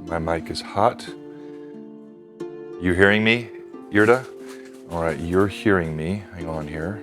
My mic is hot. You hearing me, Yurda? All right, you're hearing me. Hang on here.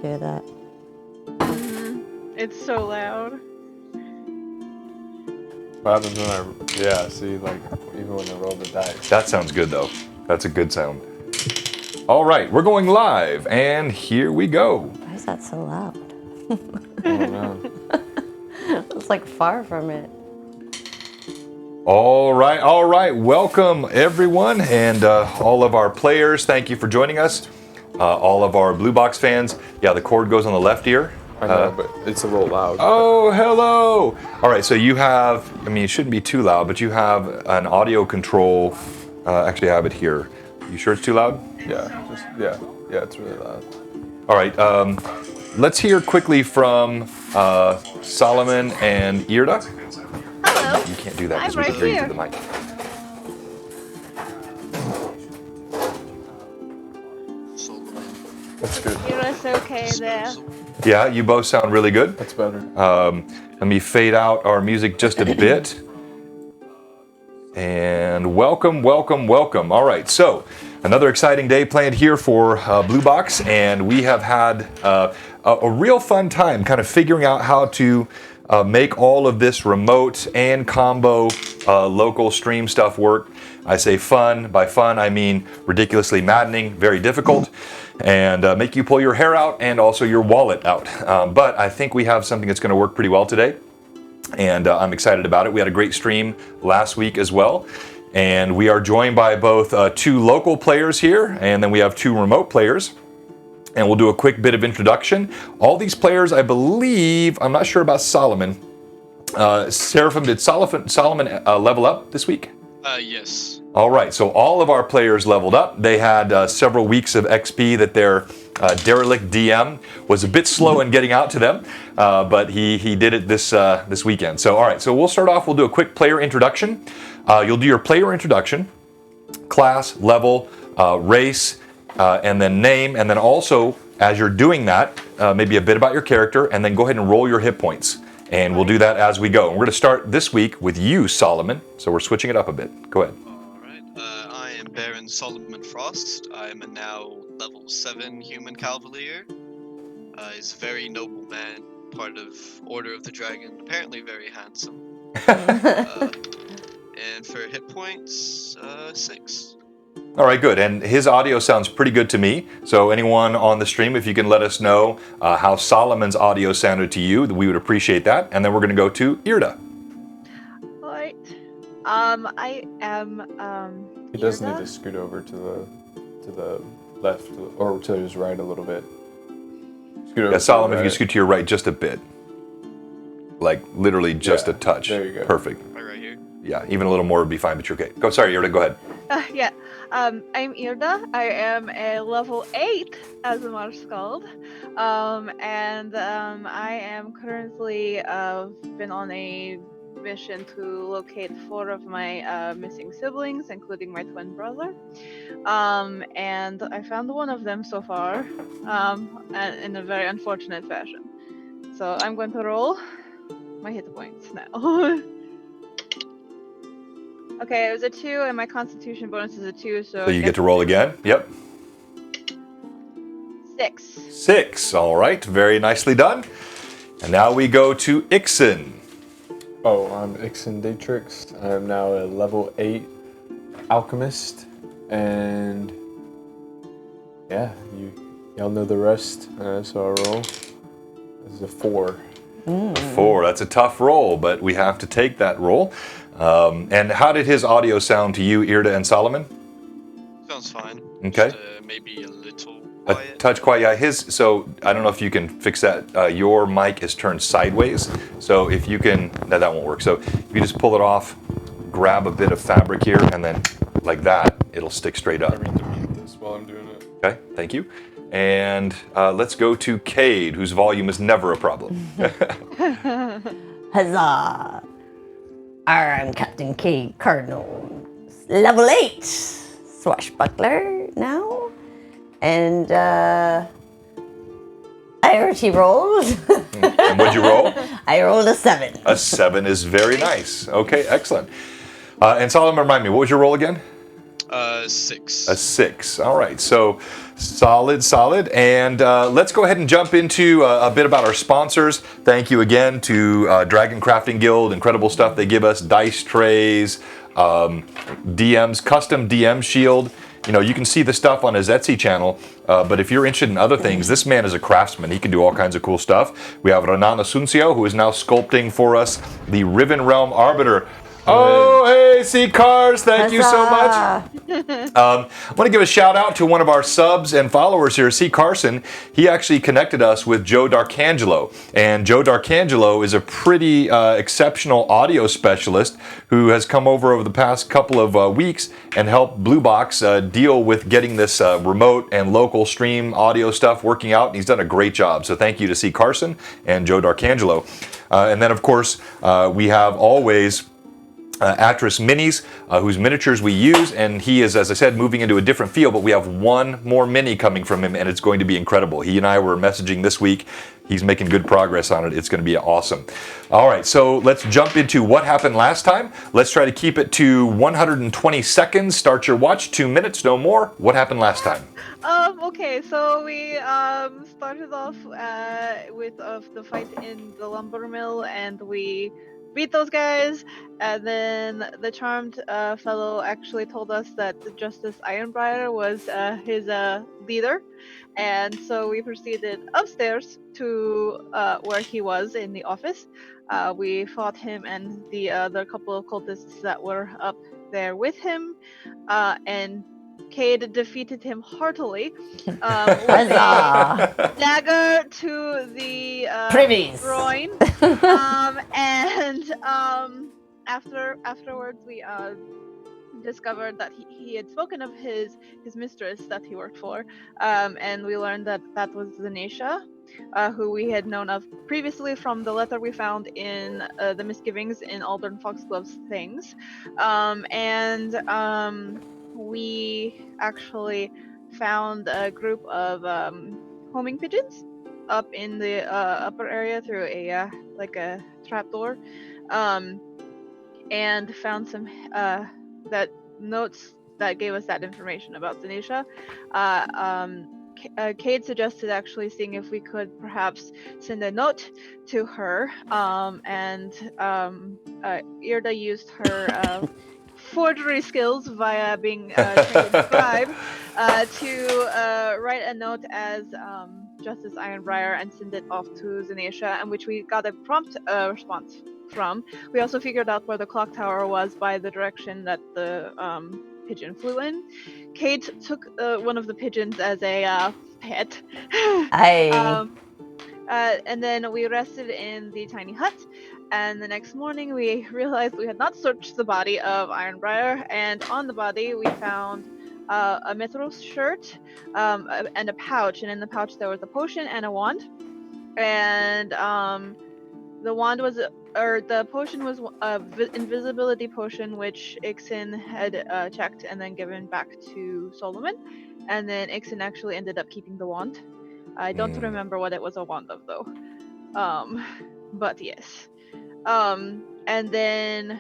hear that. It's so loud. What happens when see, like, even when I roll the dice. That sounds good, though. That's a good sound. All right, we're going live, and here we go. Why is that so loud? I don't know. It's like far from it. All right. Welcome, everyone, and all of our players. Thank you for joining us. All of our Blue Box fans. Yeah, the cord goes on the left ear. I know, but it's a little loud. Oh, hello. All right, so you have, it shouldn't be too loud, but you have an audio control. Actually, I have it here. You sure it's too loud? Yeah, it's really loud. All right, let's hear quickly from Solomon and Irda. Hello. You can't do that because I'm we can right hear you here. through the mic. That's good. You're okay there. Yeah, you both sound really good. That's better. Let me fade out our music just a bit. And welcome. All right, so another exciting day planned here for Blue Box, and we have had a real fun time kind of figuring out how to make all of this remote and combo local stream stuff work. I say fun. By fun, I mean ridiculously maddening, very difficult, and make you pull your hair out and also your wallet out. But I think we have something that's going to work pretty well today, and I'm excited about it. We had a great stream last week as well, and we are joined by both two local players here, and then we have two remote players. And we'll do a quick bit of introduction. All these players, I believe, I'm not sure about Solomon. Seraphim, did Solomon level up this week? Yes. All right, so all of our players leveled up. They had several weeks of XP that their derelict DM was a bit slow in getting out to them, but he did it this weekend. So all right, so we'll start off. We'll do a quick player introduction. You'll do your player introduction, class, level, race, and then name, and then also, as you're doing that, maybe a bit about your character, and then go ahead and roll your hit points. And we'll do that as we go. And we're going to start this week with you, Solomon. So we're switching it up a bit. Go ahead. Alright. I am Baron Solomon Frost. I am a now level 7 human cavalier. He's a very noble man, part of Order of the Dragon, apparently very handsome. And for hit points, 6. All right, good. And his audio sounds pretty good to me. So anyone on the stream, if you can let us know how Solomon's audio sounded to you, we would appreciate that. And then we're going to go to Irda. Alright. I am, He does need Irda? to scoot over to the left or to his right a little bit. Scoot over Yeah, to Solomon, the if you right. scoot to your right just a bit. Like literally just Yeah, a touch. there you go. Perfect. Right here. Yeah, even a little more would be fine, but you're okay. Go, sorry, Irda, go ahead. yeah. I'm Irda. I am a level 8 as a Marsh Skald. And I am currently been on a mission to locate 4 of my missing siblings, including my twin brother. And I found one of them so far, and in a very unfortunate fashion. So I'm going to roll my hit points now. Okay, it was a 2, and my Constitution bonus is a 2, so. So you get to roll again. Yep. 6. 6. All right. Very nicely done. And now we go to Ixen. Oh, I'm Ixen Datrix. I am now a level 8 alchemist, and yeah, y'all know the rest. So I roll. This is a 4. 4. That's a tough roll, but we have to take that roll. And how did his audio sound to you, Irda and Solomon? Sounds fine. Okay. Just, maybe a little A quiet. touch quiet. Yeah, so I don't know if you can fix that. Your mic is turned sideways. So if you can, no, that won't work. So if you just pull it off, grab a bit of fabric here, and then like that, it'll stick straight I up. need to mute this while I'm doing it. Okay, thank you. And let's go to Cade, whose volume is never a problem. Huzzah! I'm Captain K. Cardinal, level 8, swashbuckler now, and I already rolled. And what'd you roll? I rolled a 7. A 7 is very nice. Okay, excellent. And Solomon, remind me, what was your roll again? 6. A 6. All right, so solid. And let's go ahead and jump into a bit about our sponsors. Thank you again to Dragon Crafting Guild. Incredible stuff they give us. Dice trays, DMs, custom DM shield. You know, you can see the stuff on his Etsy channel, but if you're interested in other things, this man is a craftsman. He can do all kinds of cool stuff. We have Renan Asuncio, who is now sculpting for us the Riven Realm Arbiter. Oh, hey, C Cars, thank you so much. I want to give a shout out to one of our subs and followers here, C Carson. He actually connected us with Joe Darcangelo. And Joe Darcangelo is a pretty exceptional audio specialist who has come over the past couple of weeks and helped Blue Box deal with getting this remote and local stream audio stuff working out. And he's done a great job. So thank you to C Carson and Joe Darcangelo. And then, of course, we have always Atris Minis, whose miniatures we use, and he is, as I said, moving into a different field, but we have one more mini coming from him, and it's going to be incredible. He and I were messaging this week. He's making good progress on it. It's going to be awesome. All right, so let's jump into what happened last time. Let's try to keep it to 120 seconds. Start your watch, 2 minutes, no more. What happened last time? Okay, so we started off with the fight in the lumber mill, and we beat those guys, and then the charmed fellow actually told us that Justice Ironbriar was his leader, and so we proceeded upstairs to where he was in the office. We fought him and the other couple of cultists that were up there with him, and Cade defeated him heartily with a dagger to the groin. Afterwards, we discovered that he had spoken of his mistress that he worked for, and we learned that was Zanisha, who we had known of previously from the letter we found in the Misgivings in Aldern Foxglove's things, we actually found a group of homing pigeons up in the upper area through a trapdoor, and found some that notes that gave us that information about Zanisha. Cade suggested actually seeing if we could perhaps send a note to her, and Irda used her forgery skills via being trained in scribe to write a note as Justice Ironbriar and send it off to Zanisha, and which we got a prompt response from. We also figured out where the clock tower was by the direction that the pigeon flew in. Kate took one of the pigeons as a pet. And then we rested in the tiny hut, and the next morning we realized we had not searched the body of Ironbriar, and on the body we found a Mithros shirt and a pouch, and in the pouch there was a potion and a wand, and the potion was invisibility potion, which Ixen had checked and then given back to Solomon, and then Ixen actually ended up keeping the wand. I don't remember what it was a wand of though, but yes. And then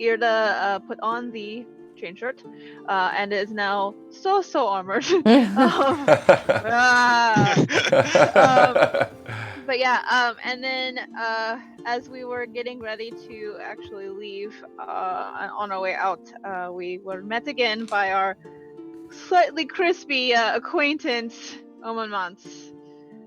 Irda put on the chain shirt, and is now so armored. But yeah, and then as we were getting ready to actually leave on our way out, we were met again by our slightly crispy acquaintance, Oman Mance,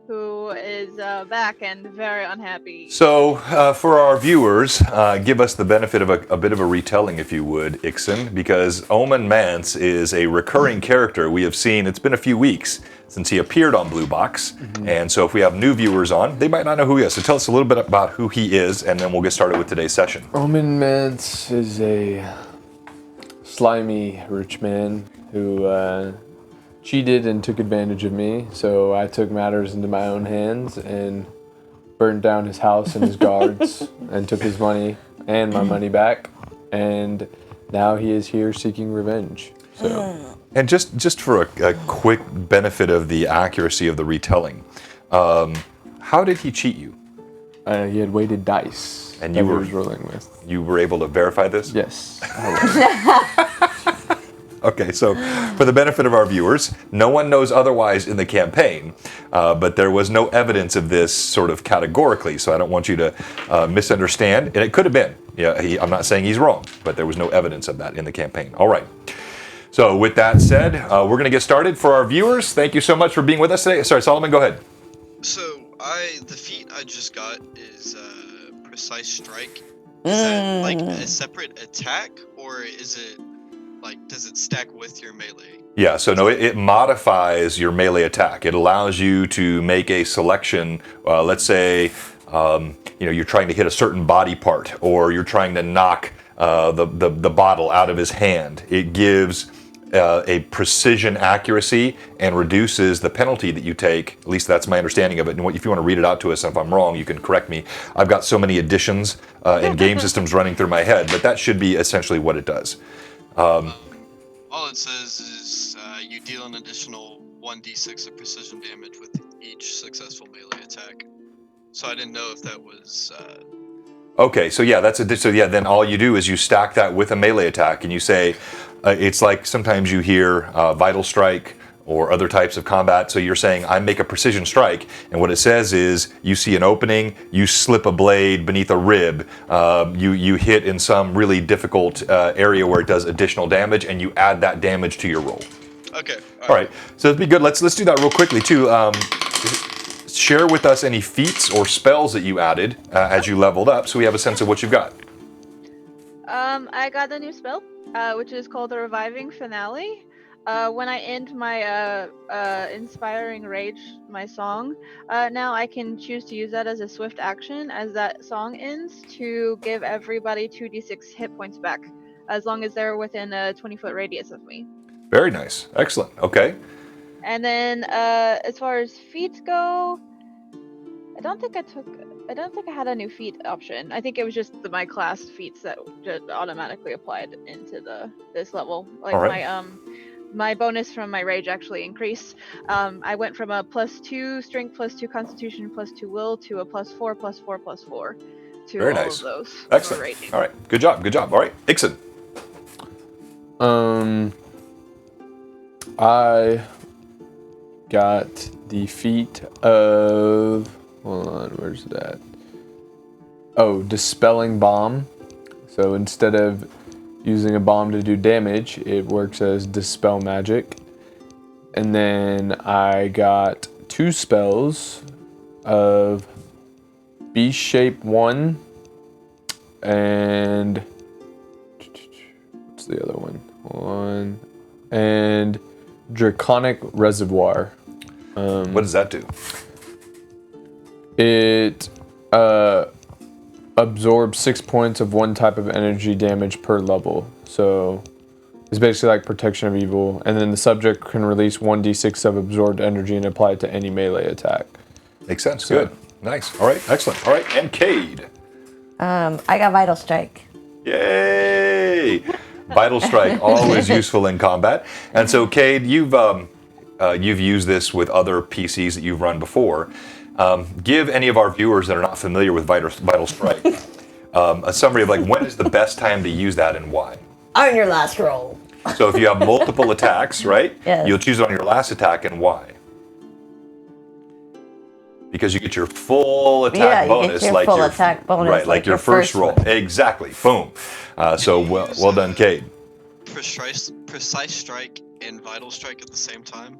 who is back and very unhappy. So, for our viewers, give us the benefit of a bit of a retelling, if you would, Ixen, because Oman Mance is a recurring character we have seen. It's been a few weeks since he appeared on Blue Box, and so if we have new viewers on, they might not know who he is. So tell us a little bit about who he is, and then we'll get started with today's session. Oman Mance is a slimy rich man who cheated and took advantage of me, so I took matters into my own hands and burned down his house and his guards and took his money and my money back, and now he is here seeking revenge. So, and just for a quick benefit of the accuracy of the retelling, how did he cheat you? He had weighted dice and that he was rolling with. You were able to verify this? Yes. Okay, so for the benefit of our viewers, no one knows otherwise in the campaign, but there was no evidence of this sort of categorically, so I don't want you to misunderstand. And it could have been. Yeah, I'm not saying he's wrong, but there was no evidence of that in the campaign. All right. So with that said, we're going to get started. For our viewers, thank you so much for being with us today. Sorry, Solomon, go ahead. So the feat I just got is Precise Strike. Is that like a separate attack, or is it like, does it stack with your melee? Yeah, so no, it modifies your melee attack. It allows you to make a selection. Let's say, you're trying to hit a certain body part, or you're trying to knock the bottle out of his hand. It gives a precision accuracy and reduces the penalty that you take. At least that's my understanding of it. And if you want to read it out to us, if I'm wrong, you can correct me. I've got so many additions and game systems running through my head, but that should be essentially what it does. All it says is you deal an additional 1d6 of precision damage with each successful melee attack. So I didn't know if that was... Okay, so yeah, then all you do is you stack that with a melee attack, and you say, it's like sometimes you hear Vital Strike or other types of combat, so you're saying, I make a precision strike, and what it says is, you see an opening, you slip a blade beneath a rib, you hit in some really difficult area where it does additional damage, and you add that damage to your roll. Okay. All right, so it'd be good, let's do that real quickly too. Share with us any feats or spells that you added as you leveled up, so we have a sense of what you've got. I got a new spell, which is called the Reviving Finale. When I end my Inspiring Rage, my song, now I can choose to use that as a swift action as that song ends to give everybody 2d6 hit points back, as long as they're within a 20-foot radius of me. Very nice. Excellent. Okay. And then as far as feats go, I don't think I had a new feat option. I think it was just my class feats that just automatically applied into this level. Like my bonus from my rage actually increased. I went from a +2 strength, +2 constitution, +2 will to a +4, +4, +4 to Very all nice. of those. Excellent. Raging. All right. Good job. All right. Ixon. I got the feat of... Hold on, where's that? Oh, Dispelling Bomb. So instead of using a bomb to do damage, it works as Dispel Magic. And then I got 2 spells of Beast Shape 1 and... What's the other one? And Draconic Reservoir. What does that do? It absorbs 6 points of one type of energy damage per level. So it's basically like Protection of Evil. And then the subject can release 1d6 of absorbed energy and apply it to any melee attack. Makes sense. So, good. Nice. All right. Excellent. All right. And Cade. I got Vital Strike. Yay! Vital Strike, always useful in combat. And so, Cade, you've used this with other PCs that you've run before. Give any of our viewers that are not familiar with Vital Strike a summary of when is the best time to use that and why. On your last roll. So if you have multiple attacks, right? Yes. You'll choose it on your last attack and why. Because you get your full attack bonus, get your full attack bonus, right? Like your first roll. one. Exactly. Boom. So well done, Cade. Precise Strike and Vital Strike at the same time?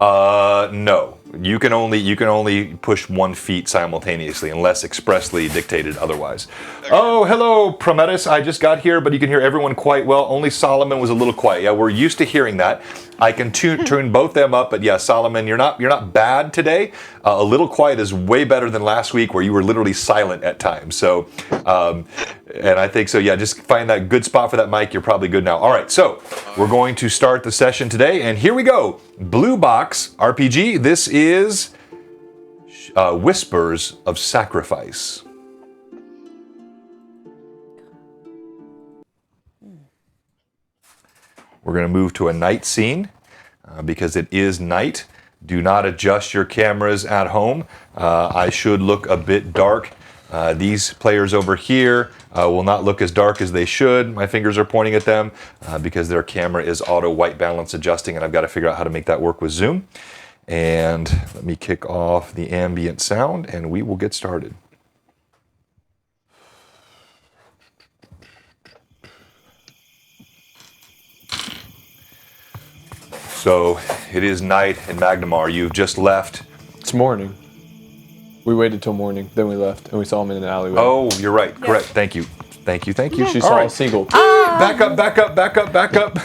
No. You can only push one feat simultaneously unless expressly dictated otherwise. Okay. Oh, hello, Prometheus. I just got here, but you can hear everyone quite well. Only Solomon was a little quiet. Yeah, we're used to hearing that. I can tune both them up, but yeah, Solomon, you're not bad today. A little quiet is way better than last week, where you were literally silent at times. So, and I think so. Yeah, just find that good spot for that mic. You're probably good now. All right, so we're going to start the session today, and here we go. Blue Box RPG. This is Whispers of Sacrifice. We're going to move to a night scene because it is night. Do not adjust your cameras at home. I should look a bit dark These players over here will not look as dark as they should. My fingers are pointing at them because their camera is auto white balance adjusting, and I've got to figure out how to make that work with Zoom. And let me kick off the ambient sound, and we will get started. So it is night in Magnamar. You've just left. It's morning. We waited till morning, then we left, and we saw him in an alleyway. Oh, you're right. Correct. Thank you. Thank you. Thank you. She All saw right. a seagull. Back up, back up, back up, back up.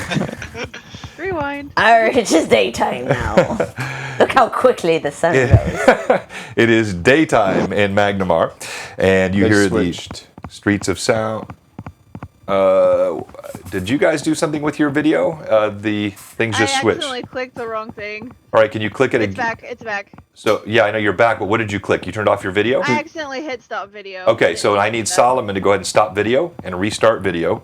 Rewind. Alright, it's just daytime now. Look how quickly the sun goes. It is daytime in Magnamar, and you They hear switched. the streets of sound. Did you guys do something with your video? The things just I switched. accidentally clicked the wrong thing. All right, can you click it It's again? back. It's back. So, yeah, I know you're back, but what did you click? You turned off your video? I accidentally hit stop video. Okay, so I need Solomon to go ahead and stop video and restart video,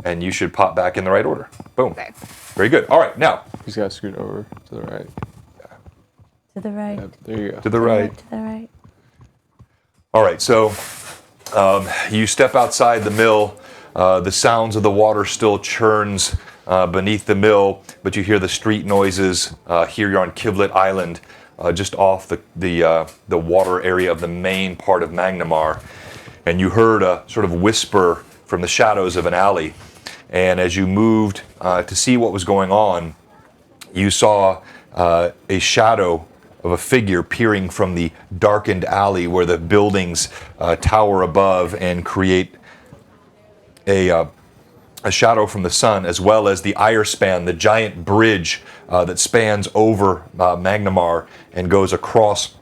and you should pop back in the right order. Boom. Okay. Very good. All right, now, He's got screwed over to the right. To the right. Yep, there you go. to the right. To the right. All right, so you step outside the mill. The sounds of the water still churns beneath the mill, but you hear the street noises. Here you're on Kivlet Island, just off the water area of the main part of Magnamar. And you heard a sort of whisper from the shadows of an alley. And as you moved to see what was going on, you saw a shadow of a figure peering from the darkened alley where the buildings tower above and create a shadow from the sun, as well as the Ire Span, the giant bridge that spans over Magnamar and goes across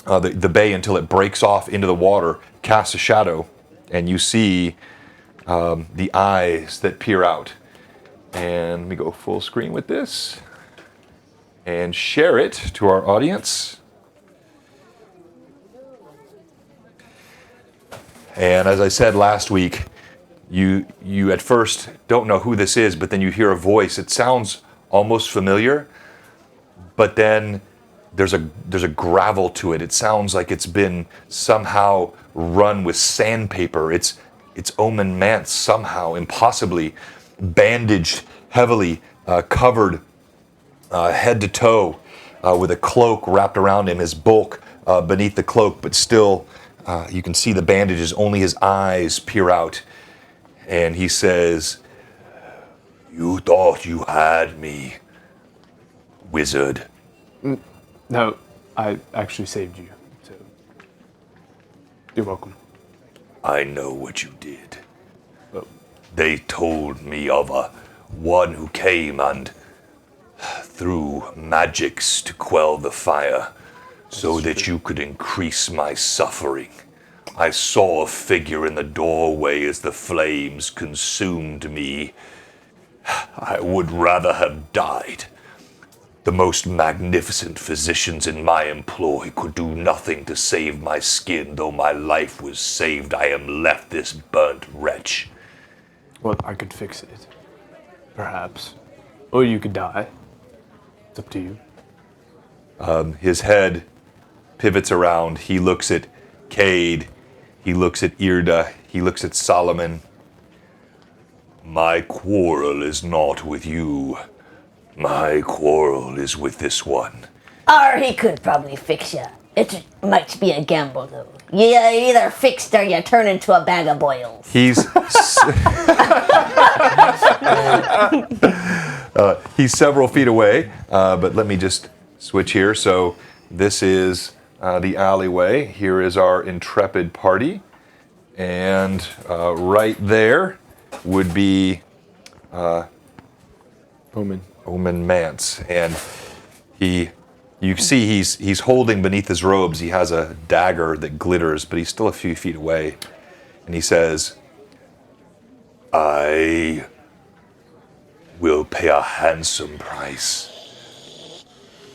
the bay until it breaks off into the water, casts a shadow, and you see the eyes that peer out. And let me go full screen with this and share it to our audience. And as I said last week, you at first don't know who this is, but then you hear a voice. It sounds almost familiar, but then there's a gravel to it. It sounds like it's been somehow run with sandpaper. It's Omen Mance somehow, impossibly bandaged, heavily covered head to toe with a cloak wrapped around him, his bulk beneath the cloak, but still you can see the bandages, only his eyes peer out. And he says, "You thought you had me, wizard." No, I actually saved you, so you're welcome. I know what you did. Oh. They told me of a one who came and threw magics to quell the fire so that you could increase my suffering. I saw a figure in the doorway as the flames consumed me. I would rather have died. The most magnificent physicians in my employ could do nothing to save my skin. Though my life was saved, I am left this burnt wretch. Well, I could fix it. Perhaps. Or you could die. It's up to you. His head pivots around. He looks at Cade. He looks at Irda. He looks at Solomon. My quarrel is not with you. My quarrel is with this one. Or he could probably fix you. It might be a gamble, though. You either fixed or you turn into a bag of boils. He's he's several feet away, but let me just switch here. So this is the alleyway. Here is our intrepid party, and right there would be Omen Mance, and you see he's holding beneath his robes. He has a dagger that glitters, but he's still a few feet away, and he says, "I will pay a handsome price."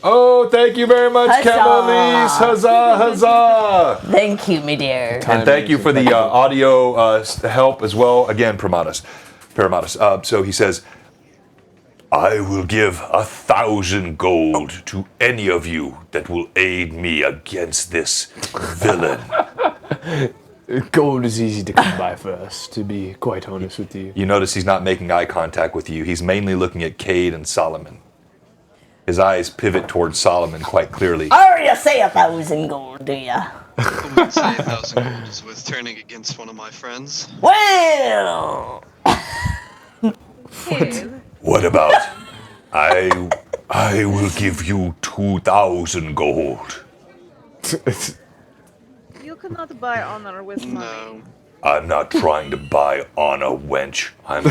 Oh, thank you very much, Huzzah! Cavalese! Huzzah, huzzah! Thank you, me dear. And thank you for the audio help as well. Again, Paramatus. So he says, "I will give 1,000 gold to any of you that will aid me against this villain." Gold is easy to come by for us, to be quite honest with you. You notice he's not making eye contact with you. He's mainly looking at Cade and Solomon. His eyes pivot towards Solomon quite clearly. Oh, you say 1,000 gold, do ya? I would say 1,000 gold is worth turning against one of my friends. Well, What about I will give you 2,000 gold. You cannot buy honor with money. No. I'm not trying to buy honor, wench. That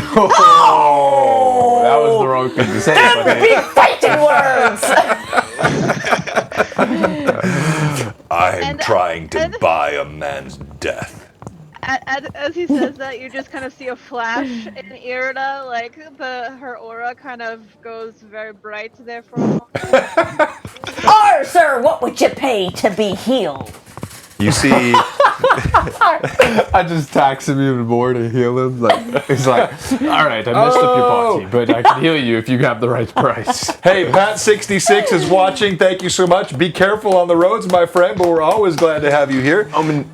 was the wrong thing to say. big fighting words! I'm trying to buy a man's death. As he says that, you just kind of see a flash in Irida, like her aura kind of goes very bright there for a moment. Or, sir, what would you pay to be healed? You see, I just tax him even more to heal him. Like he's like, all right, I messed up your party, but I can heal you if you have the right price. hey, Pat66 is watching. Thank you so much. Be careful on the roads, my friend, but we're always glad to have you here. Omen,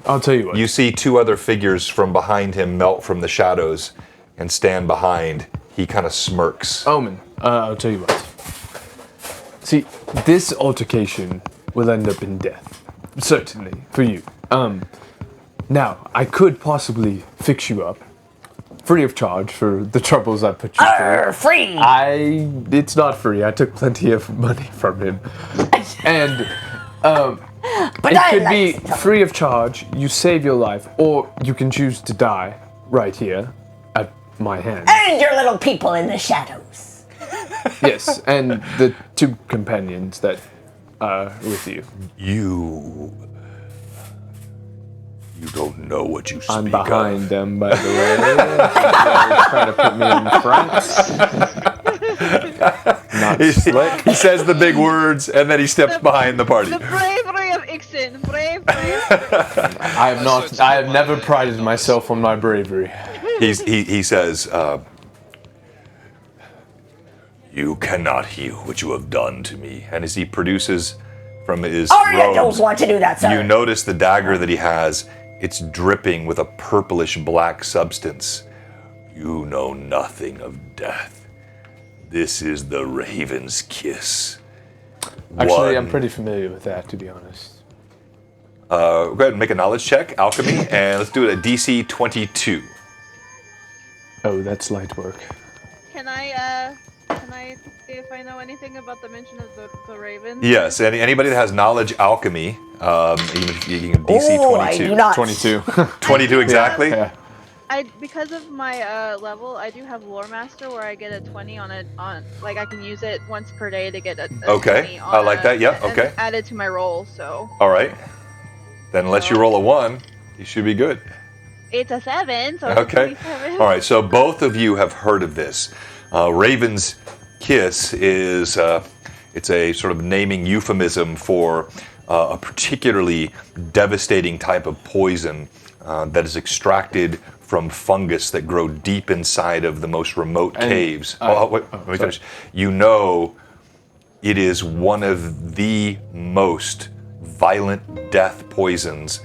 I'll tell you what. You see two other figures from behind him melt from the shadows and stand behind. He kind of smirks. Omen, I'll tell you what. See, this altercation will end up in death. Certainly, for you. Now, I could possibly fix you up, free of charge for the troubles I put you through. Free! It's not free. I took plenty of money from him. And, But it I could like be stuff. free of charge, you save your life, or you can choose to die right here at my hand. And your little people in the shadows. Yes, and the two companions that are with you. You don't know what you speak I'm behind of. them, by the way. They're trying to put me in front. Not slick. He says the big words and then he steps behind the party. The bravery of Ixen, bravery. I have never prided myself on my bravery. He says, you cannot heal what you have done to me. And as he produces from his Arya don't robes, want to do that, sir. you notice the dagger that he has, it's dripping with a purplish black substance. You know nothing of death. This is the Raven's Kiss. Actually, I'm pretty familiar with that, to be honest. Go ahead and make a knowledge check, alchemy, and let's do it at DC 22. Oh, that's light work. Can I see if I know anything about the mention of the Raven? Yes, anybody that has knowledge alchemy, even if you can DC 22. Oh, I do not. 22. 22 exactly? Yeah. Because of my level, I do have Lore Master where I get a 20 on like I can use it once per day to get a Okay, 20 on I like that, yeah, and okay. add it to my roll, so All right. Then unless you roll a 1, you should be good. it's a 7, so Okay. it's a 27. All right, so both of you have heard of this. Raven's Kiss is it's a sort of naming euphemism for a particularly devastating type of poison that is extracted from fungus that grow deep inside of the most remote caves. Wait, let me finish. You know it is one of the most violent death poisons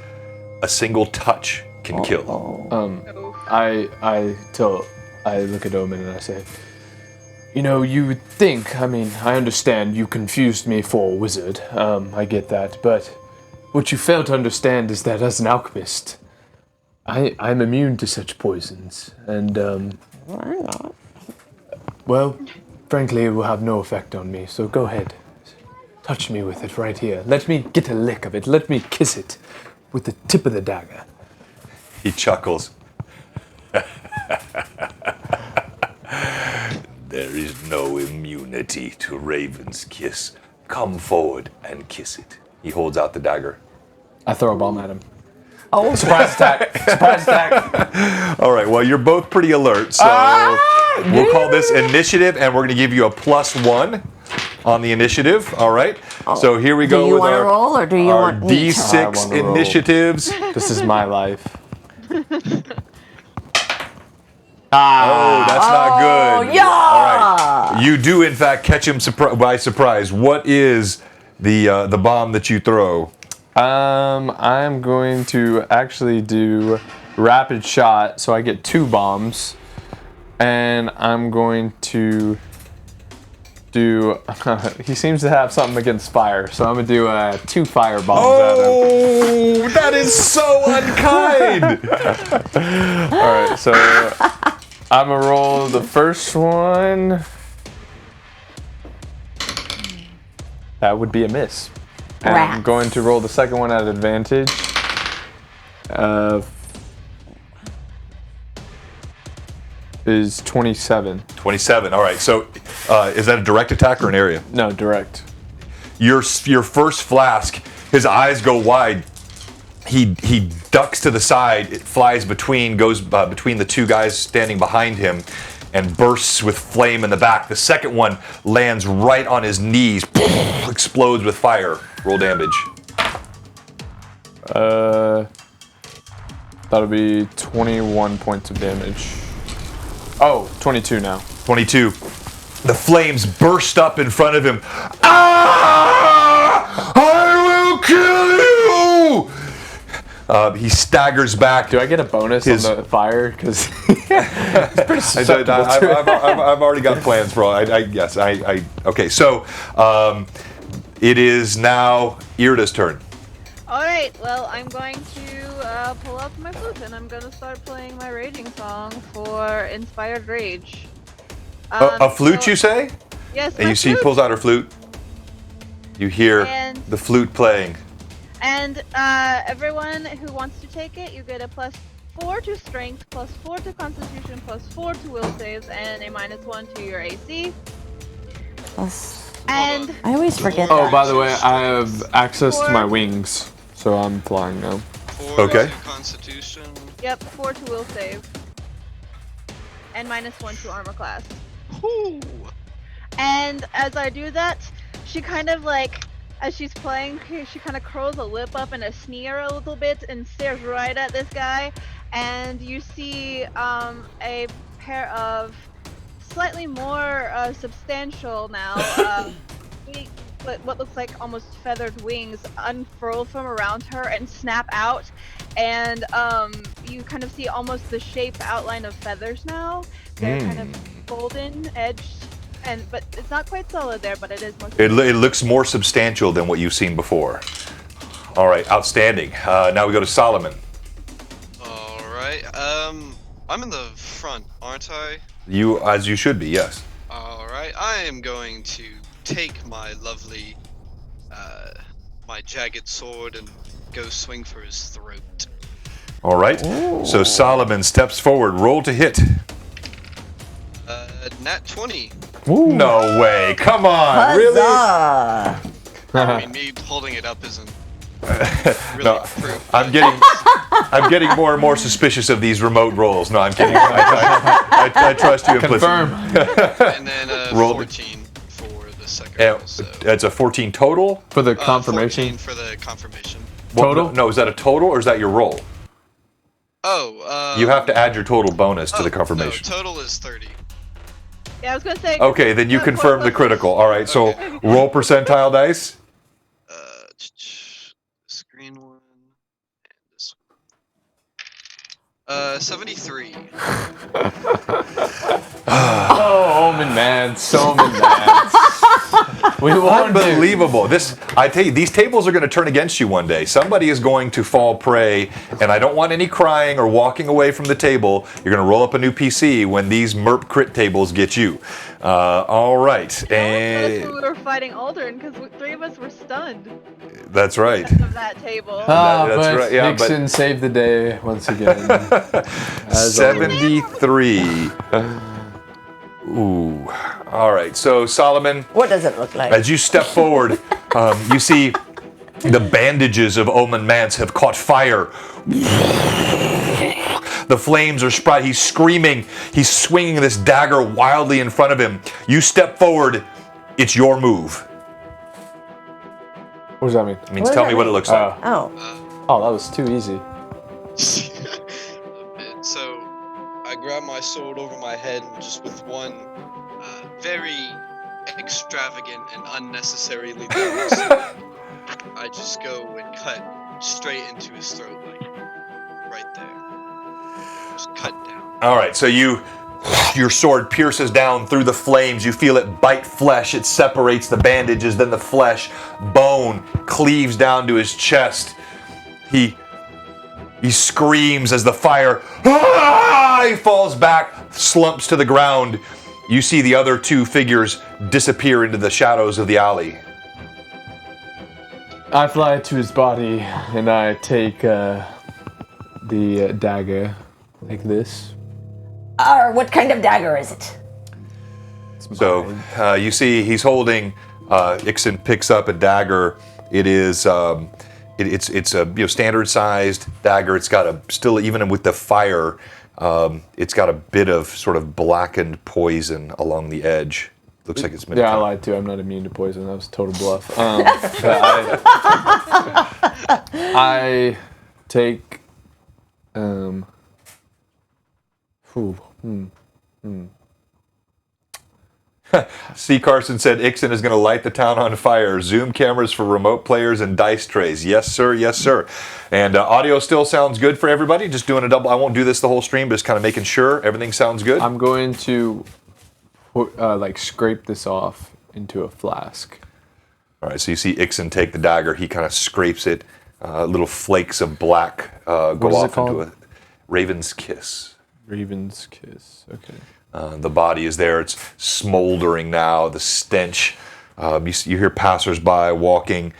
a single touch can kill. I look at Omen and I say, you know, you would think, I mean, I understand you confused me for a wizard, I get that, but what you fail to understand is that as an alchemist, I'm immune to such poisons, and, well, frankly, it will have no effect on me, so go ahead. Touch me with it right here. Let me get a lick of it. Let me kiss it with the tip of the dagger. He chuckles. There is no immunity to Raven's Kiss. Come forward and kiss it. He holds out the dagger. I throw a bomb at him. Oh, Surprise attack! Surprise attack! All right, well, you're both pretty alert, so we'll call this initiative, and we're going to give you a +1 on the initiative, all right? So here we go do you with want to our, roll, or do you our want me to? I D6 wanna roll. initiatives. This is my life. Oh, that's not good. yeah! All right. You do, in fact, catch him by surprise. What is the bomb that you throw? I'm going to actually do rapid shot, so I get 2 bombs, and I'm going to do. He seems to have something against fire, so I'm gonna do 2 fire bombs at him. Oh, that is so unkind. All right, so I'm gonna roll the first one. That would be a miss. And I'm Rats. going to roll the second one at advantage. Is 27. 27. All right. So, is that a direct attack or an area? No, direct. Your first flask, his eyes go wide. He ducks to the side. It flies goes between the 2 guys standing behind him, and bursts with flame in the back. The second one lands right on his knees, explodes with fire. Roll damage. That'll be 21 points of damage. Oh, 22 now. 22. The flames burst up in front of him. Ah! I will kill you! He staggers back. Do I get a bonus on the fire? Because it's pretty susceptible to it. I've already got plans for all. Yes. Okay. So it is now Irda's turn. All right. Well, I'm going to pull out my flute and I'm going to start playing my raging song for Inspired Rage. A flute, so- you say? Yes. And my you see, he flute. pulls out her flute. You hear And- the flute playing. And everyone who wants to take it, you get a +4 to strength, +4 to constitution, +4 to will saves, and a -1 to your AC. And I always forget Oh, that. by the way, I have access to my wings, so I'm flying now. 4 Okay. to Constitution. yep, 4 to will save, and -1 to armor class. Whoo! And as I do that, she kind of like, as she's playing, she kind of curls a lip up in a sneer a little bit and stares right at this guy. And you see a pair of slightly more substantial now, what looks like almost feathered wings unfurl from around her and snap out. And you kind of see almost the shape outline of feathers now. They're kind of golden edged. But it's not quite solid there, but it is more. It looks more substantial than what you've seen before. All right, outstanding. Now we go to Solomon. All right. I'm in the front, aren't I? You, as you should be, yes. All right. I am going to take my lovely, my jagged sword and go swing for his throat. All right. So Solomon steps forward. Roll to hit. Nat 20. No way. Come on. Really? Huzzah! I mean, me holding it up isn't really No, proof. I'm getting more and more suspicious of these remote rolls. No, I'm kidding. I trust you implicitly. Confirm. And then Roll 14 for the second Yeah, roll. So. it's a 14 total. For the 14 confirmation. for the confirmation. Total? No, is that a total or is that your roll? Oh, You have to add your total bonus to the confirmation. No, total is 30. Yeah, I was gonna say. Okay, then you confirm the critical. All right, so Okay. roll percentile dice. Screen one and this one. 73. Oh, Omen Mance, Omen Mance. We warned you. Unbelievable. I tell you, these tables are going to turn against you one day. Somebody is going to fall prey, and I don't want any crying or walking away from the table. You're going to roll up a new PC when these MERP crit tables get you. All right, That's and when we were fighting Aldrin because 3 of us were stunned that's right. of that table. Ah, That's but right, yeah, but- Nixon saved the day once again. As 73. Ooh. All right, so Solomon, What does it look like? as you step forward, you see the bandages of Omen Mance have caught fire. The flames are spread. He's screaming. He's swinging this dagger wildly in front of him. You step forward. It's your move. What does that mean? It means What tell does me that what it mean? looks like. Oh, Oh, that was too easy. So, I grab my sword over my head and just with one very extravagant and unnecessarily long I just go and cut straight into his throat, like right there. Just cut down. All right, so your sword pierces down through the flames. You feel it bite flesh. It separates the bandages, then the flesh. Bone cleaves down to his chest. He screams as the fire. He falls back, slumps to the ground. You see the other two figures disappear into the shadows of the alley. I fly to his body and I take the dagger like this. What kind of dagger is it? So you see he's holding. Ixon picks up a dagger. It is. It's a standard sized dagger. It's got still even with the fire. It's got a bit of sort of blackened poison along the edge. Looks like it's been. Yeah, I lied too. I'm not immune to poison. That was a total bluff. I take. C. Carson said Ixon is going to light the town on fire. Zoom cameras for remote players and dice trays. Yes, sir. Yes, sir. And audio still sounds good for everybody. Just doing a double. I won't do this the whole stream, but just kind of making sure everything sounds good. I'm going to scrape this off into a flask. All right. So you see Ixon take the dagger. He kind of scrapes it. Little flakes of black go off into a raven's kiss. Raven's kiss. Okay. The body is there. It's smoldering now. The stench. You hear passersby walking.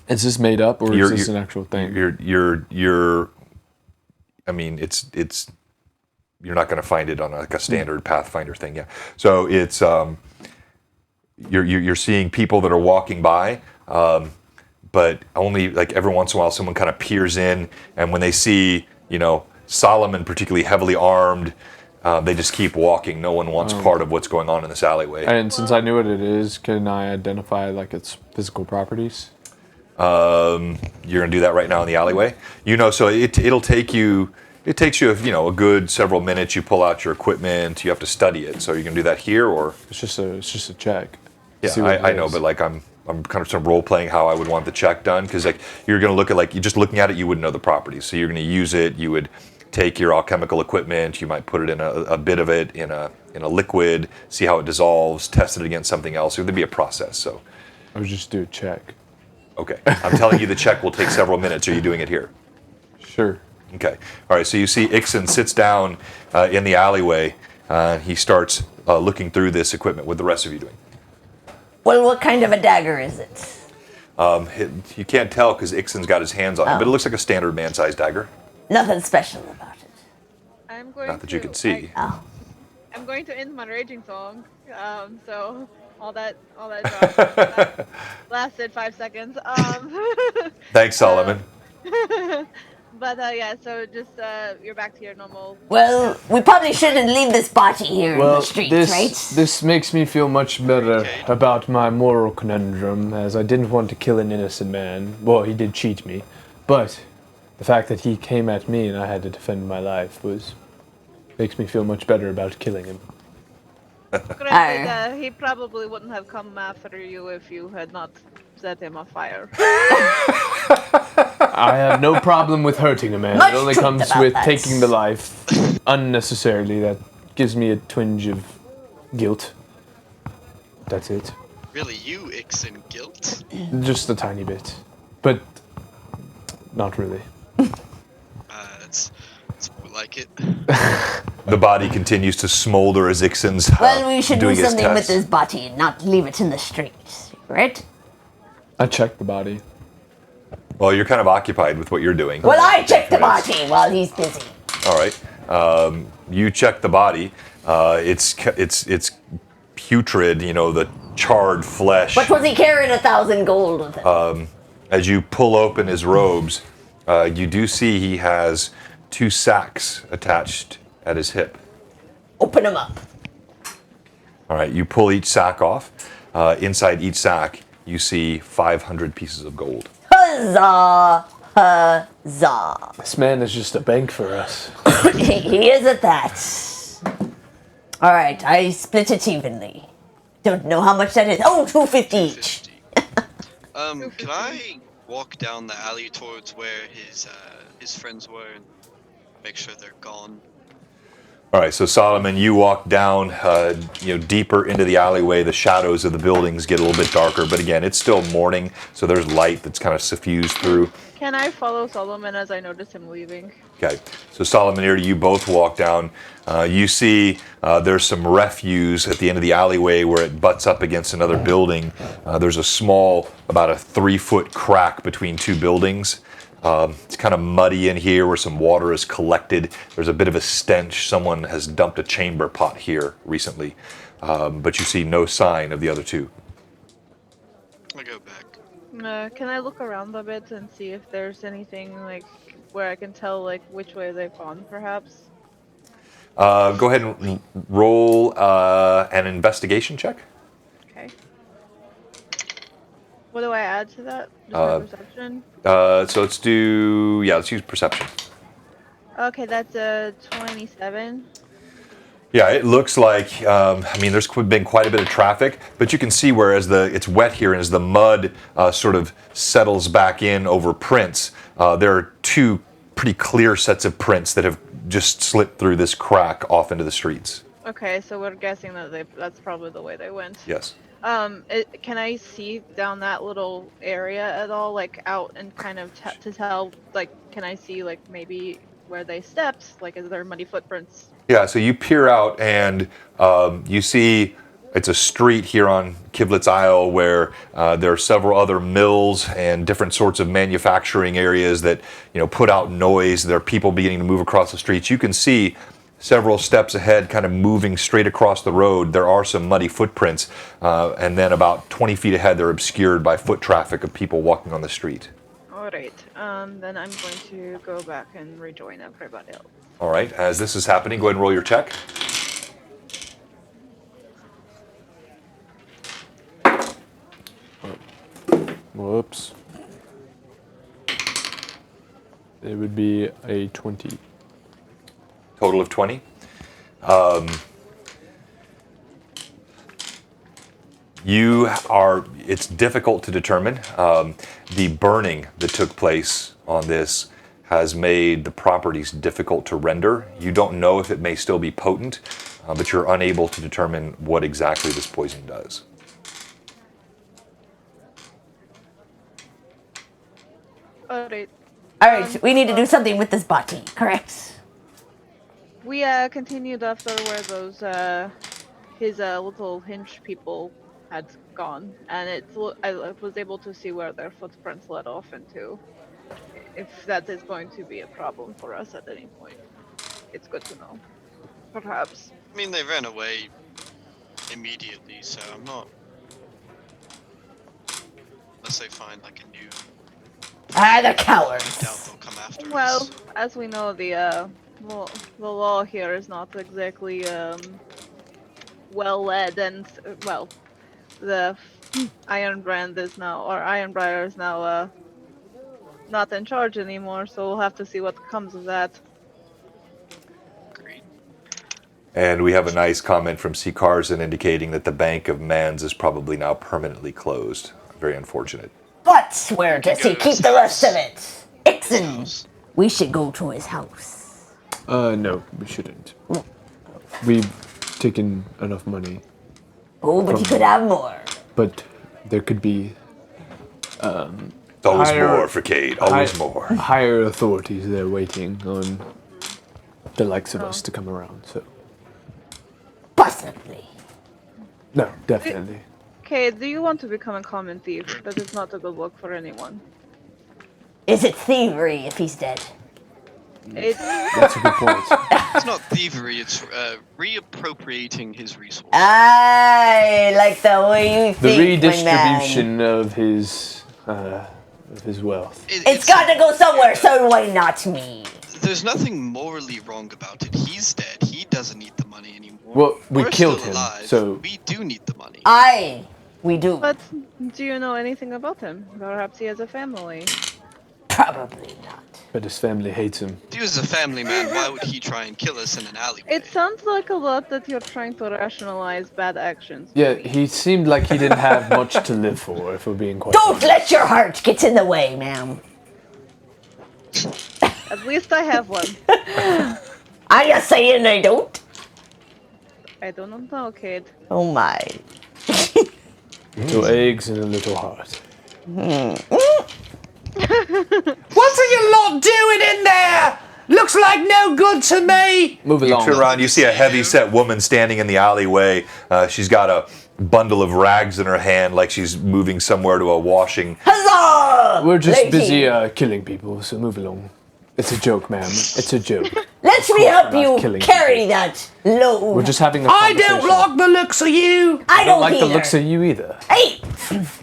Is this made up or is this an actual thing? I mean, it's. You're not going to find it on like a standard Pathfinder thing, yeah. So it's. You're seeing people that are walking by, but only like every once in a while someone kind of peers in, and when they see Solomon particularly heavily armed. They just keep walking. No one wants part of what's going on in this alleyway. And since I knew what it is, can I identify like its physical properties? You're gonna do that right now in the alleyway. So it'll take you. It takes you a good several minutes. You pull out your equipment. You have to study it. So you can do that here, or it's just a check. Yeah, I know, but like I'm kind of sort of role playing how I would want the check done because like you're gonna look at you're just looking at it. You wouldn't know the properties, so you're gonna use it. You would. Take your alchemical equipment. You might put it in a bit of it in a liquid, see how it dissolves, test it against something else. There'd be a process. So, I would just do a check. Okay, I'm telling you the check will take several minutes. Are you doing it here? Sure. Okay. All right. So you see Ixon sits down in the alleyway. He starts looking through this equipment. What are the rest of you doing? Well, what kind of a dagger is it? You can't tell because Ixon's got his hands on it, but it looks like a standard man-sized dagger. Nothing special about it. I'm going Not that you can see. I'm going to end my raging song. So all that drama lasted 5 seconds. Thanks, Solomon. But yeah, so just you're back to your normal. Well, we probably shouldn't leave this body here in the streets, right? This makes me feel much better about my moral conundrum, as I didn't want to kill an innocent man. Well, he did cheat me, but the fact that he came at me and I had to defend my life makes me feel much better about killing him. Granted, he probably wouldn't have come after you if you had not set him on fire. I have no problem with hurting a man. Much It only truth comes about with that. taking the life unnecessarily. That gives me a twinge of guilt. That's it. Really, you Ixon guilt? Just a tiny bit. But not really. It's like it. The body continues to smolder as Ixon's Well, we should do doing his something with test. this body and not leave it in the streets, right? I checked the body. Well, you're kind of occupied with what you're doing. Well, I check the body while he's busy. All right. You check the body. It's putrid. The charred flesh. But was he carrying 1,000 gold with him? As you pull open his robes, you do see he has 2 sacks attached at his hip. Open him up. All right. You pull each sack off. Inside each sack, you see 500 pieces of gold. Huzzah! Huzzah! This man is just a bank for us. He is at that. All right, I split it evenly. Don't know how much that is. Oh, 250 each. Can I walk down the alley towards where his friends were and make sure they're gone? All right, so Solomon, you walk down, deeper into the alleyway. The shadows of the buildings get a little bit darker, but again, it's still morning, so there's light that's kind of suffused through. Can I follow Solomon as I notice him leaving? Okay, so Solomon, here you both walk down. You see there's some refuse at the end of the alleyway where it butts up against another building. There's a small, about a 3-foot crack between two buildings. It's kind of muddy in here where some water is collected. There's a bit of a stench. Someone has dumped a chamber pot here recently, but you see no sign of the other two. I go back. Can I look around a bit and see if there's anything like where I can tell like which way they've gone, perhaps? Go ahead and roll an investigation check. Okay. What do I add to that? Just my perception? So let's use perception. Okay, that's a 27. Yeah, it looks like, there's been quite a bit of traffic, but you can see where it's wet here and as the mud sort of settles back in over prints, there are two pretty clear sets of prints that have just slipped through this crack off into the streets. Okay, so we're guessing that that's probably the way they went. Yes. Can I see down that little area at all, like out and kind of to tell, like, can I see like maybe where they stepped? Like, is there muddy footprints? Yeah, so you peer out and you see it's a street here on Kivlet's Isle where there are several other mills and different sorts of manufacturing areas that put out noise. There are people beginning to move across the streets. You can see several steps ahead, kind of moving straight across the road. There are some muddy footprints, and then about 20 feet ahead, they're obscured by foot traffic of people walking on the street. All right. Then I'm going to go back and rejoin everybody else. All right, as this is happening, go ahead and roll your check. Whoops. It would be a 20. Total of 20. It's difficult to determine. The burning that took place on this has made the properties difficult to render. You don't know if it may still be potent, but you're unable to determine what exactly this poison does. All right. All right, we need to do something with this body, correct? We continued after where those his little hinge people had gone, and I was able to see where their footprints led off into. If that is going to be a problem for us at any point, it's good to know. Perhaps. I mean, they ran away immediately, so I'm not. Unless they find like a new. The I cowards. doubt they'll come after Well, us. as we know, the law here is not exactly well led, and well, the Ironbriar is now not in charge anymore. So we'll have to see what comes of that. Agreed. And we have a nice comment from C. Carson indicating that the Bank of Mans is probably now permanently closed. Very unfortunate. But where does he keep the rest of it? Ixon, House. we should go to his house. No, we shouldn't. We've taken enough money, Oh, but he could have more. but there could be Always Higher- more for Cade, always hi- more. higher authorities there waiting on the likes of us to come around. So Possibly. no, definitely. Okay, do you want to become a common thief? That is not a good look for anyone. Is it thievery if he's dead? It's That's a good point. It's not thievery, it's reappropriating his resources. I like the way you The think, my man. redistribution of his wealth. It's got to go somewhere, so why not me? There's nothing morally wrong about it. He's dead. He doesn't need the money anymore. Well, we We're killed still him, alive. so- We do need the money. We do. But do you know anything about him? Perhaps he has a family. Probably not. But his family hates him. If he was a family man, why would he try and kill us in an alleyway? It sounds like a lot that you're trying to rationalize bad actions. Yeah, he seemed like he didn't have much to live for, if we're being quite Don't honest. let your heart get in the way, ma'am. At least I have one. Are you saying I don't? I don't know, kid. Oh my. Little eggs and a little heart. What are you lot doing in there? Looks like no good to me. Move You along. turn around, you see a heavy-set woman standing in the alleyway. She's got a bundle of rags in her hand, like she's moving somewhere to a washing. Huzzah! We're just lady. busy killing people, so move along. It's a joke, ma'am. It's a joke. Let me help we're not you killing carry that load. We're just having a I conversation. don't like the looks of you. I I don't don't like the either. looks of you either. Hey,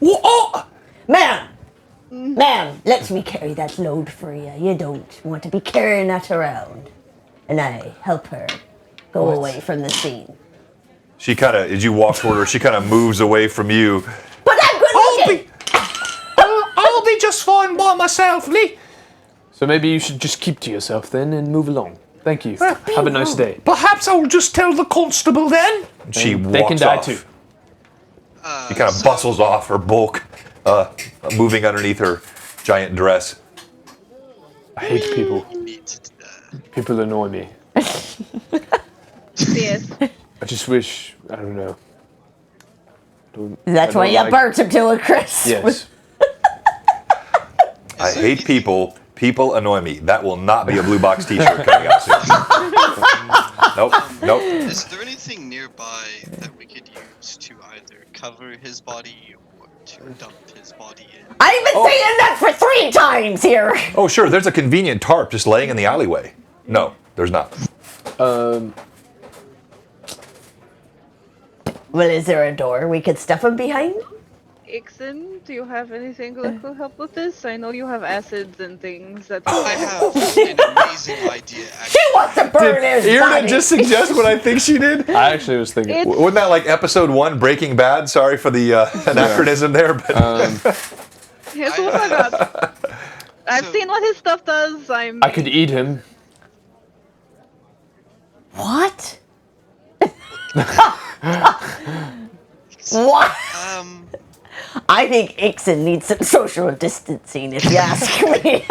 What? ma'am. Ma'am, let me carry that load for you. You don't want to be carrying that around. And I help her go What? away from the scene. She kind of, as you walk toward her, she kind of moves away from you. But I'm good looking. I'll be just fine by myself, Lee. So maybe you should just keep to yourself then and move along. Thank you. Have a nice day. Perhaps I'll just tell the constable then. She walks They can die off. too. She kind of bustles off, her bulk moving underneath her giant dress. I hate people. Need to, People annoy me. Yes. I just wish, I don't know. That's I why don't you like- burnt him to a crisp. Yes. I hate people. People annoy me. That will not be a blue box t-shirt coming out soon. Nope. is there anything nearby that we could use to either cover his body or to dump his body in? I've been saying that for 3 times here. Oh, sure. There's a convenient tarp just laying in the alleyway. No, there's not. Well, is there a door we could stuff him behind? Ixon, do you have anything that could help with this? I know you have acids and things that. I have an amazing idea. She Actually, wants to burn his body. suggest what I think she did? I actually was thinking. It's- Wasn't that like episode 1, Breaking Bad? Sorry for the anachronism there, but Yes, oh my god. I've So- seen what his stuff does. I could eat him. What? What? I think Ixon needs some social distancing, if you ask me.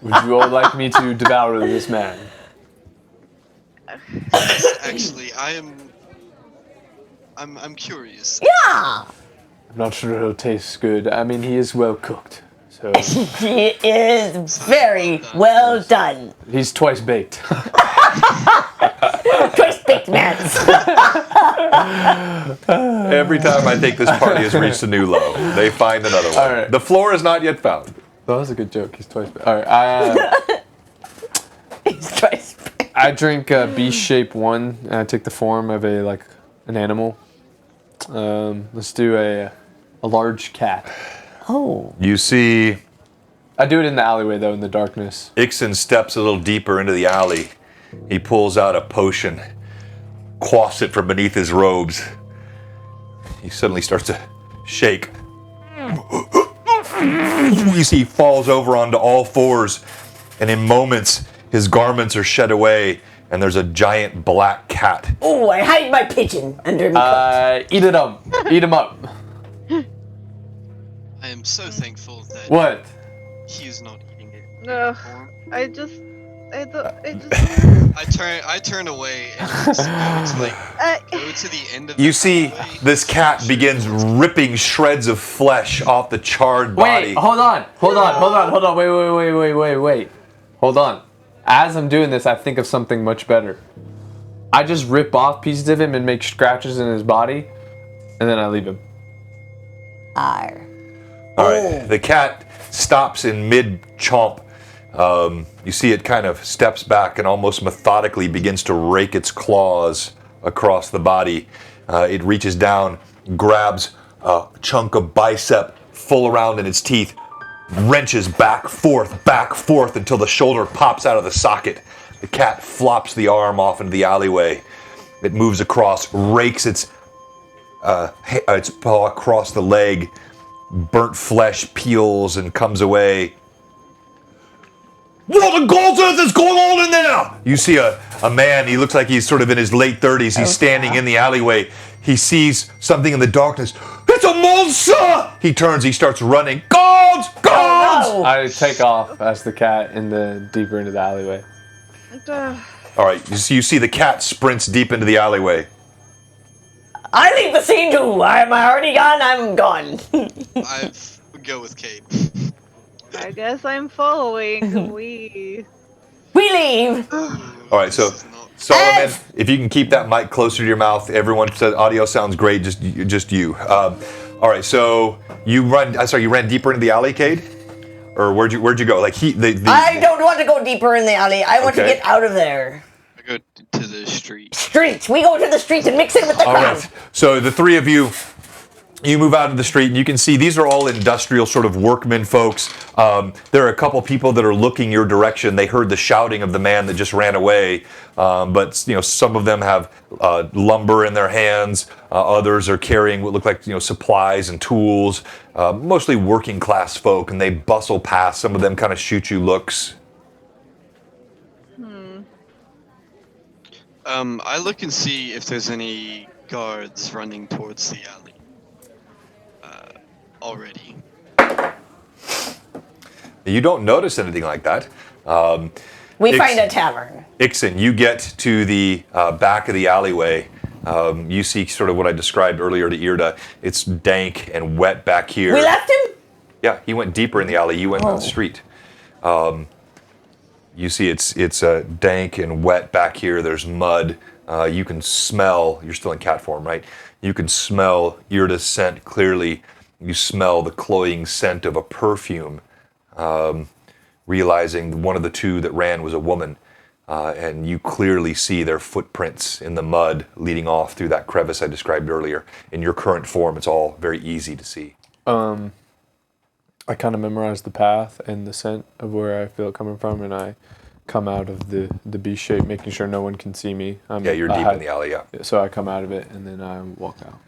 Would you all like me to devour this man? actually, I'm curious. Yeah, I'm not sure he'll taste good. I mean, he is well cooked. So he is very well done. he's twice baked. Twist baked mans. every time I think this party has reached a new low, they find another one. All right. The floor is not yet found. That was a good joke. He's twice baked. All right. He's twice baked. I drink Beast Shape 1, and I take the form of an animal. Let's do a large cat. Oh, You see I do it in the alleyway, though, in the darkness. Ixon steps a little deeper into the alley. He pulls out a potion, quaffs it from beneath his robes. He suddenly starts to shake. You see he falls over onto all fours, and in moments his garments are shed away, and there's a giant black cat. oh! I hide my pigeon under my coat. Eat it up. Eat him up. I am so thankful that What? he is not eating it. Ugh, anymore. I just. I turn away and just go to the end of You the see alleyway. this cat begins ripping shreds of flesh off the charred body. Wait, hold on. Wait. Hold on. As I'm doing this, I think of something much better. I just rip off pieces of him and make scratches in his body, and then I leave him. Arr. All right, the cat stops in mid-chomp. You see it kind of steps back and almost methodically begins to rake its claws across the body. It reaches down, grabs a chunk of bicep full around in its teeth, wrenches back, forth until the shoulder pops out of the socket. The cat flops the arm off into the alleyway. It moves across, rakes its paw across the leg. Burnt flesh peels and comes away. What the God's earth is going on in there? You see a man, he looks like he's sort of in his late 30s. He's standing in the alleyway. He sees something in the darkness. It's a monster! He turns, he starts running. Gods! Gods! Oh, no. I take off as the cat deeper into the alleyway. All right, you see the cat sprints deep into the alleyway. I leave the scene too. I'm already gone. I'm gone. I go with Kate. I guess I'm following. We leave. All right, so Solomon, if you can keep that mic closer to your mouth. Everyone said audio sounds great. Just you. All right, so you ran. You ran deeper into the alley, Cade, or where'd you go? Like I don't want to go deeper in the alley. I want to get out of there. I go to the street. Streets. We go to the streets and mix in with the crowd. All right. So the three of you. You move out of the street, and you can see these are all industrial sort of workmen folks. There are a couple people that are looking your direction. They heard the shouting of the man that just ran away, but some of them have lumber in their hands. Others are carrying what look like supplies and tools. Mostly working class folk, and they bustle past. Some of them kind of shoot you looks. I look and see if there's any guards running towards the alley. Already. You don't notice anything like that. We find a tavern. Ixon, you get to the back of the alleyway. You see sort of what I described earlier to Irda. It's dank and wet back here. We left him? Yeah, he went deeper in the alley. You went down the street. You see it's dank and wet back here. There's mud. You can smell, you're still in cat form, right? You can smell Irda's scent clearly. You smell the cloying scent of a perfume, realizing one of the two that ran was a woman, and you clearly see their footprints in the mud leading off through that crevice I described earlier. In your current form, it's all very easy to see. I kind of memorize the path and the scent of where I feel it coming from, and I come out of the B shape, making sure no one can see me. You're deep in the alley, yeah. So I come out of it, and then I walk out.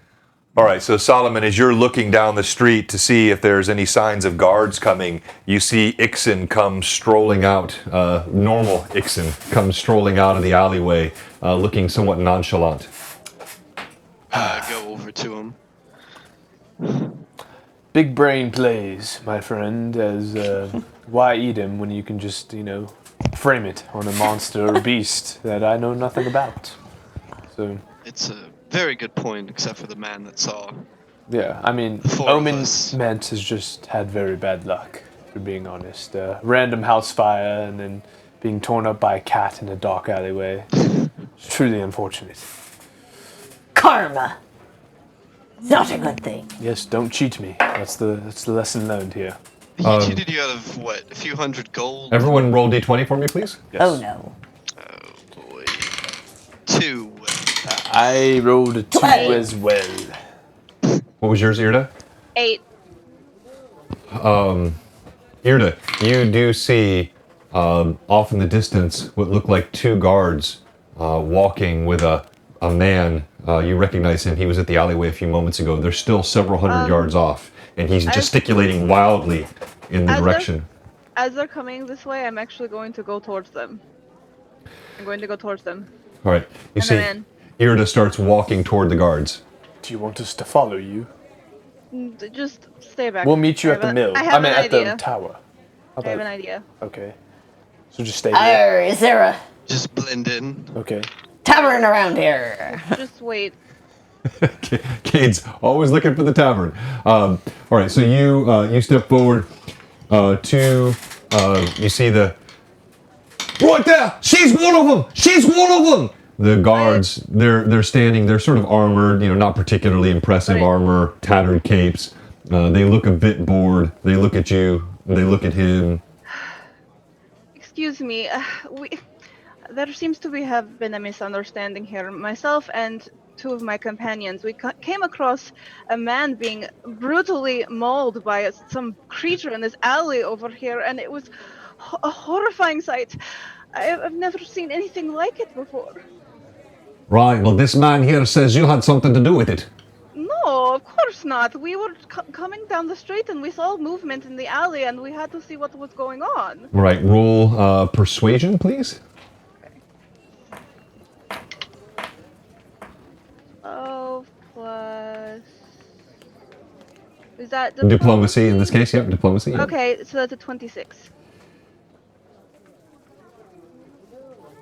All right, so Solomon, as you're looking down the street to see if there's any signs of guards coming, you see Ixon come strolling out. Normal Ixon comes strolling out of the alleyway, looking somewhat nonchalant. Go over to him. Big brain plays, my friend, as why eat him when you can just, frame it on a monster or beast that I know nothing about. So It's a very good point, except for the man that saw. yeah, I mean, Omen Ment has just had very bad luck, for being honest. Random house fire and then being torn up by a cat in a dark alleyway. It's truly unfortunate. Karma. It's not a good thing. Yes, don't cheat me. That's the lesson learned here. He cheated you out of, what, a few hundred gold? Everyone roll d20 for me, please. Yes. Oh no. Oh, boy. 2. I rolled a 2 as well. What was yours, Irda? 8. Irda, you do see off in the distance what look like two guards walking with a man. You recognize him. He was at the alleyway a few moments ago. They're still several hundred yards off, and he's gesticulating wildly in the direction. As they're coming this way, I'm actually going to go towards them. I'm going to go towards them. All right. You see, Irda starts walking toward the guards. Do you want us to follow you? Just stay back. We'll meet you at the mill. I mean, at the tower. I have an idea. Okay. So just stay there. Is there a Just blend in. Okay. tavern around here? Just wait. Cade's always looking for the tavern. All right, so you step forward to you see the right there. She's one of them. She's one of them. The guards, they're standing. They're sort of armored, not particularly impressive armor, tattered capes. They look a bit bored. They look at you. They look at him. Excuse me. There seems to have been a misunderstanding here. Myself and 2 of my companions, we came across a man being brutally mauled by some creature in this alley over here, and it was a horrifying sight. I've never seen anything like it before. Right, well, this man here says you had something to do with it. No, No, of course not. We were coming down the street and we saw movement in the alley and we had to see what was going on. Right, roll persuasion, please. Okay. 12 plus... Is that Diplomacy in this case, yep, diplomacy. Yep. Okay, so that's a 26.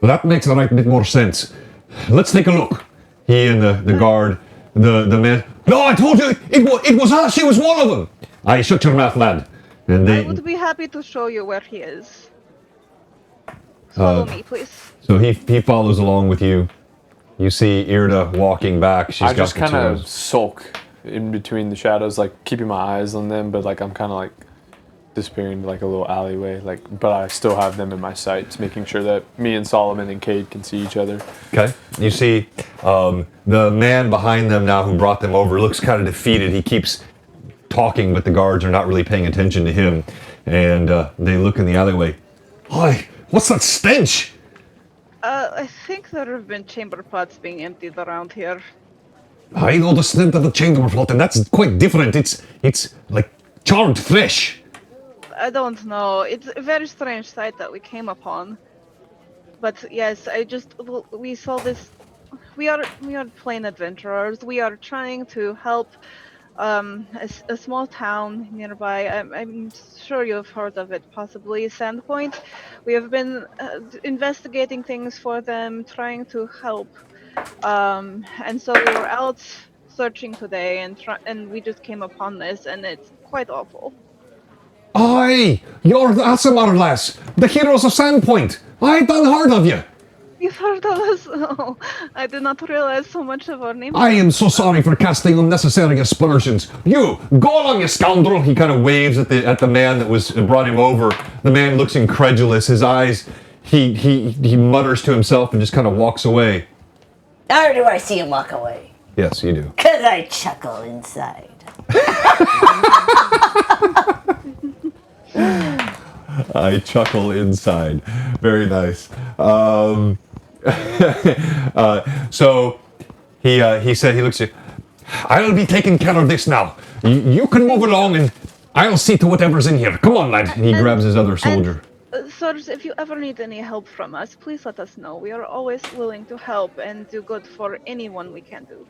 Well, that makes a right bit more sense. Let's take a look. He and the guard, the man. No, I told you, it was her. She was one of them. I shut your mouth, lad. And I would be happy to show you where he is. Follow me, please. So he follows along with you. You see Irda walking back. She's I got just the kind of tools. sulk in between the shadows, like keeping my eyes on them, but like I'm kind of like disappearing to like a little alleyway, but I still have them in my sights, making sure that me and Solomon and Cade can see each other. Okay. You see the man behind them now who brought them over looks kind of defeated. He keeps talking, but the guards are not really paying attention to him. And they look in the alleyway. Hi, what's that stench? I think there have been chamber pots being emptied around here. I know the scent of the chamber pot, and that's quite different. It's like charred flesh. I don't know. It's a very strange sight that we came upon. But yes, we saw this. We are plain adventurers. We are trying to help a small town nearby. I'm sure you've heard of it, possibly Sandpoint. We have been investigating things for them, trying to help. And so we were out searching today, and we just came upon this, and it's quite awful. Aye, you're the Asimar lass, the heroes of Sandpoint. I done heard of you. You've heard of us? Oh, I did not realize so much of our name. I am so sorry for casting unnecessary aspersions. You, go along, you scoundrel. He kind of waves at the man that was brought him over. The man looks incredulous. His eyes, he mutters to himself and just kind of walks away. Or do I see him walk away? Yes, you do. Because I chuckle inside. I chuckle inside. Very nice. So he said, he looks at you. I'll be taking care of this now. You can move along and I'll see to whatever's in here. Come on, lad. He grabs his other soldier. Sirs, if you ever need any help from us, please let us know. We are always willing to help and do good for anyone we can do.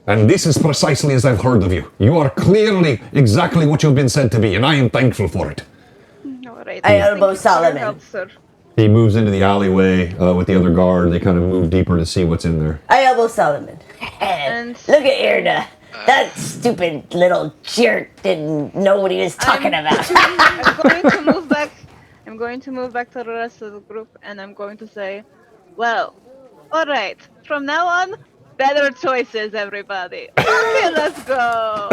And this is precisely as I've heard of you. You are clearly exactly what you've been said to be, and I am thankful for it. All right. I elbow Thank you for your Solomon. help, sir. He moves into the alleyway with the other guard. They kind of move deeper to see what's in there. I elbow Solomon. And- Look at Irda. That stupid little jerk didn't know what he was talking about. I'm going to move back. I'm going to move back to the rest of the group, and I'm going to say, well, all right. From now on, better choices, everybody. Okay, let's go.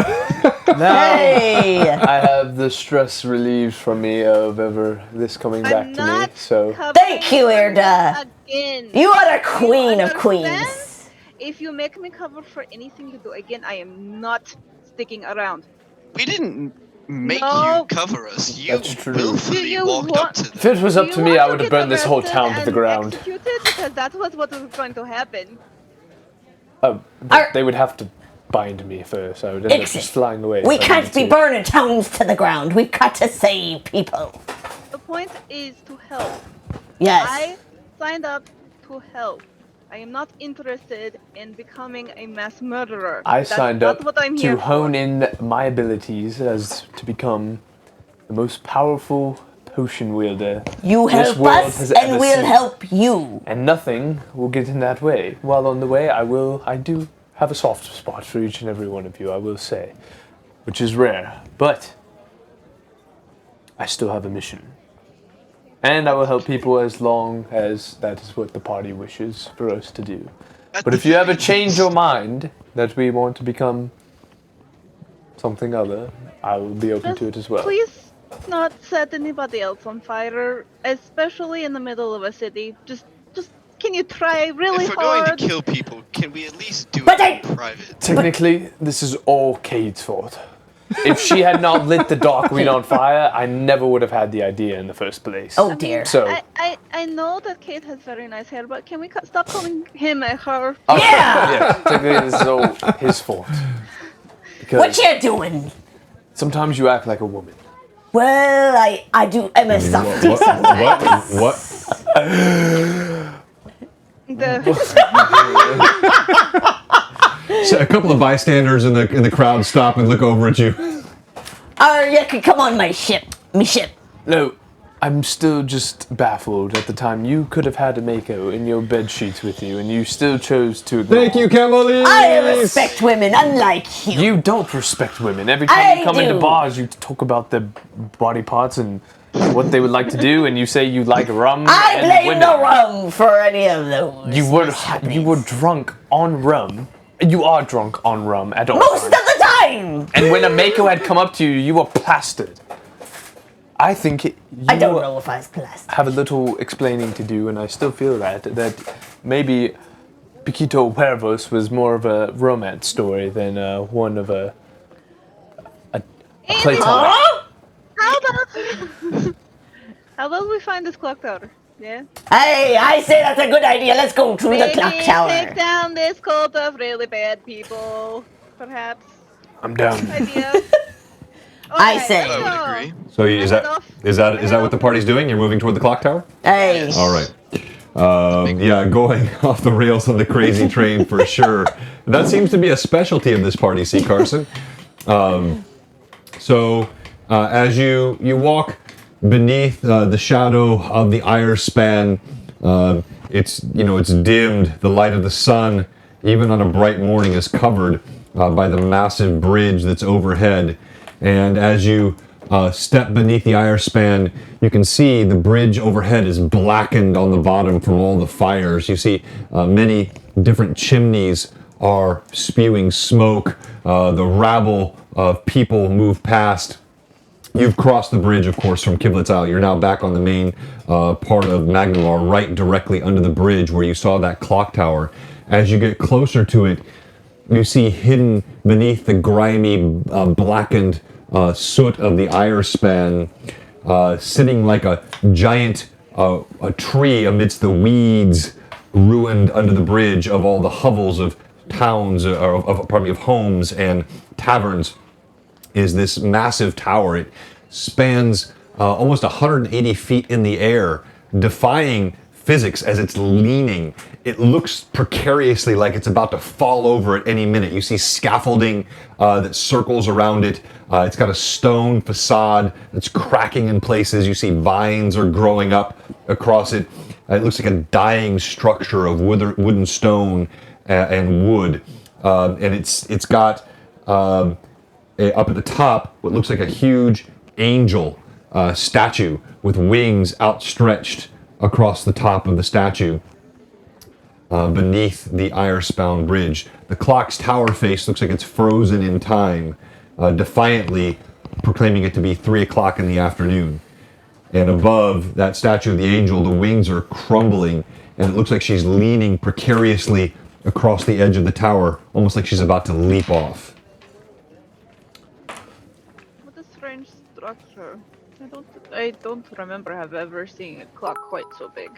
Now Hey! I have the stress relieved from me of ever this coming back I'm to me. not So coming Thank you, Irda. Again. You are a queen of understand? queens. If you make me cover for anything you do again, I am not sticking around. We didn't make No. you cover us. You That's true. willfully You walked want- up to if them. it was up Do to you me, want I to would have get burned this whole arrested town to the and ground. Executed? Because that was what was going to happen. They would have to bind me first. I would end up Exit. just flying away. We if I can't needed be to. burning towns to the ground. We've got to save people. The point is to help. Yes. I signed up to help. I am not interested in becoming a mass murderer. I That's signed not up what I'm to here hone for. in my abilities as to become the most powerful potion wielder You this help world us, has and ever we'll seen. help you. And nothing will get in that way. While on the way, I do have a soft spot for each and every one of you, I will say, which is rare. But I still have a mission. And I will help people as long as that is what the party wishes for us to do. At But the if you ever very change least, your mind that we want to become something other, I will be open to it as well. Please not set anybody else on fire, especially in the middle of a city. Just can you try really if we're going hard? to kill people, can we at least do But it in private? Technically, this is all Cade's fault. If she had not lit the dockweed on fire, I never would have had the idea in the first place. Oh dear. So, I know that Kate has very nice hair, but can we stop calling him a her? oh, Yeah! technically this is all his fault. because What you doing? sometimes you act like a woman. Well, I do. I'm a softie. What? So a couple of bystanders in the crowd stop and look over at you. Or you could come on my ship. Me ship. No, I'm still just baffled at the time. You could have had a Mako in your bed sheets with you, and you still chose to ignore. Thank you, Camelese. I respect women, unlike you. You don't respect women. Every time I you come into do. bars, you talk about their body parts and what they would like to do, and you say you like rum. I and blame women. the rum for any of those. You were drunk on rum. You are drunk on rum at all Most of times. the time. And when a Mako had come up to you, you were plastered. I think you I don't know if I was plastic. have a little explaining to do, and I still feel that maybe Piquito Huervos was more of a romance story than one of a platonic. Huh? How about we find this clock tower? Yeah. Hey, I say that's a good idea. Let's go to the Maybe clock tower. take down this cult of really bad people. Perhaps. I'm down. Idea. I Okay, say. I would agree. So is that what the party's doing? You're moving toward the clock tower? Hey. All right. Yeah, going off the rails on the crazy train for sure. That seems to be a specialty of this party, C. Carson. As you walk beneath the shadow of the Ire span, it's dimmed. The light of the sun, even on a bright morning, is covered by the massive bridge that's overhead. And as you step beneath the Ire span, you can see the bridge overhead is blackened on the bottom from all the fires. You see many different chimneys are spewing smoke. The rabble of people move past. You've crossed the bridge, of course, from Kiblet's Isle. You're now back on the main part of Magnalar, right directly under the bridge where you saw that clock tower. As you get closer to it, you see hidden beneath the grimy, blackened soot of the Ire span, sitting like a giant a tree amidst the weeds ruined under the bridge of all the hovels of towns, of homes and taverns, is this massive tower. It spans almost 180 feet in the air, defying physics as it's leaning. It looks precariously like it's about to fall over at any minute. You see scaffolding that circles around it. It's got a stone facade that's cracking in places. You see vines are growing up across it. It looks like a dying structure of wooden stone and wood. And it's got up at the top what looks like a huge angel statue with wings outstretched across the top of the statue beneath the Ire-Spound Bridge. The clock's tower face looks like it's frozen in time, defiantly proclaiming it to be 3 o'clock in the afternoon. And above that statue of the angel, the wings are crumbling, and it looks like she's leaning precariously across the edge of the tower, almost like she's about to leap off. What a strange structure. I don't remember have ever seen a clock quite so big.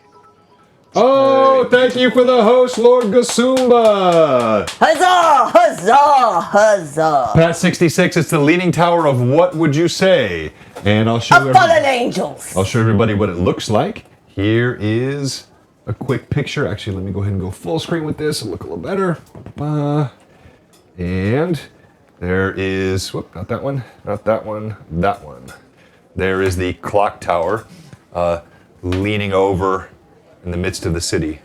Oh, thank you for the host, Lord Gasumba! Huzzah! Huzzah! Huzzah! Pat 66, it's the leaning tower of what would you say? And I'll show Of fallen angels! I'll show everybody what it looks like. Here is a quick picture. Actually, let me go ahead and go full screen with this and look a little better. And there is, whoop, not that one, not that one, that one. There is the clock tower leaning over in the midst of the city.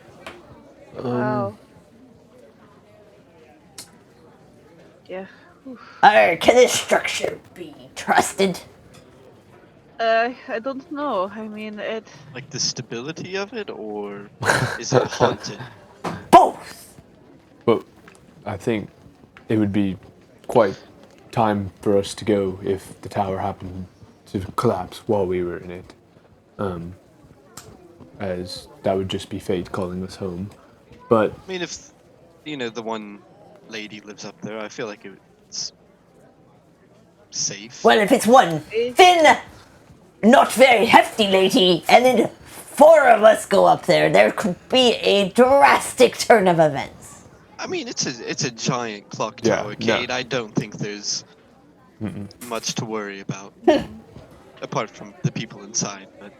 Wow. Yeah. Can this structure be trusted? I don't know. I mean, it. Like the stability of it, or is it haunted? Both! But I think it would be quite time for us to go if the tower happened to collapse while we were in it. As that would just be fate calling us home. But I mean, if the one lady lives up there, I feel like it's safe. Well, if it's one thin, not very hefty lady, and then 4 of us go up there, there could be a drastic turn of events. I mean, it's a giant clock Yeah, tower, no. Cade. I don't think there's much to worry about, apart from the people inside. But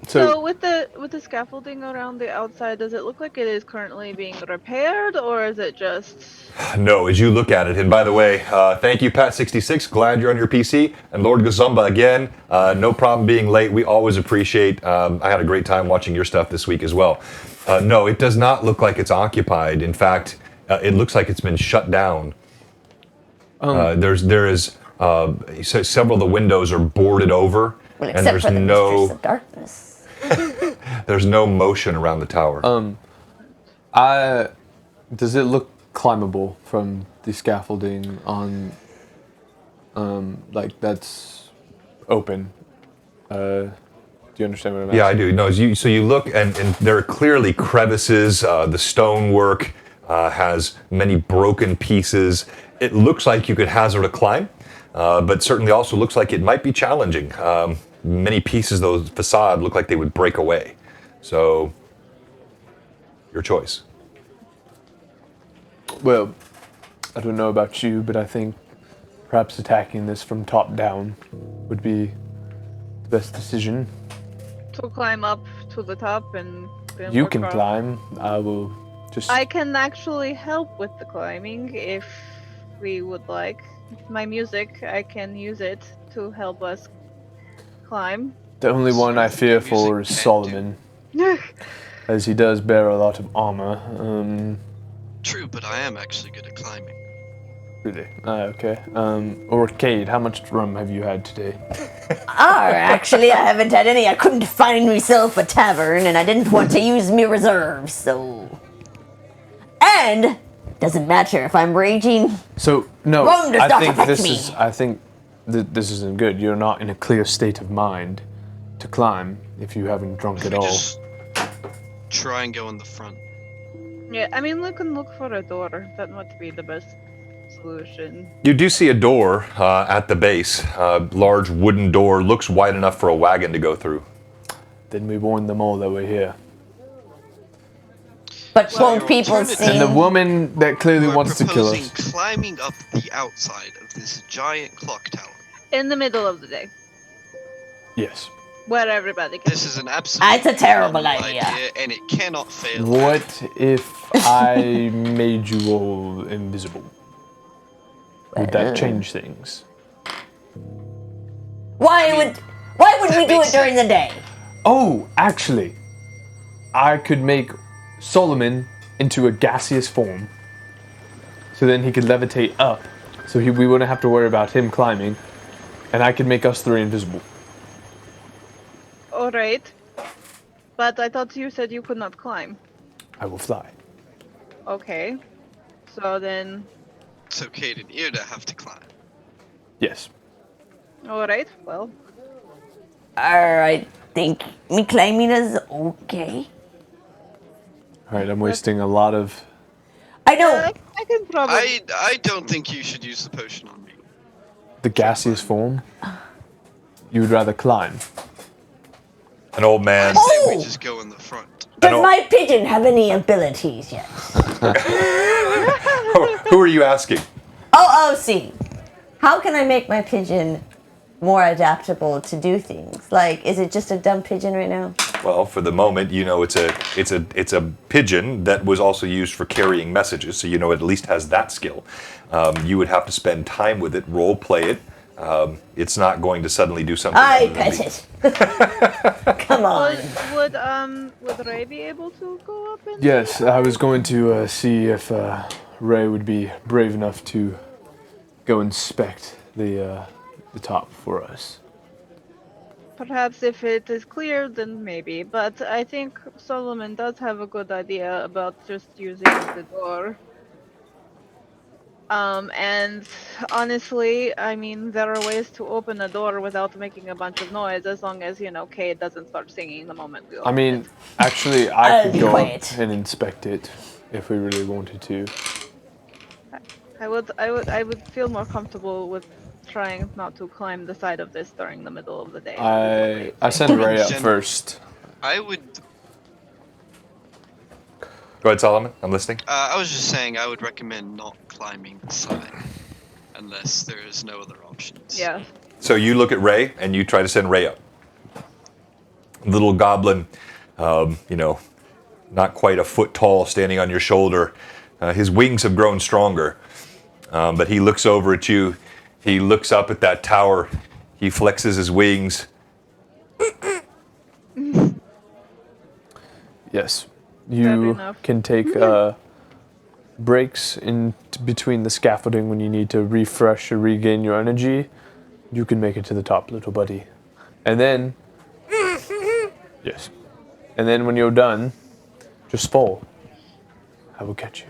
So with the scaffolding around the outside, does it look like it is currently being repaired, or is it just? No, as you look at it, and by the way, thank you, Pat66. Glad you're on your PC. And Lord Gazumba, again, no problem being late. We always appreciate. I had a great time watching your stuff this week as well. No, it does not look like it's occupied. In fact, it looks like it's been shut down. There is several of the windows are boarded over, Well, and except there's for the no Mistress of Darkness. there's no motion around the tower. Does it look climbable from the scaffolding on, like that's open? Do you understand what I'm asking? Yeah, I do. No, so you look, and there are clearly crevices. The stonework has many broken pieces. It looks like you could hazard a climb, but certainly also looks like it might be challenging. Many pieces of the facade look like they would break away. So, your choice. Well, I don't know about you, but I think perhaps attacking this from top down would be the best decision. To climb up to the top and then You work can around. climb. I will just. I can actually help with the climbing if we would like. My music, I can use it to help us climb. The only one I fear Music for is can Solomon, as he does bear a lot of armor. true, but I am actually good at climbing. Really? Okay. Or Cade, how much rum have you had today? Actually, I haven't had any. I couldn't find myself a tavern, and I didn't want to use me reserves, so. And doesn't matter if I'm raging. So no, Rum does I not think affect this me. is. I think this isn't good. You're not in a clear state of mind to climb if you haven't drunk at We all. just try and go in the front. Yeah, I mean, we can look for a door. That might be the best solution. You do see a door at the base. Large wooden door, looks wide enough for a wagon to go through. Then we warned them all that we're here. But Well, won't people alternative- see? And the woman that clearly We're wants to kill proposing us. climbing up the outside of this giant clock tower. In the middle of the day, Yes. where everybody can. This is an absolute It's a terrible phenomenal idea. and it cannot fail. What if I made you all invisible? Would that change things? Why would we do it during the day? Oh, actually, I could make Solomon into a gaseous form, so then he could levitate up, so we wouldn't have to worry about him climbing, and I could make us three invisible. All right, but I thought you said you could not climb. I will fly. Okay, so then, So Cade and Irda have to climb. Yes. all right. Well, I think me climbing is okay. All right, I'm wasting a lot of. I know. I can probably. I don't think you should use the potion on me. The gaseous form. You would rather climb. An old man. I say we Oh! just go in the front. Does know. my pigeon have any abilities yet? Who are you asking? Oh, see. How can I make my pigeon more adaptable to do things? Like, is it just a dumb pigeon right now? Well, for the moment, you know it's a pigeon that was also used for carrying messages, so you know it at least has that skill. You would have to spend time with it, role play it. It's not going to suddenly do something. I other than pet be- it. Come on. Would Ray be able to go up and? Yes, I was going to see if Ray would be brave enough to go inspect the top for us. Perhaps if it is clear, then maybe. But I think Solomon does have a good idea about just using the door. And honestly, I mean, there are ways to open a door without making a bunch of noise, as long as, Kate doesn't start singing the moment we open I mean, it. actually, I I'll could be go quiet. up and inspect it if we really wanted to. I would feel more comfortable with trying not to climb the side of this during the middle of the day. I sent Ray up Gen- first. I would. Go ahead, Solomon. I'm listening. I was just saying I would recommend not climbing the side unless there is no other options. Yeah. So you look at Ray and you try to send Ray up. Little goblin, not quite a foot tall, standing on your shoulder. His wings have grown stronger, but he looks over at you. He looks up at that tower. He flexes his wings. Yes. That'd be You enough. can take breaks in between the scaffolding when you need to refresh or regain your energy. You can make it to the top, little buddy. And then... yes. And then when you're done, just fall. I will catch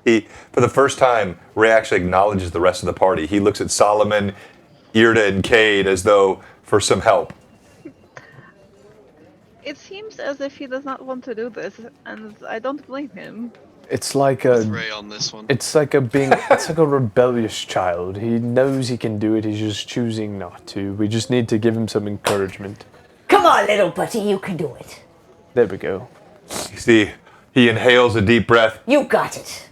you. For the first time, Ray actually acknowledges the rest of the party. He looks at Solomon, Irda, and Cade as though for some help. It seems as if he does not want to do this, and I don't blame him. It's like With a... Ray on this one. It's like a rebellious child. He knows he can do it, he's just choosing not to. We just need to give him some encouragement. Come on, little buddy, you can do it. There we go. You see, he inhales a deep breath. You got it.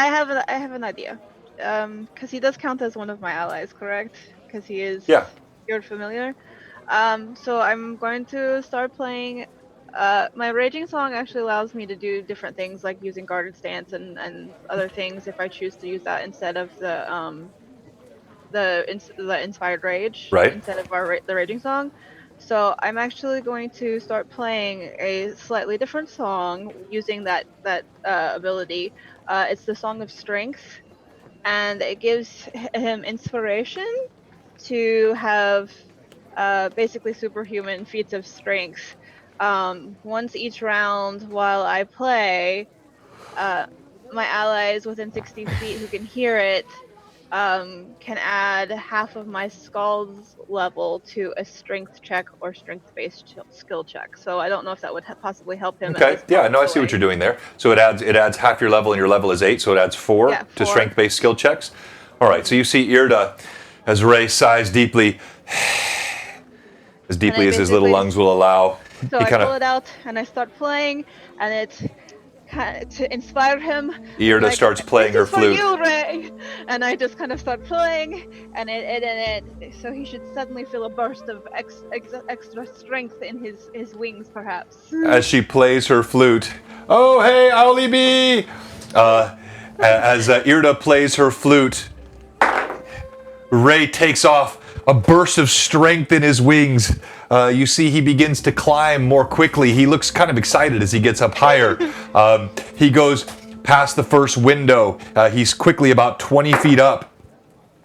I have an idea. Because he does count as one of my allies, correct? Because he is your familiar. So I'm going to start playing. My raging song actually allows me to do different things, like using guarded stance and other things if I choose to use that instead of the inspired rage, right? Instead of the raging song. So I'm actually going to start playing a slightly different song using that ability. It's the Song of Strength, and it gives him inspiration to have basically superhuman feats of strength. Once each round while I play, my allies within 60 feet who can hear it can add half of my Scald's level to a strength check or strength-based skill check. So I don't know if that would possibly help him. Okay, yeah, no, I see what you're doing there. So it adds half your level, and your level is 8, so it adds 4 to strength-based skill checks. All right, so you see Irda, as Ray sighs deeply, as deeply as his little lungs will allow. So I pull it out, and I start playing, and it's kind of to inspire him. Irda starts playing her flute. This is for you, Ray! And I just kind of start playing, and so he should suddenly feel a burst of extra strength in his wings, perhaps. As she plays her flute, oh hey, Owly Bee! As Irda plays her flute, Ray takes off, a burst of strength in his wings. You see he begins to climb more quickly. He looks kind of excited as he gets up higher. He goes past the first window. He's quickly about 20 feet up.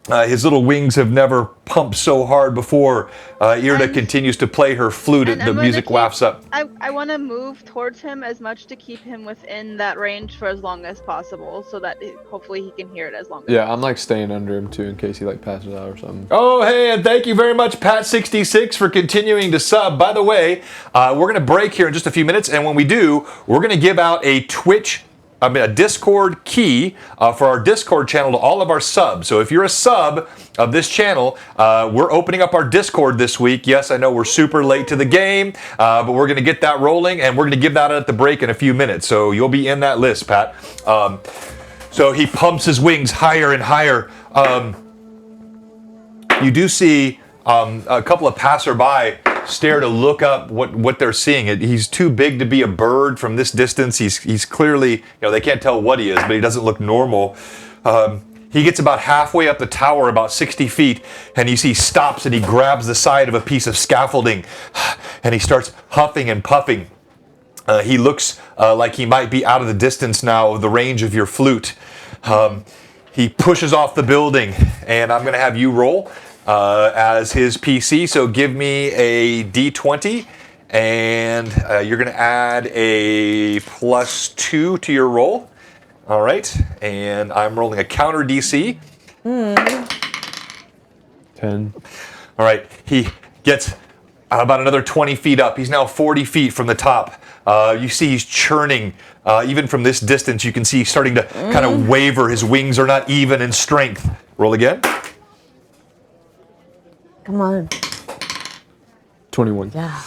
His little wings have never pumped so hard before. Irda continues to play her flute, and the music wafts up. I want to move towards him as much to keep him within that range for as long as possible, so that hopefully he can hear it as long as Yeah, I'm like staying under him too in case he like passes out or something. Oh, hey, and thank you very much, Pat66, for continuing to sub. By the way, we're going to break here in just a few minutes, and when we do, we're going to give out a Discord key for our Discord channel to all of our subs. So if you're a sub of this channel, we're opening up our Discord this week. Yes, I know we're super late to the game, but we're going to get that rolling, and we're going to give that at the break in a few minutes. So you'll be in that list, Pat. So he pumps his wings higher and higher. You do see a couple of passerby stare to look up what they're seeing. He's too big to be a bird from this distance. He's clearly, they can't tell what he is, but he doesn't look normal. He gets about halfway up the tower, about 60 feet, and you see he stops and he grabs the side of a piece of scaffolding, and he starts huffing and puffing. He looks like he might be out of the distance now of the range of your flute. He pushes off the building, and I'm going to have you roll as his PC. So give me a D20, and you're going to add a +2 to your roll. All right, and I'm rolling a counter DC. 10. All right, he gets about another 20 feet up. He's now 40 feet from the top. You see he's churning. Even from this distance, you can see he's starting to kind of waver. His wings are not even in strength. Roll again. Come on. 21. Yeah.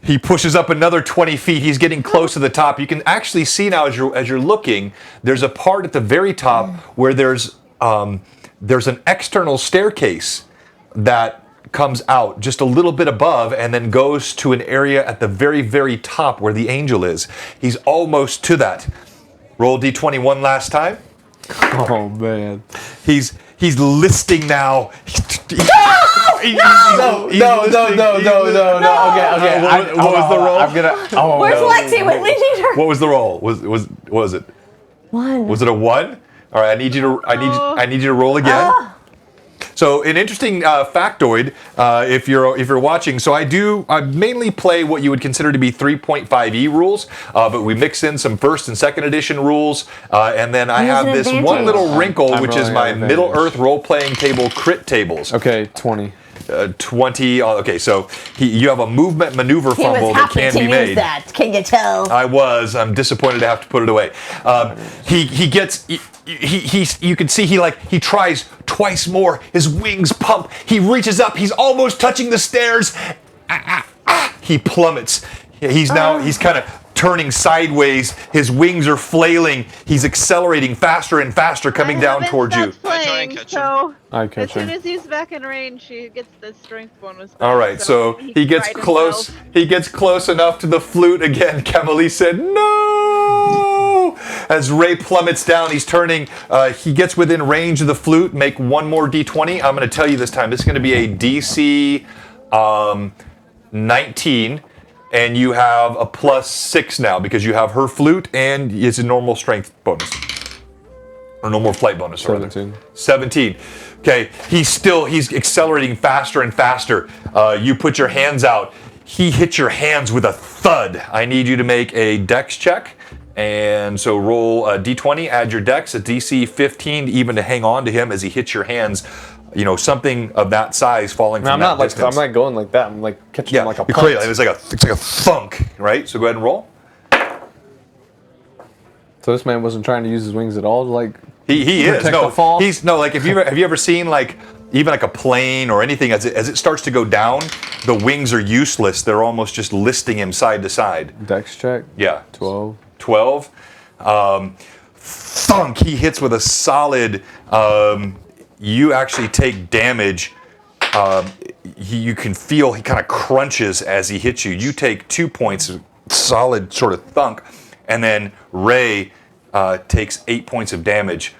He pushes up another 20 feet. He's getting close to the top. You can actually see now as you're looking, there's a part at the very top where there's an external staircase that comes out just a little bit above and then goes to an area at the very, very top where the angel is. He's almost to that. Roll D20 one last time. Oh man. He's listing now. No. Okay. What was the roll? I'm gonna. Oh, Where's no. Lexi? We need her. What was the roll? What was it? 1. Was it a 1? All right, I need you to roll again. So an interesting factoid, if you're watching. So I mainly play what you would consider to be 3.5e rules, but we mix in some first and second edition rules, and then I have this one little wrinkle, which is my Middle Earth role-playing table crit tables. Okay, 20. 20. Okay, so you have a movement maneuver fumble that can be made. That. Can you tell? I'm disappointed to have to put it away. You can see he tries twice more. His wings pump. He reaches up. He's almost touching the stairs. He plummets. He's kind of turning sideways. His wings are flailing. He's accelerating faster and faster, coming down towards you. I try and catch him. So I as catch soon him. as he's back in range, he gets the strength bonus. All right, so he gets tried close. himself. He gets close enough to the flute again. Camille said, "No!" As Ray plummets down, he's turning. He gets within range of the flute. Make one more D20. I'm going to tell you this time. This is going to be a DC 19, and you have a +6 now because you have her flute and it's a normal strength bonus. Or normal flight bonus. 17. 17. Okay, he's accelerating faster and faster. You put your hands out. He hits your hands with a thud. I need you to make a dex check. And so roll a D20, add your dex, a DC 15 even to hang on to him as he hits your hands. You know, something of that size falling from that distance. I'm not going like that. I'm like catching him like a punch. It's like a thunk, right? So go ahead and roll. So this man wasn't trying to use his wings at all, like He is. protect No, the fall? he's no like have you ever seen like even like a plane or anything as it starts to go down, the wings are useless. They're almost just listing him side to side. dex check. Yeah. 12. 12. Thunk. He hits with a solid. You actually take damage. You can feel he kind of crunches as he hits you. You take 2 points, solid sort of thunk, and then Ray takes 8 points of damage,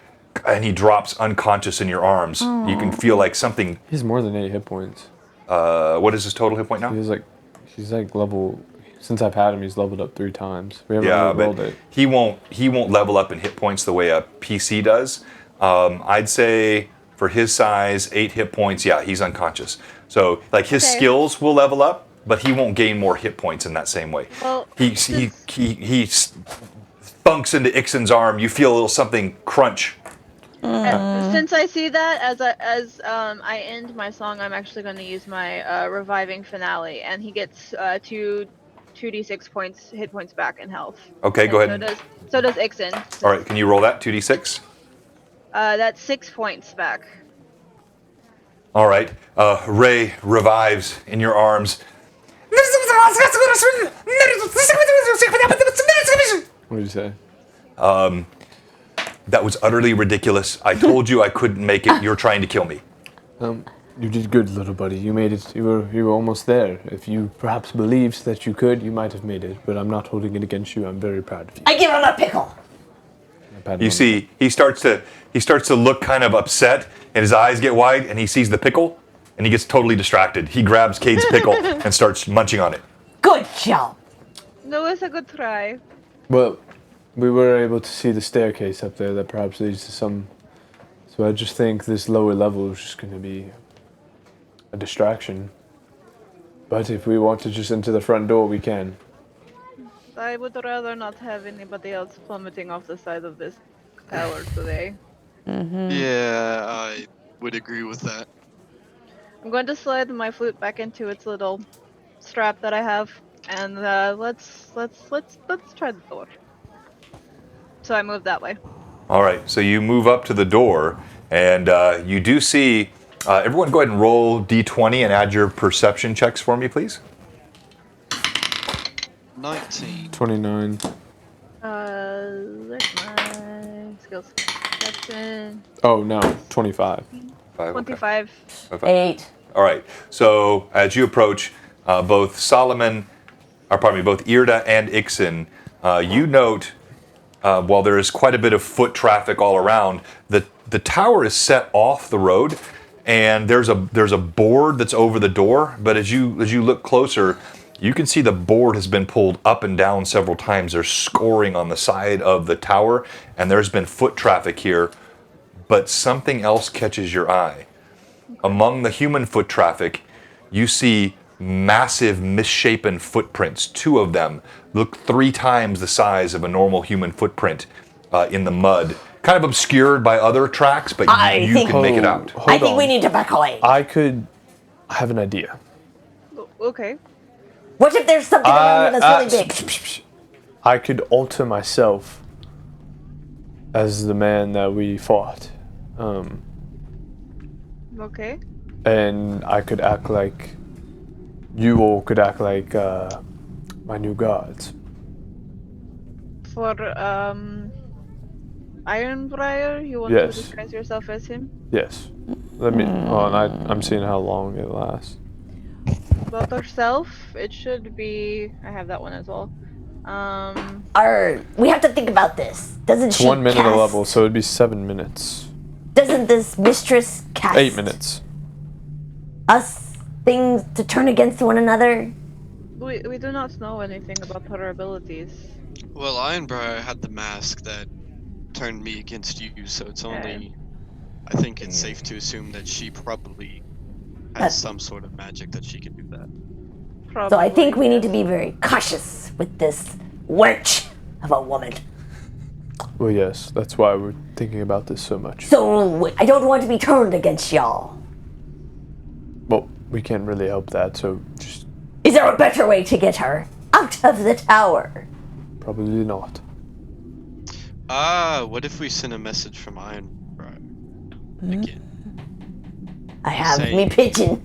and he drops unconscious in your arms. You can feel like something. He's more than 8 hit points. What is his total hit point now? He's like level. Since I've had him, he's leveled up 3 times. We haven't Yeah, really rolled but it. he won't level up in hit points the way a PC does. I'd say for his size, 8 hit points. Yeah, he's unconscious. So like his Okay. skills will level up, but he won't gain more hit points in that same way. Well, He thunks into Ixon's arm. You feel a little something crunch. Since I see that, as I end my song, I'm actually going to use my reviving finale, and he gets 2d6 hit points back in health. Okay, go And ahead. So does Ixon. All right, can you roll that 2d6? That's 6 points back. All right, Ray revives in your arms. What did you say? That was utterly ridiculous. I told you I couldn't make it. You're trying to kill me. You did good, little buddy. You made it. You were almost there. If you perhaps believed that you could, you might have made it. But I'm not holding it against you. I'm very proud of you. I give him a pickle. You see, he starts to look kind of upset, and his eyes get wide, and he sees the pickle, and he gets totally distracted. He grabs Cade's pickle and starts munching on it. Good job. No, it's a good try. Well, we were able to see the staircase up there that perhaps leads to some. So I just think this lower level is just going to be a distraction. But if we want to just enter the front door, we can. I would rather not have anybody else plummeting off the side of this tower today. Yeah, I would agree with that. I'm going to slide my flute back into its little strap that I have, and let's try the door. So I move that way. All right, so you move up to the door, and you do see. Everyone, go ahead and roll d20 and add your perception checks for me, please. 19. 29. There's my skills. Perception. Oh no, 25. 5, okay. 25. 8. All right. So as you approach, both Solomon, or pardon me, both Irda and Ixen, you note, while there is quite a bit of foot traffic all around, the tower is set off the road, and there's a board that's over the door. But as you look closer, you can see the board has been pulled up and down several times. There's scoring on the side of the tower, and there's been foot traffic here. But something else catches your eye. Among the human foot traffic, you see massive misshapen footprints. 2 of them look 3 times the size of a normal human footprint in the mud. Kind of obscured by other tracks, but you can make it out. I think we need to back away. I have an idea. Okay. What if there's something around that's really big? I could alter myself as the man that we fought. Okay. And I could act like you all could act like my new guards. For Ironbriar, you want Yes. to disguise yourself as him? Yes. Let me. Oh, and I'm seeing how long it lasts. About yourself, it should be. I have that one as well. We have to think about this. Doesn't It's she 1 minute a cast- level, so it'd be 7 minutes. Doesn't this mistress cast 8 minutes. us things to turn against one another? We do not know anything about her abilities. Well, Ironbriar had the mask that turned me against you, so it's only. I think it's safe to assume that she probably has some sort of magic that she can do that. Probably. So I think we need to be very cautious with this wench of a woman. Well, yes, that's why we're thinking about this so much. So I don't want to be turned against y'all. Well, we can't really help that, so just Is there a better way to get her out of the tower? probably not. What if we send a message from Ironbriar? Again. I have Say- me pigeon.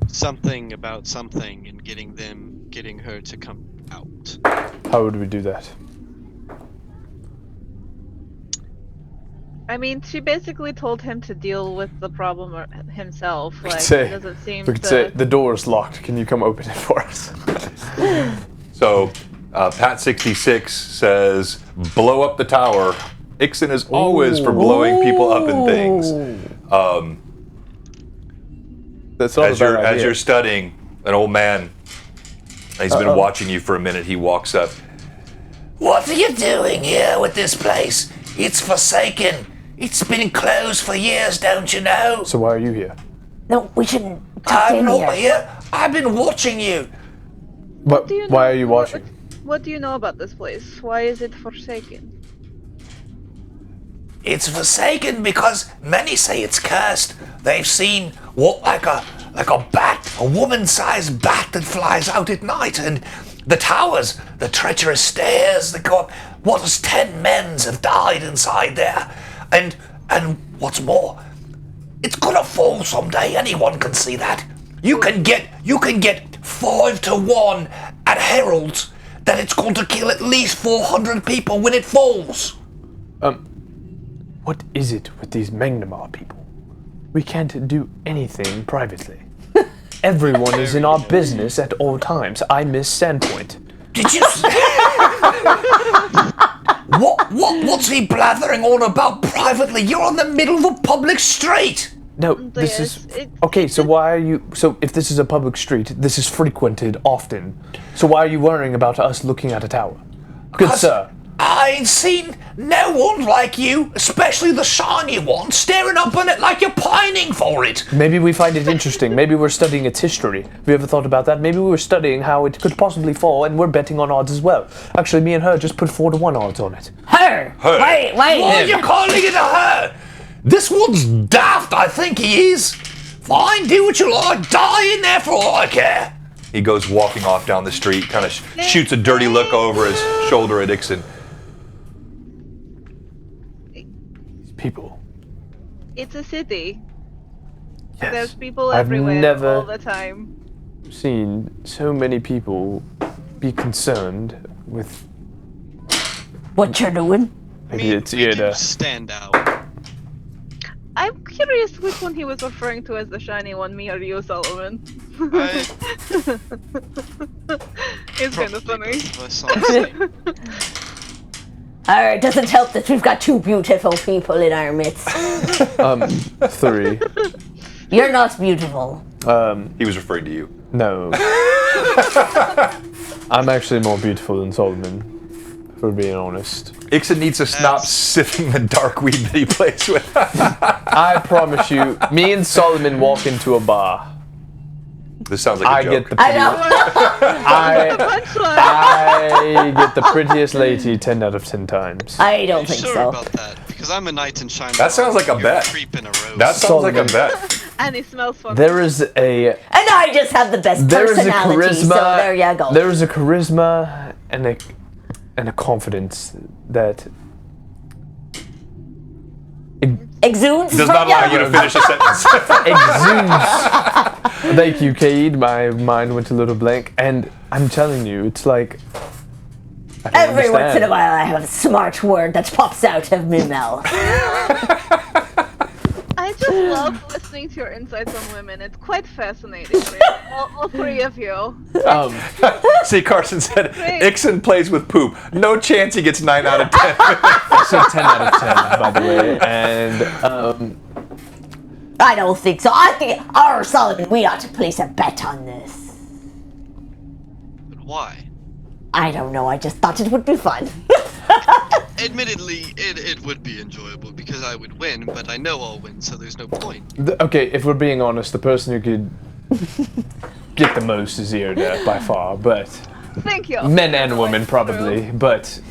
Something about something and getting her to come out. How would we do that? I mean, she basically told him to deal with the problem himself. We Like, could say, it doesn't seem we could to. say the door is locked. Can you come open it for us? So Pat66 says, blow up the tower. Ixen is always for blowing people up in things. That's not a bad idea. As you're studying, an old man, he's been watching you for a minute, he walks up. What are you doing here with this place? It's forsaken. It's been closed for years, don't you know? So why are you here? No, we shouldn't talk I'm in not here. here. I've been watching you. But Do you why know- are you watching? What do you know about this place? Why is it forsaken? It's forsaken because many say it's cursed. They've seen what like a bat, a woman-sized bat that flies out at night, and the towers, the treacherous stairs that go up. What as 10 men have died inside there, and what's more, it's gonna fall someday. Anyone can see that. You can get 5 to 1 at Herald's that it's going to kill at least 400 people when it falls. What is it with these Magnamar people? We can't do anything privately. Everyone is in our business at all times. I miss Sandpoint. Did you? What's he blathering on about privately? You're on the middle of a public street. No, this Yes, is it- okay. So why are you? So if this is a public street, this is frequented often. So why are you worrying about us looking at a tower? Good sir. I ain't seen no one like you, especially the shiny one, staring up on it like you're pining for it. Maybe we find it interesting. Maybe we're studying its history. Have you ever thought about that? Maybe we were studying how it could possibly fall, and we're betting on odds as well. Actually, me and her just put 4 to 1 odds on it. Her! Wait, Why are him. you calling it a her? This one's daft, I think he is. Fine, do what you like. Die in there for all I care. He goes walking off down the street, kind of shoots a dirty look over his shoulder at Ixen. People. It's a city. Yes. There's people I've everywhere never all the time. seen so many people be concerned with. What you're doing? Maybe it's we do Irda. stand out. I'm curious which one he was referring to as the shiny one, me or you, Solomon. I It's kind of probably funny. both of us, honestly. It doesn't help that we've got two beautiful people in our midst. 3. You're not beautiful. He was referring to you. No. I'm actually more beautiful than Solomon, for being honest. Ixon needs to stop sipping the dark weed that he plays with. I promise you, me and Solomon walk into a bar. This sounds like a I joke. get the I know. Punchline! I get the prettiest lady 10 out of 10 times. I don't You think sure so. about that? Because I'm a knight in shining. That sounds like a You're bet. creep in a rose. That sounds like a Solomon. bet. And he smells funny. There is a And I just have the best personality, so there you go. There is a charisma and a confidence that Exudes Does from not allow you to finish a sentence. exudes. Thank you, Cade. My mind went a little blank, and I'm telling you, it's like I don't Every once in a understand. while, I have a smart word that pops out of my mouth. I just love listening to your insights on women. It's quite fascinating. Really. All three of you. See, Carson said, Great. Ixon plays with poop. No chance he gets 9 out of 10. So 10 out of 10, by the way, and I don't think so. I think, Solomon, we ought to place a bet on this. But why? I don't know. I just thought it would be fun. Admittedly, it would be enjoyable because I would win, but I know I'll win, so there's no point. okay, if we're being honest, the person who could get the most is Irda by far, but Thank you. men and women probably, but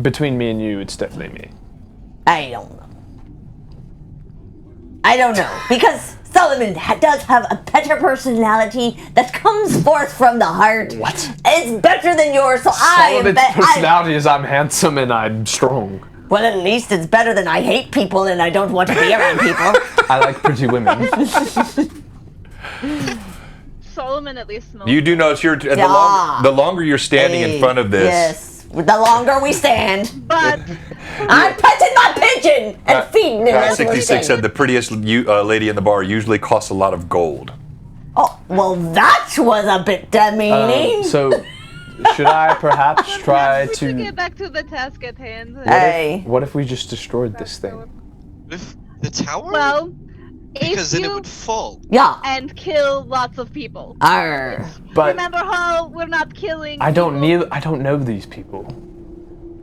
between me and you, it's definitely me. I don't know. I don't know. Because Solomon does have a better personality that comes forth from the heart. What? It's better than yours, so Solomon's personality is I'm handsome and I'm strong. Well, at least it's better than I hate people and I don't want to be around people. I like pretty women. Solomon at least smells. You do notice the longer you're standing in front of this, Yes. The longer we stand. But I'm petting my pigeon and feeding him as we're 66 standing. said the prettiest lady in the bar usually costs a lot of gold. Oh, well, that was a bit demeaning. So, should I perhaps try we should to? get back to the task at hand. Hey. What if we just destroyed this thing? If the tower? Well, because if then it you would fall. Yeah. and kill lots of people. Arr. But Remember how we're not killing. I don't people? know these people.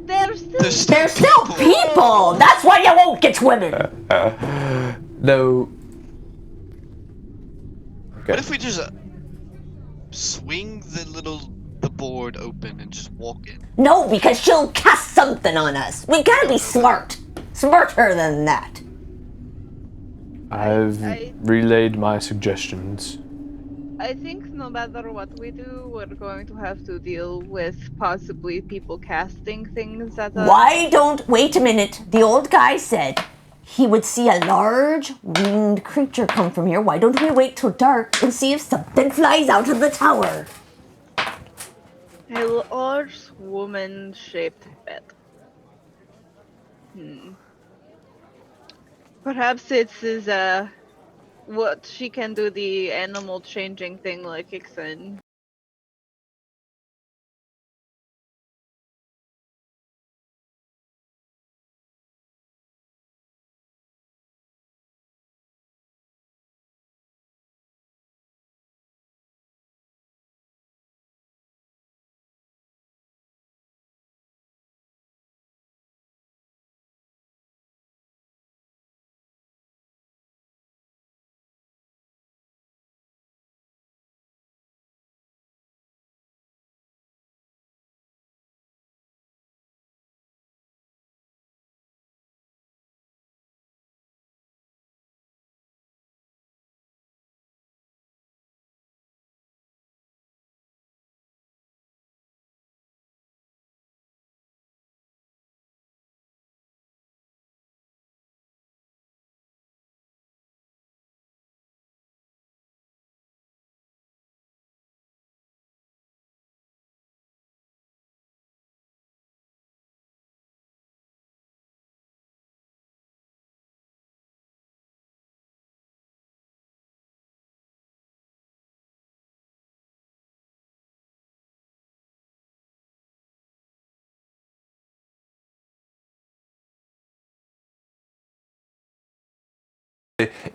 They're still. They're still people. That's why you won't get women. No. What if we just swing the board open and just walk in? No, because she'll cast something on us. We gotta be smart. Smarter than that. I've relayed my suggestions. I think no matter what we do, we're going to have to deal with possibly people casting things at us. Why don't... Wait a minute. The old guy said he would see a large winged creature come from here. Why don't we wait till dark and see if something flies out of the tower? A large woman-shaped bed. Perhaps it is what she can do the animal changing thing like Ixen.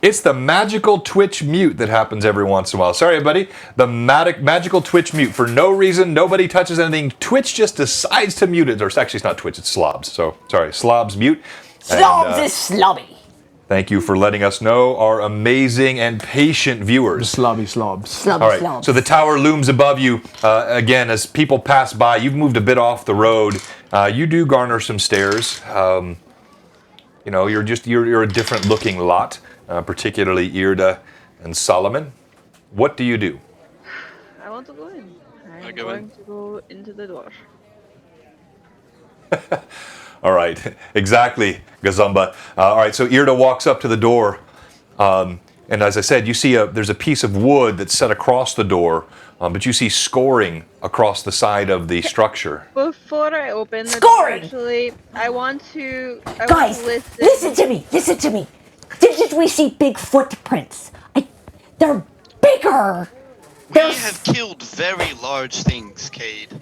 It's the magical twitch mute that happens every once in a while. Sorry, everybody. The magical twitch mute. For no reason, nobody touches anything. Twitch just decides to mute it. Or actually, it's not Twitch, it's Slobs. So, sorry, Slobs mute. Slobs is slobby. Thank you for letting us know, our amazing and patient viewers. Slobby slobs. Slobby All right, slobs. so the tower looms above you. Again, as people pass by, you've moved a bit off the road. You do garner some stares. You know, you're a different looking lot, particularly Irda and Solomon. What do you do? I want to go in. I'm go going in. to go into the door. All right, exactly, Gazumba. All right, so Irda walks up to the door, and as I said, you see there's a piece of wood that's set across the door, but you see scoring across the side of the structure. Before I open the Scoring! door, actually, I want to Guys, listen to me. Listen to me. Didn't we see big footprints? They're bigger. We have killed very large things, Cade.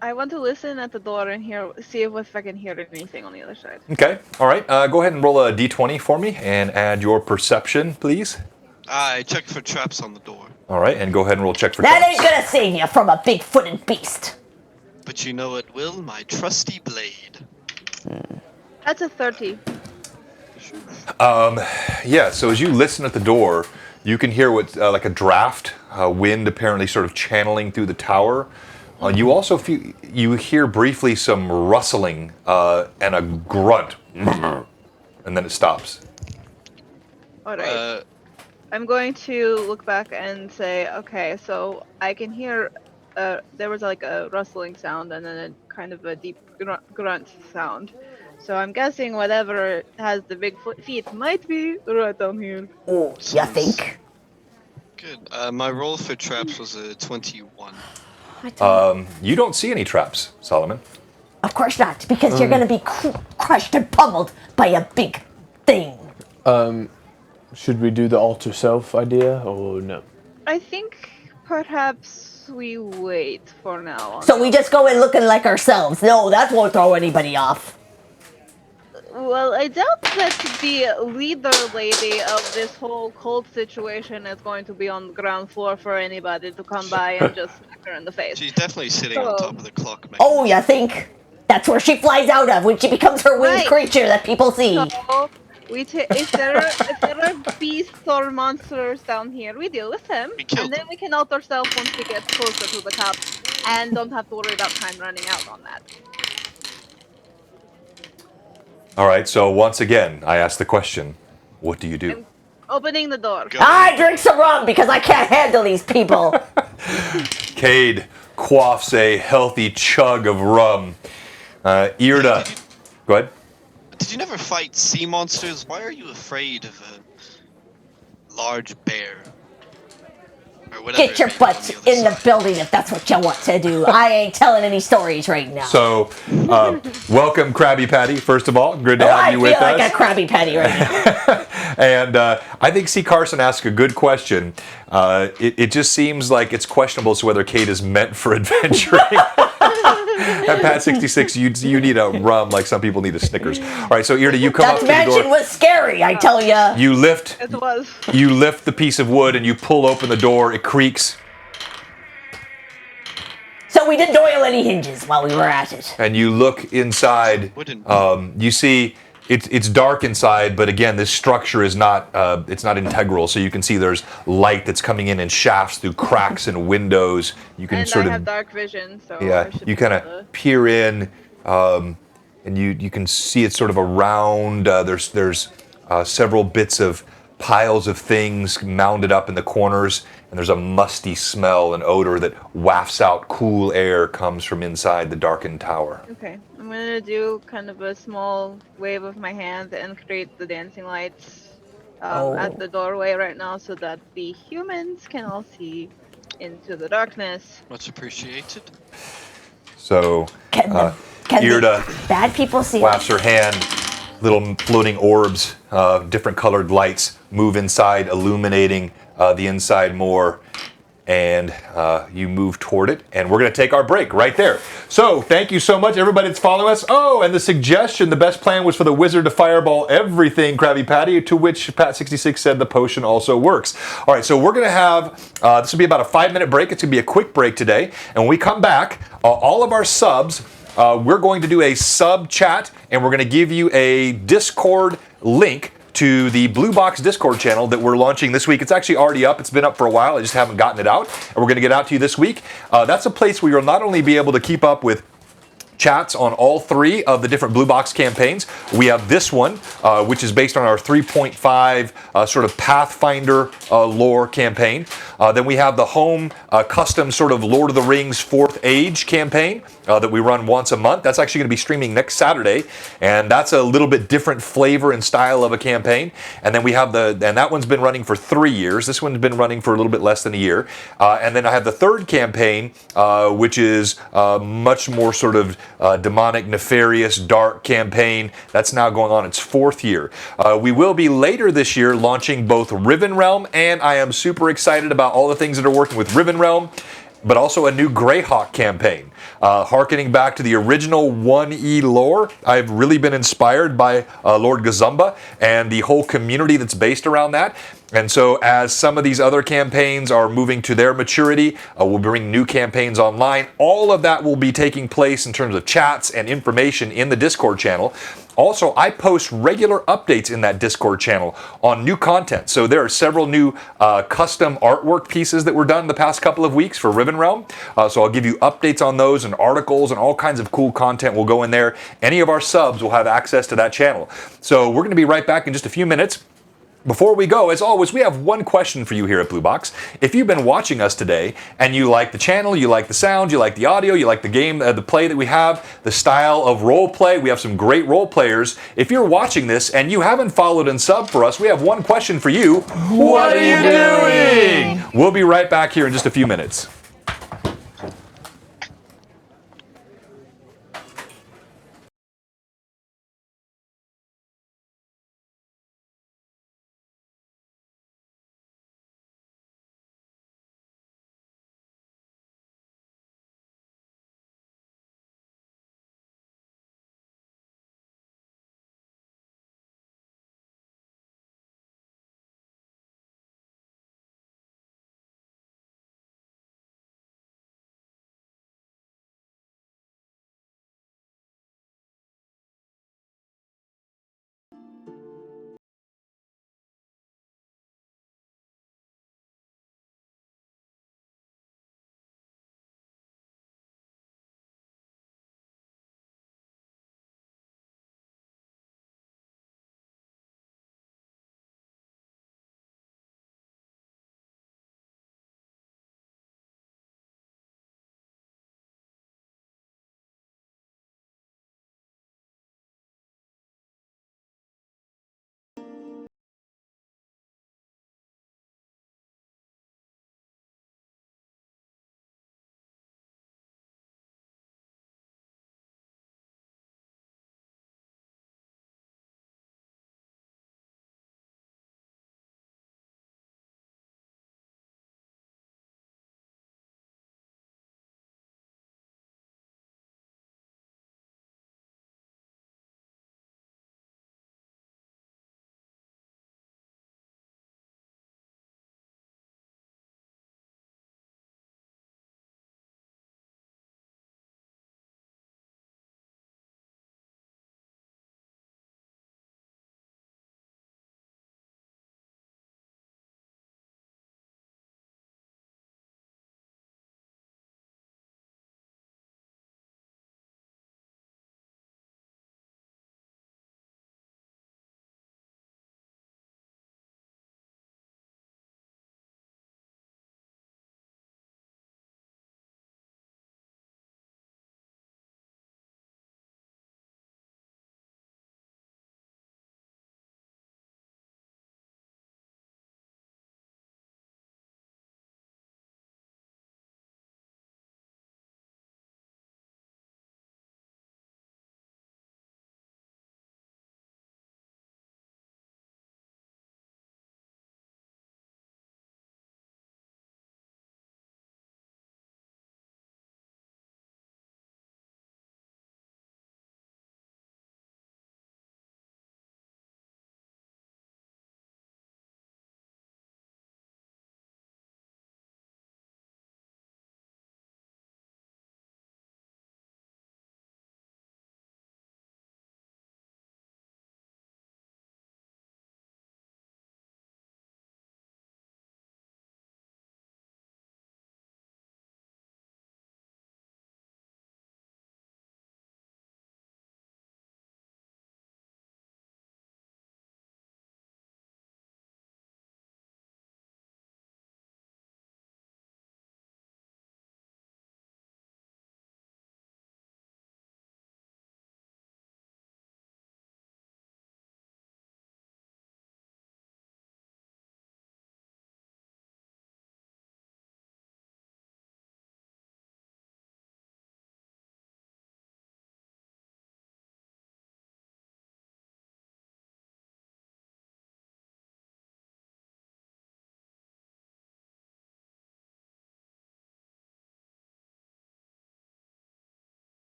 I want to listen at the door and see if I can hear anything on the other side. Okay, all right. Go ahead and roll a d20 for me and add your perception, please. I checked for traps on the door. All right, and go ahead and roll check for That traps. ain't gonna save you from a big-footed beast. But you know it will, my trusty blade. That's a 30. Yeah, so as you listen at the door, you can hear what like a draft, wind apparently sort of channeling through the tower. You also you hear briefly some rustling and a grunt, and then it stops. Alright. I'm going to look back and say, okay, so I can hear there was like a rustling sound and then a kind of a deep grunt sound. So I'm guessing whatever has the big feet might be right down here. Oh, you think? Good. My roll for traps was a 21. You don't see any traps, Solomon. Of course not, because you're gonna be crushed and pummeled by a big thing. Should we do the alter self idea or no? I think perhaps we wait for now. So we just go in looking like ourselves. No, that won't throw anybody off. Well, I doubt that the leader lady of this whole cult situation is going to be on the ground floor for anybody to come by and just smack her in the face. She's definitely sitting on top of the clock. Oh, you think? That's where she flies out of when she becomes her winged Right. creature that people see. So, if there are beasts or monsters down here, we deal with them, We kill and then we can out ourselves once we get closer to the cops, and don't have to worry about time running out on that. All right, so once again, I ask the question, what do you do? Opening the door. Go. I drink some rum because I can't handle these people. Cade quaffs a healthy chug of rum. Irda, go ahead. Did you never fight sea monsters? Why are you afraid of a large bear? Or whatever Get your it may be on butts other in the side? building if that's what you want to do. I ain't telling any stories right now. So, welcome, Krabby Patty, first of all. Good to have I you feel with like us. a Krabby Patty right now. And I think C. Carson asked a good question. It just seems like it's questionable as to whether Kate is meant for adventuring. At Pat 66, you need a rum like some people need a Snickers. All right, so Irda, you come up That to the mansion door. was scary, I tell ya. You lift It was. the piece of wood and you pull open the door. It creaks, So we didn't oil any hinges while we were at it. and you look inside. Wouldn't- You see it's dark inside, but again, this structure is not it's not integral. So you can see there's light that's coming in shafts through cracks and windows. You can And sort I of have dark vision, so yeah. I should You be kind able to- of peer in, and you can see it sort of around. There's several bits of piles of things mounded up in the corners, and there's a musty smell and odor that wafts out. Cool air comes from inside the darkened tower. Okay, I'm gonna do kind of a small wave of my hand and create the dancing lights at the doorway right now so that the humans can all see into the darkness. Much appreciated. So Can the Irda bad people see wafts us? her hand. Little floating orbs, different colored lights move inside, illuminating the inside more. and you move toward it, and we're going to take our break right there. So thank you so much, everybody that's following us. Oh, and the suggestion, the best plan was for the wizard to fireball everything, Krabby Patty, to which Pat66 said the potion also works. All right, so we're going to have, this will be about a 5-minute break. It's going to be a quick break today. And when we come back, all of our subs, we're going to do a sub chat, and we're going to give you a Discord link to the Blue Box Discord channel that we're launching this week. It's actually already up. It's been up for a while. I just haven't gotten it out. And we're going to get out to you this week. That's a place where you'll not only be able to keep up with chats on all 3 of the different Blue Box campaigns. We have this one, which is based on our 3.5 sort of Pathfinder lore campaign. Then we have the home custom sort of Lord of the Rings 4th Age campaign that we run once a month. That's actually going to be streaming next Saturday, and that's a little bit different flavor and style of a campaign. And then we have and that one's been running for 3 years. This one's been running for a little bit less than a year. And then I have the 3rd campaign, which is much more sort of demonic, nefarious, dark campaign. That's now going on its 4th year. We will be later this year launching both Riven Realm, and I am super excited about all the things that are working with Riven Realm, but also a new Grayhawk campaign. Harkening back to the original 1E lore, I've really been inspired by Lord Gazumba and the whole community that's based around that. And so as some of these other campaigns are moving to their maturity, we'll bring new campaigns online. All of that will be taking place in terms of chats and information in the Discord channel. Also, I post regular updates in that Discord channel on new content. So there are several new custom artwork pieces that were done the past couple of weeks for Riven Realm. So I'll give you updates on those and articles and all kinds of cool content will go in there. Any of our subs will have access to that channel. So we're going to be right back in just a few minutes. Before we go, as always, we have one question for you here at Blue Box. If you've been watching us today and you like the channel, you like the sound, you like the audio, you like the game, the play that we have, the style of role play, we have some great role players. If you're watching this and you haven't followed and subbed for us, we have one question for you. What are you doing? We'll be right back here in just a few minutes.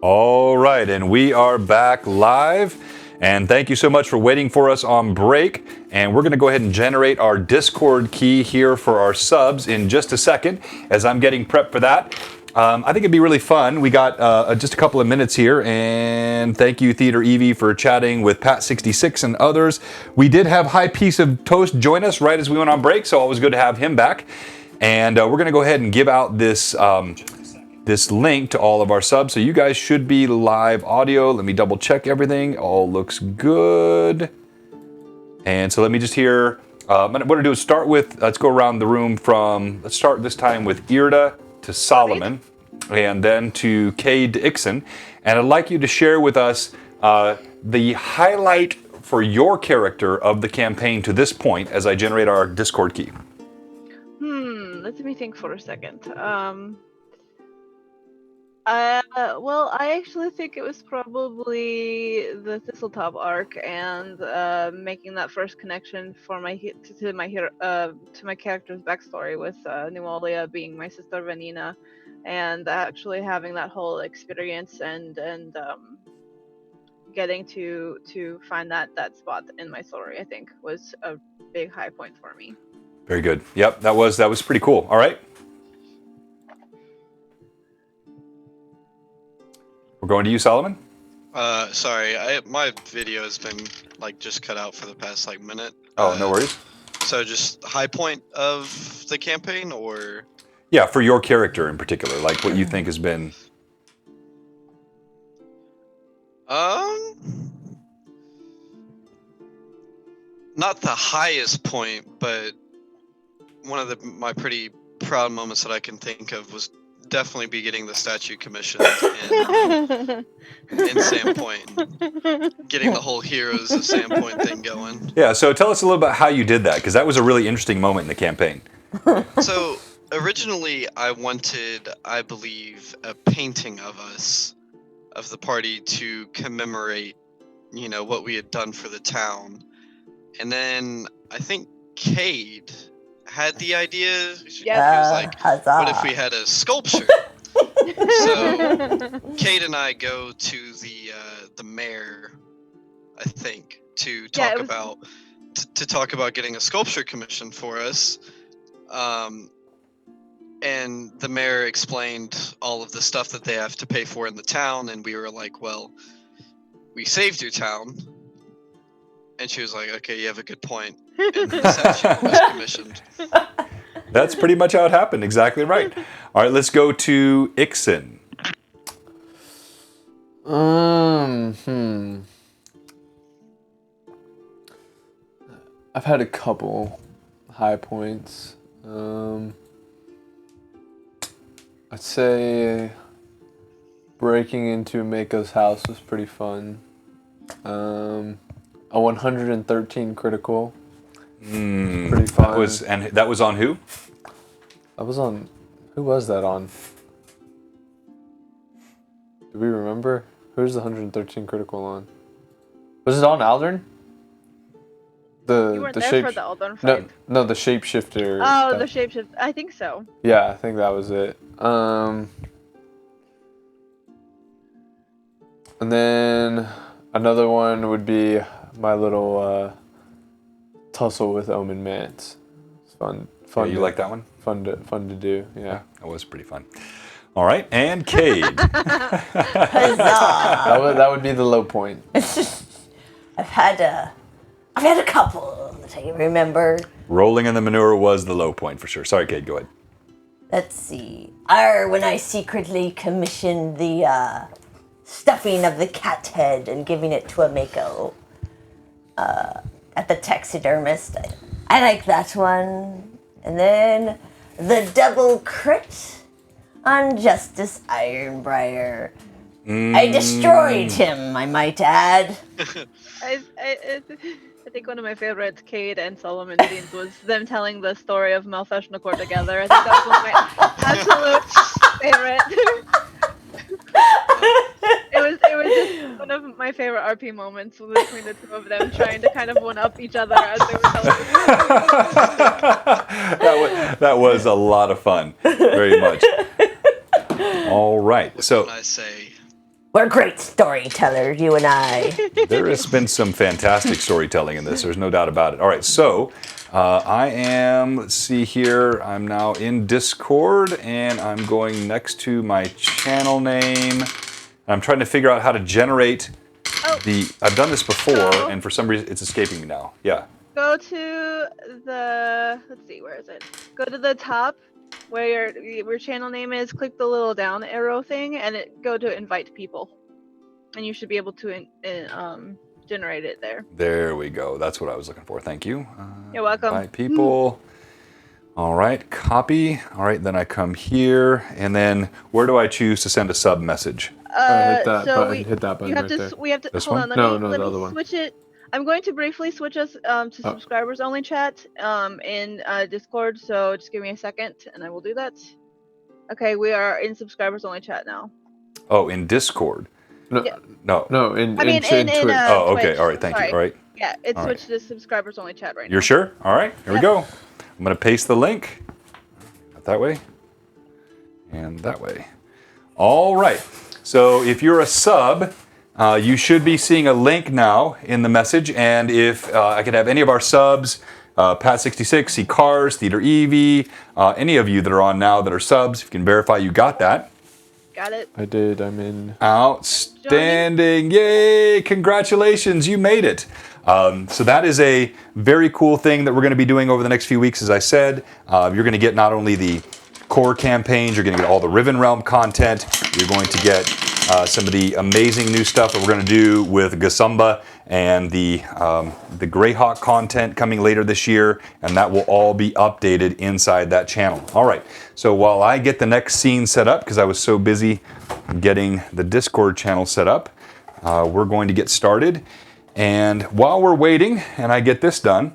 All right, and we are back live. And thank you so much for waiting for us on break. And we're going to go ahead and generate our Discord key here for our subs in just a second as I'm getting prepped for that. I think it'd be really fun. We got just a couple of minutes here, and thank you, Theater Evie, for chatting with Pat66 and others. We did have High Piece of Toast join us right as we went on break, so always good to have him back. And we're going to go ahead and give out this this link to all of our subs, so you guys should be live audio. Let me double check everything. All looks good. And so let me just hear. What I'm going to do is start with. Let's go around the room from. Let's start this time with Irda to Solomon, and then to Cade to Ixon. And I'd like you to share with us the highlight for your character of the campaign to this point as I generate our Discord key. Let me think for a second. Well, I actually think it was probably the Thistletop arc and making that first connection for to my character's backstory with Nualia being my sister Vanina, and actually having that whole experience and getting to find that spot in my story, I think was a big high point for me. Very good. Yep, that was pretty cool. All right. We're going to you, Solomon. Sorry, my video has been just cut out for the past minute. Oh, no worries. So just high point of the campaign, or? Yeah, for your character in particular, like what you think has been. Not the highest point, but one of my pretty proud moments that I can think of was definitely be getting the statue commissioned in Sandpoint, getting the whole Heroes of Sandpoint thing going. Yeah, so tell us a little about how you did that, because that was a really interesting moment in the campaign. So originally I wanted, I believe, a painting of us, of the party, to commemorate, what we had done for the town. And then I think Cade had the idea. He was like, what if we had a sculpture? So Cade and I go to the mayor, I think, to talk about getting a sculpture commissioned for us. And the mayor explained all of the stuff that they have to pay for in the town, and we were like, well, we saved your town. And she was like, okay, you have a good point. And the statue was commissioned. That's pretty much how it happened. Exactly right. All right, let's go to Ixon. I've had a couple high points. I'd say breaking into Mako's house was pretty fun. A 113 critical. Pretty fun. That was on who? That was on. Who was that on? Do we remember? Who's the 113 critical on? Was it on Aldern? You weren't there for the Aldern fight. No, the shapeshifter. Oh, stuff. the shapeshifter. I think so. Yeah, I think that was it. And then another one would be my little tussle with Omen Mance. It's fun. Yeah, you like that one? Fun to do. Yeah, that was pretty fun. All right, and Cade. Huzzah! that would be the low point. I've had a couple that I remember. Rolling in the manure was the low point for sure. Sorry, Cade, go ahead. Let's see. When I secretly commissioned the stuffing of the cat head and giving it to a Mako at the taxidermist. I like that one. And then the double crit on Justice Ironbriar. I destroyed him, I might add. I think one of my favorite Cade and Solomon scenes was them telling the story of Malfeshnakor together. I think that was one of my absolute favorite. It was just one of my favorite RP moments between the two of them trying to kind of one up each other as they were telling the story. That was a lot of fun, very much. All right, so What can I say? We're great storytellers, you and I. There has been some fantastic storytelling in this. There's no doubt about it. All right, so I am, let's see here, I'm now in Discord, and I'm going next to my channel name. I'm trying to figure out how to generate I've done this before, and for some reason it's escaping me now. Yeah. Go to the, let's see, where is it? Go to the top where your channel name is, click the little down arrow thing, and go to invite people. And you should be able to generate it there. There we go. That's what I was looking for. Thank you. You're welcome. Invite people. All right, copy. All right, then I come here, and then where do I choose to send a sub message? Hit that button. Hit that button right there. We have to. This hold one? on. No, Let the other me one. switch it. I'm going to briefly switch us to subscribers only chat in Discord. So just give me a second, and I will do that. Okay, we are in subscribers only chat now. Oh, in Discord. No, Yeah. No. in in Twitch. Oh, okay. Twitch. All right. Thank you. Sorry. All right. Yeah, it's All right. switched to subscribers only chat right now. You're sure? All right. Here we Yep. go. I'm going to paste the link. That way. And that way. All right. So if you're a sub, you should be seeing a link now in the message. And if I could have any of our subs, Pat66, C Cars, Theater Evie, any of you that are on now that are subs, if you can verify you got that. Got it. I did. I'm in. Outstanding. Yay. Congratulations. You made it. So that is a very cool thing that we're going to be doing over the next few weeks. As I said, you're going to get not only the core campaigns, you're going to get all the Riven Realm content. You're going to get some of the amazing new stuff that we're going to do with Gasumba and the Grayhawk content coming later this year, and that will all be updated inside that channel. All right, so while I get the next scene set up, because I was so busy getting the Discord channel set up, we're going to get started. And while we're waiting, and I get this done,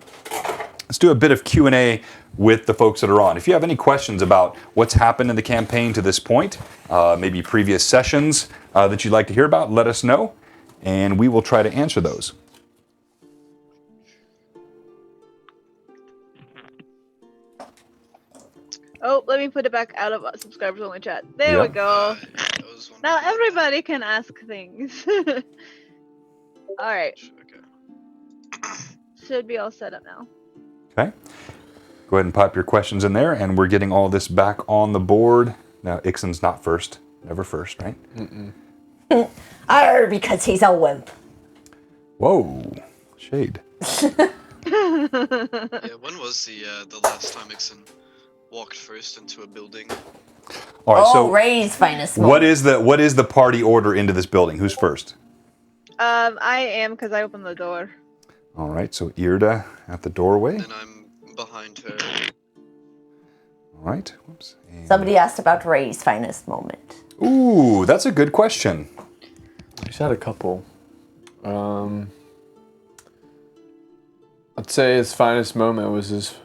let's do a bit of Q&A with the folks that are on. If you have any questions about what's happened in the campaign to this point, maybe previous sessions that you'd like to hear about, let us know, and we will try to answer those. Oh, let me put it back out of subscribers only chat. There we Yep. go. That was one Now of the- everybody can ask things. All right, Okay. should be all set up now. Okay. Go ahead and pop your questions in there, and we're getting all this back on the board. Now, Ixen's not first. Never first, right? Arr, because he's a wimp. Whoa. Shade. Yeah, when was the last time Ixen walked first into a building? All right, Oh, so Ray's finest moment. what is the party order into this building? Who's first? I am because I opened the door. All right, so Irda at the doorway. And I'm behind her. All right. Whoops. And- Somebody asked about Ray's finest moment. Ooh, that's a good question. He's had a couple. I'd say his finest moment was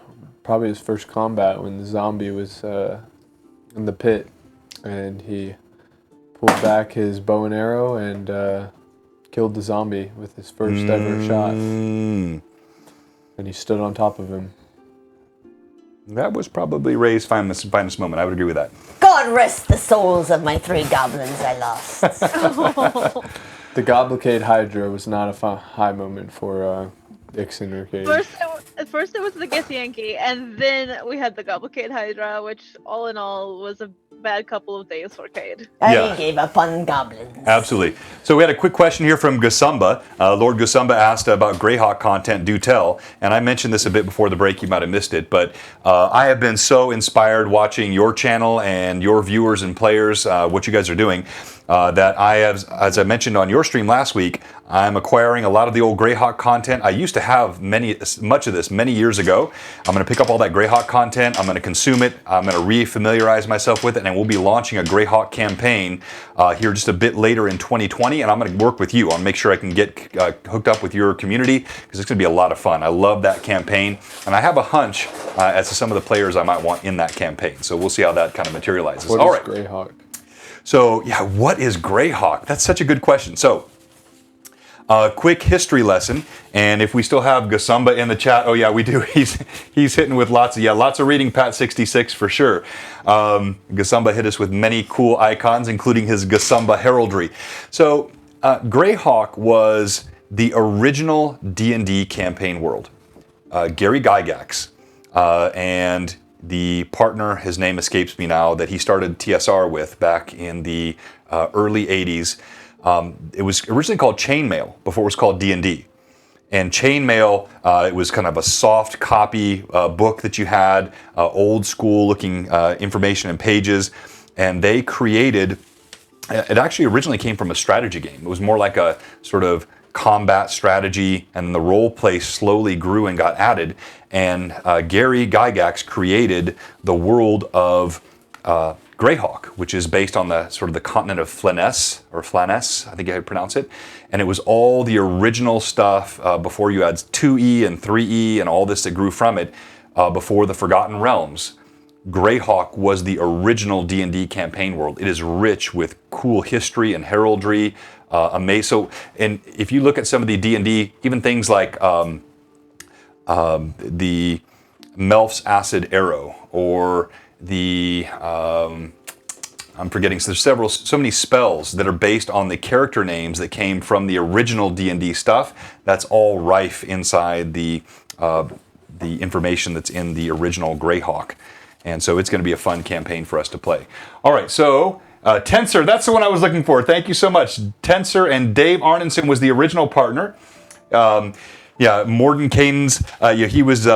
probably his first combat when the zombie was in the pit, and he pulled back his bow and arrow and killed the zombie with his first ever shot, Mm, and he stood on top of him. that was probably Ray's finest moment. I would agree with that. God rest the souls of my 3 goblins I lost. The Goblicade Hydra was not a high moment for Ixen or Cade. At first it was the Githyanki, and then we had the Goblicade Hydra, which all in all was a bad couple of days for Cade. Yeah. I gave up on goblins. Absolutely. So we had a quick question here from Gasumba. Lord Gasumba asked about Grayhawk content, do tell. And I mentioned this a bit before the break, you might have missed it, but I have been so inspired watching your channel and your viewers and players, what you guys are doing, that I have, as I mentioned on your stream last week, I'm acquiring a lot of the old Grayhawk content. I used to have much of this many years ago. I'm going to pick up all that Grayhawk content. I'm going to consume it. I'm going to re-familiarize myself with it, and we'll be launching a Grayhawk campaign here just a bit later in 2020, and I'm going to work with you. I'll make sure I can get hooked up with your community, because it's going to be a lot of fun. I love that campaign, and I have a hunch as to some of the players I might want in that campaign. So we'll see how that kind of materializes. What All is right. Grayhawk? So, yeah, what is Grayhawk? That's such a good question. So, Quick history lesson, and if we still have Gasumba in the chat, oh yeah, we do. He's hitting with lots of reading. Pat 66 for sure. Gasumba hit us with many cool icons, including his Gasumba heraldry. So Grayhawk was the original D&D campaign world. Gary Gygax and the partner, his name escapes me now, that he started TSR with back in the early 80s. It was originally called Chainmail before it was called D&D. And Chainmail, it was kind of a soft copy book that you had, old school looking information and pages. And they created, it actually originally came from a strategy game. It was more like a sort of combat strategy, and the role play slowly grew and got added. And Gary Gygax created the world of Grayhawk, which is based on the sort of the continent of Flanness, I think I pronounce it. And it was all the original stuff before you had 2E and 3E and all this that grew from it before the Forgotten Realms. Grayhawk was the original D&D campaign world. It is rich with cool history and heraldry. Amazing. So, and if you look at some of the D&D, even things like the Melf's Acid Arrow, or the I'm forgetting. So there's so many spells that are based on the character names that came from the original D&D stuff. That's all rife inside the information that's in the original Grayhawk, and so it's going to be a fun campaign for us to play. All right, so. Tensor, that's the one I was looking for. Thank you so much. Tensor and Dave Arneson was the original partner. Morgan Cadens, he was.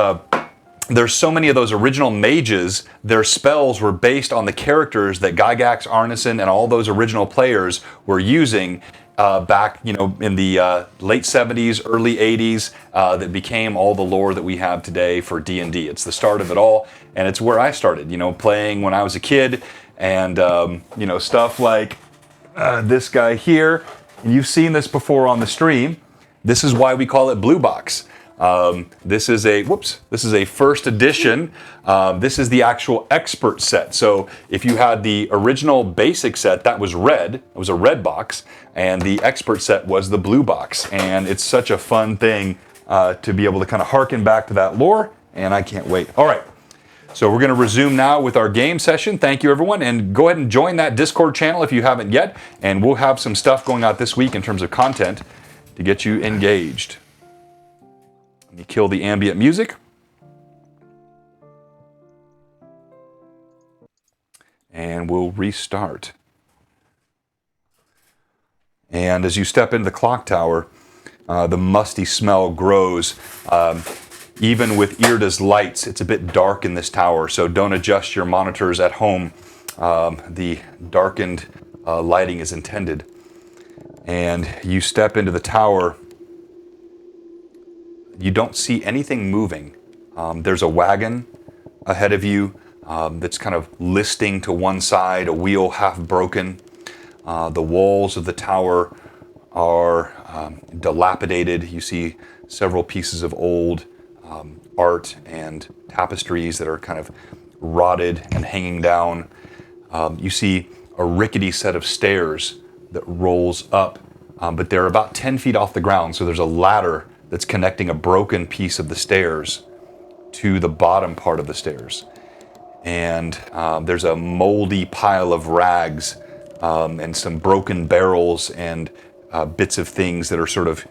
There's so many of those original mages. Their spells were based on the characters that Gygax, Arneson, and all those original players were using back, in the late 70s, early 80s. That became all the lore that we have today for D&D. It's the start of it all, and it's where I started. Playing when I was a kid. And, stuff like this guy here. You've seen this before on the stream. This is why we call it Blue Box. This is a first edition. This is the actual expert set. So if you had the original basic set, that was red. It was a red box. And the expert set was the blue box. And it's such a fun thing to be able to kind of harken back to that lore. And I can't wait. All right. So we're going to resume now with our game session. Thank you, everyone. And go ahead and join that Discord channel if you haven't yet. And we'll have some stuff going out this week in terms of content to get you engaged. Let me kill the ambient music. And we'll restart. And as you step into the clock tower, the musty smell grows. Even with Irda's lights, it's a bit dark in this tower, so don't adjust your monitors at home. The darkened lighting is intended. And you step into the tower. You don't see anything moving. There's a wagon ahead of you that's kind of listing to one side, a wheel half broken. The walls of the tower are dilapidated. You see several pieces of old art and tapestries that are kind of rotted and hanging down. You see a rickety set of stairs that rolls up, but they're about 10 feet off the ground, so there's a ladder that's connecting a broken piece of the stairs to the bottom part of the stairs. And there's a moldy pile of rags and some broken barrels and bits of things that are sort of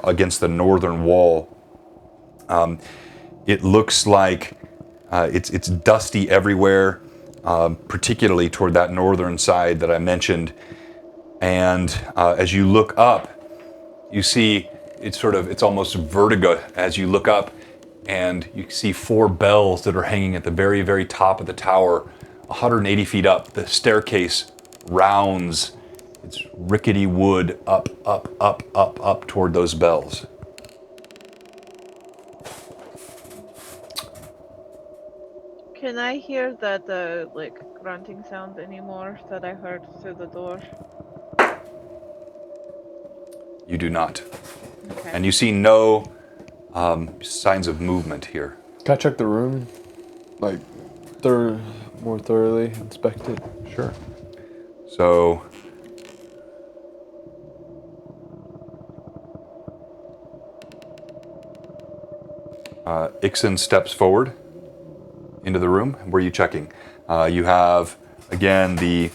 against the northern wall. It looks like it's dusty everywhere, particularly toward that northern side that I mentioned. And as you look up, you see it's almost vertigo as you look up, and you see 4 bells that are hanging at the very, very top of the tower, 180 feet up. The staircase rounds. It's rickety wood up toward those bells. Can I hear that grunting sound anymore that I heard through the door? You do not. Okay. And you see no signs of movement here. Can I check the room? More thoroughly inspect it? Sure. So Ixen steps forward into the room. Where are you checking? You have, again, the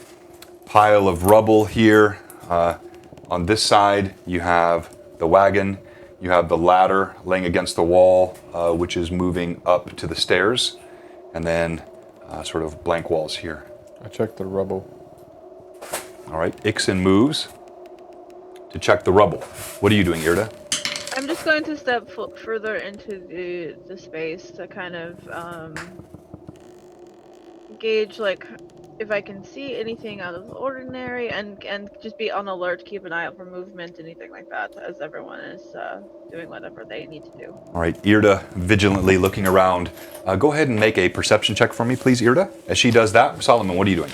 pile of rubble here. On this side, you have the wagon. You have the ladder laying against the wall, which is moving up to the stairs. And then sort of blank walls here. I checked the rubble. All right, Ixen moves to check the rubble. What are you doing, Irda? I'm just going to step further into the space to kind of gauge like if I can see anything out of the ordinary and just be on alert, keep an eye out for movement, anything like that, as everyone is doing whatever they need to do. All right, Irda vigilantly looking around. Go ahead and make a perception check for me, please, Irda. As she does that, Solomon, what are you doing?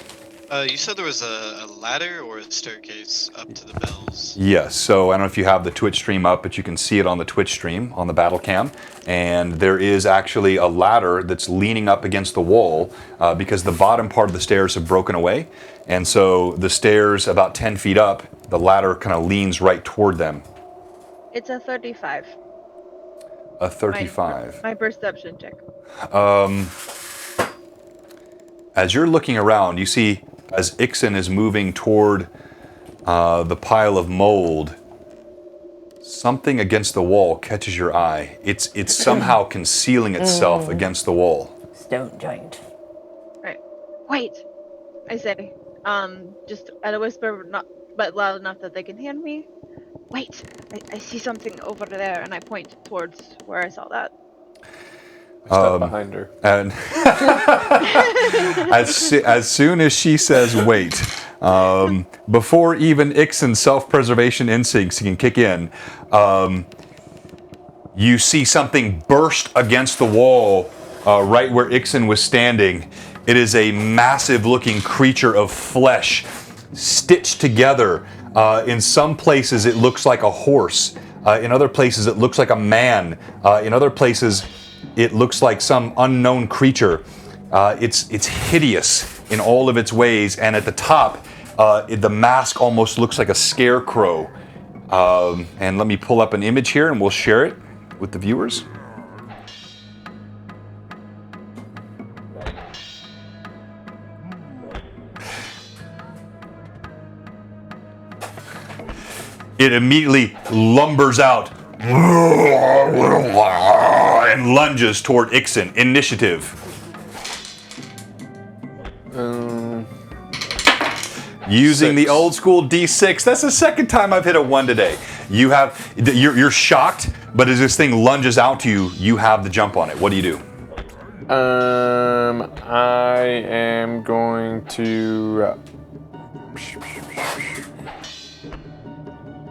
You said there was a ladder or a staircase up to the bells. Yes, so I don't know if you have the Twitch stream up, but you can see it on the Twitch stream, on the battle cam. And there is actually a ladder that's leaning up against the wall because the bottom part of the stairs have broken away. And so the stairs about 10 feet up, the ladder kind of leans right toward them. It's a 35. A 35. My perception check. As you're looking around, you see as Ixen is moving toward the pile of mold, something against the wall catches your eye. It's somehow concealing itself against the wall. Stone giant. Right. Wait! I say, just at a whisper, but loud enough that they can hear me. Wait! I see something over there, and I point towards where I saw that. I step behind her. And as soon as she says wait, before even Ixen's self-preservation instincts can kick in, you see something burst against the wall right where Ixen was standing. It is a massive-looking creature of flesh stitched together. In some places, it looks like a horse. In other places, it looks like a man. In other places, it looks like some unknown creature. It's hideous in all of its ways, and at the top, the mask almost looks like a scarecrow. And let me pull up an image here, and we'll share it with the viewers. It immediately lumbers out and lunges toward Ixen. Initiative. Using the old school D6. That's the second time I've hit a 1 today. You're shocked, but as this thing lunges out to you, you have the jump on it. What do you do? I am going to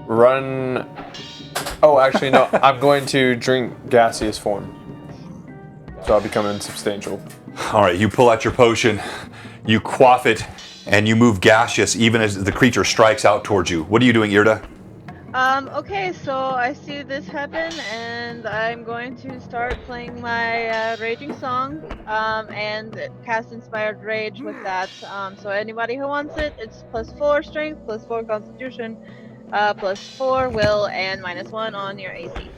run. Oh, actually, no. I'm going to drink gaseous form. So I'll become insubstantial. All right, you pull out your potion, you quaff it, and you move gaseous even as the creature strikes out towards you. What are you doing, Irda? Okay, so I see this happen, and I'm going to start playing my raging song, and cast Inspired Rage with that. So anybody who wants it, it's +4 strength, +4 constitution, +4 will, and -1 on your AC.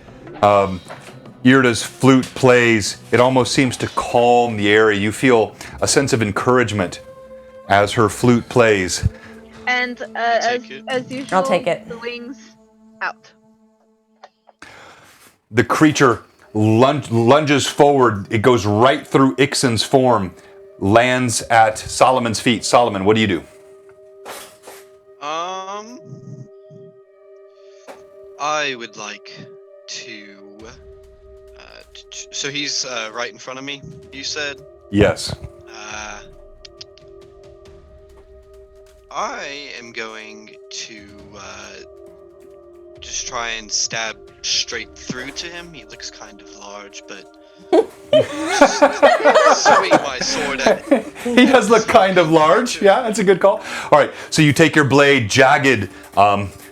Irda's flute plays. It almost seems to calm the area. You feel a sense of encouragement as her flute plays. And as usual, I'll take it. The wings out. The creature lunges forward. It goes right through Ixen's form, lands at Solomon's feet. Solomon, what do you do? I would like to. So he's right in front of me, you said? Yes. I am going to just try and stab straight through to him. He looks kind of large, but swing my sword at him. He does look kind of large. Yeah, that's a good call. All right, so you take your blade, jagged,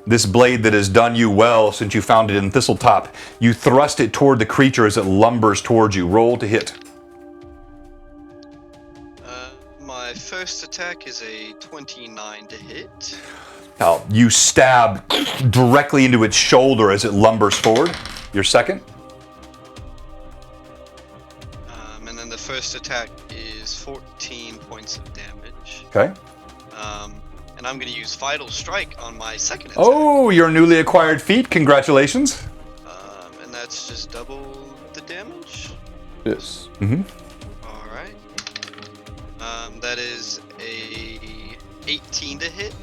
this blade that has done you well since you found it in Thistletop. You thrust it toward the creature as it lumbers towards you. Roll to hit. My first attack is a 29 to hit. Now, you stab directly into its shoulder as it lumbers forward. Your second? first attack is 14 points of damage. Okay. And I'm going to use Vital Strike on my second attack. Oh, your newly acquired feat. Congratulations. And that's just double the damage. Yes. All right. That is a 18 to hit.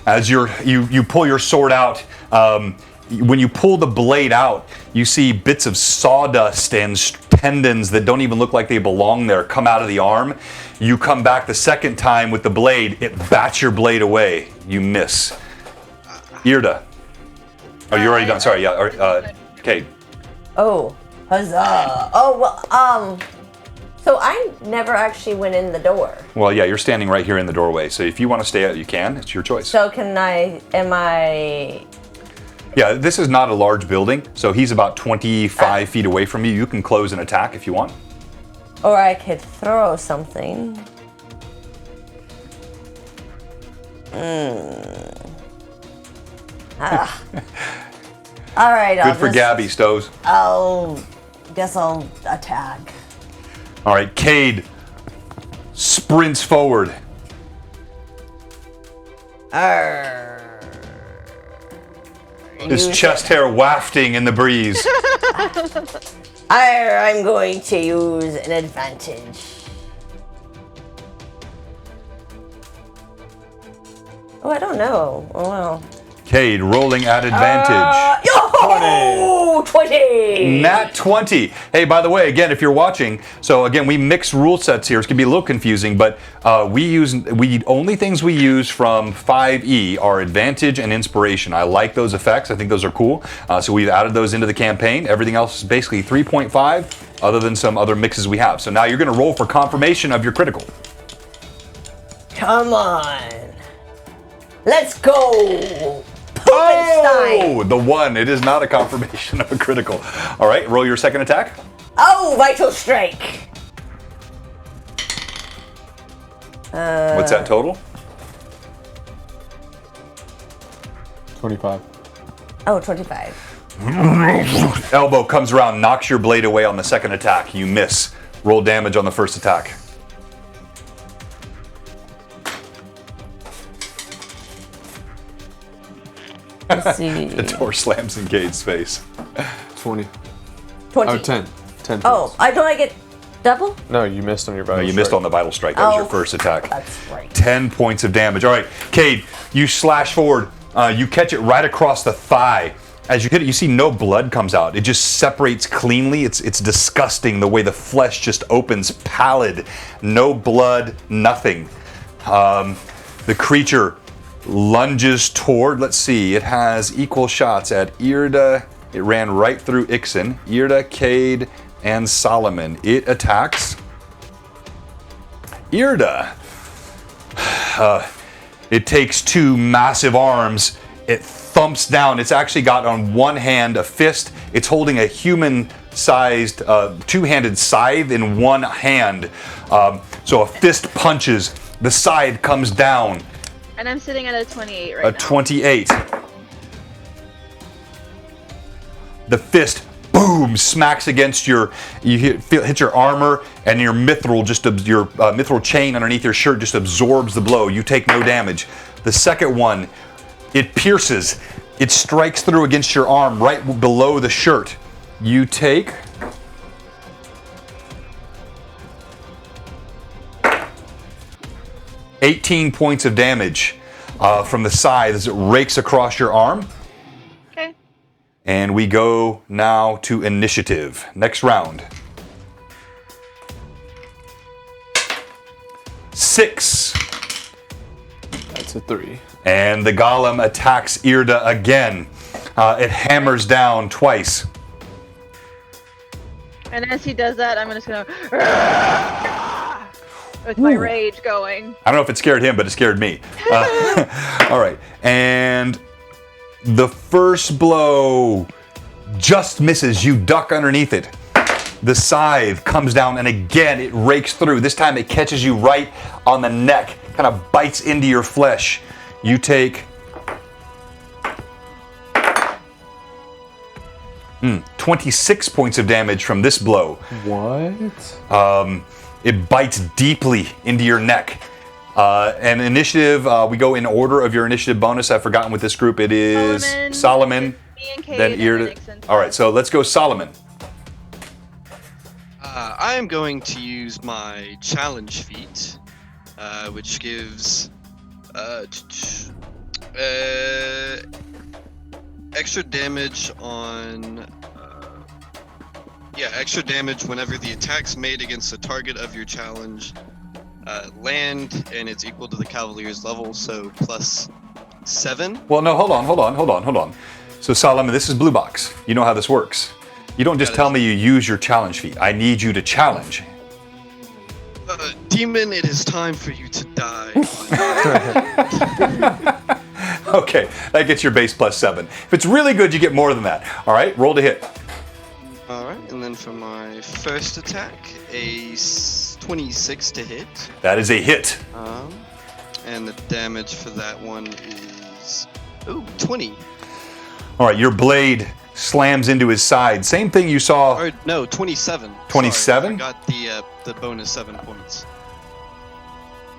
As you pull your sword out, when you pull the blade out, you see bits of sawdust and tendons that don't even look like they belong there come out of the arm. You come back the second time with the blade, it bats your blade away. You miss. Irda. Oh, you're already done. Sorry, yeah. Cade. Oh, huzzah! Oh well, so I never actually went in the door. Well, yeah, you're standing right here in the doorway. So if you want to stay out, you can. It's your choice. So am I? Yeah, this is not a large building, so he's about 25 feet away from you. You can close and attack if you want. Or I could throw something. All right. Good for Gabby, Stoves. Guess I'll attack. All right, Cade sprints forward. His chest hair wafting in the breeze. I'm going to use an advantage. Oh, I don't know. Oh, well. Cade rolling at advantage. 20! Nat 20. Hey, by the way, again, if you're watching, so again, we mix rule sets here. It's gonna be a little confusing, but only things we use from 5e are advantage and inspiration. I like those effects. I think those are cool. So we've added those into the campaign. Everything else is basically 3.5, other than some other mixes we have. So now you're gonna roll for confirmation of your critical. Come on. Let's go. Oh, the one. It is not a confirmation of a critical. All right, roll your second attack. Oh, Vital Strike. What's that total? 25. Oh, 25. Elbow comes around, knocks your blade away on the second attack. You miss. Roll damage on the first attack. Let's see. The door slams in Cade's face. 20. 20. Oh, 10. 10 Oh, points. don't I get double? No, you missed on your vital No, you missed strike. on the vital strike. That was your first attack. That's right. 10 points of damage. All right, Cade, you slash forward. You catch it right across the thigh. As you hit it, you see no blood comes out. It just separates cleanly. It's disgusting the way the flesh just opens, pallid. No blood, nothing. The creature lunges toward, let's see, it has equal shots at Irda. It ran right through Ixen. Irda, Cade, and Solomon. It attacks Irda. It takes two massive arms. It thumps down. It's actually got on one hand a fist. It's holding a human-sized two-handed scythe in one hand. So a fist punches. The scythe comes down. And I'm sitting at a 28 right A now. 28. The fist, boom, smacks against you hit your armor, and your mithril mithril chain underneath your shirt just absorbs the blow. You take no damage. The second one, it pierces. It strikes through against your arm right below the shirt. You take 18 points of damage from the scythe as it rakes across your arm. Okay. And we go now to initiative. Next round. 6. That's a 3. And the golem attacks Irda again. It hammers down twice. And as he does that, I'm just gonna with my rage going. I don't know if it scared him, but it scared me. All right. And the first blow just misses. You duck underneath it. The scythe comes down, and again it rakes through. This time it catches you right on the neck, kind of bites into your flesh. You take 26 points of damage from this blow. What? It bites deeply into your neck. And initiative, we go in order of your initiative bonus. I've forgotten with this group. It is Solomon, Me and Kate, then and Irda. Nixon. All right, so let's go Solomon. I am going to use my challenge feat, which gives extra damage on. Extra damage whenever the attacks made against a target of your challenge land, and it's equal to the Cavalier's level, so +7. Well, no, hold on. So Solomon, this is Blue Box. You know how this works. You don't just tell me you use your challenge feat. I need you to challenge. Demon, it is time for you to die. Okay, that gets your base +7. If it's really good, you get more than that. All right, roll to hit. Alright, and then for my first attack, a 26 to hit. That is a hit. And the damage for that one is 20. All right, your blade slams into his side. Same thing you saw. Or no, 27. 27? I got the bonus 7 points.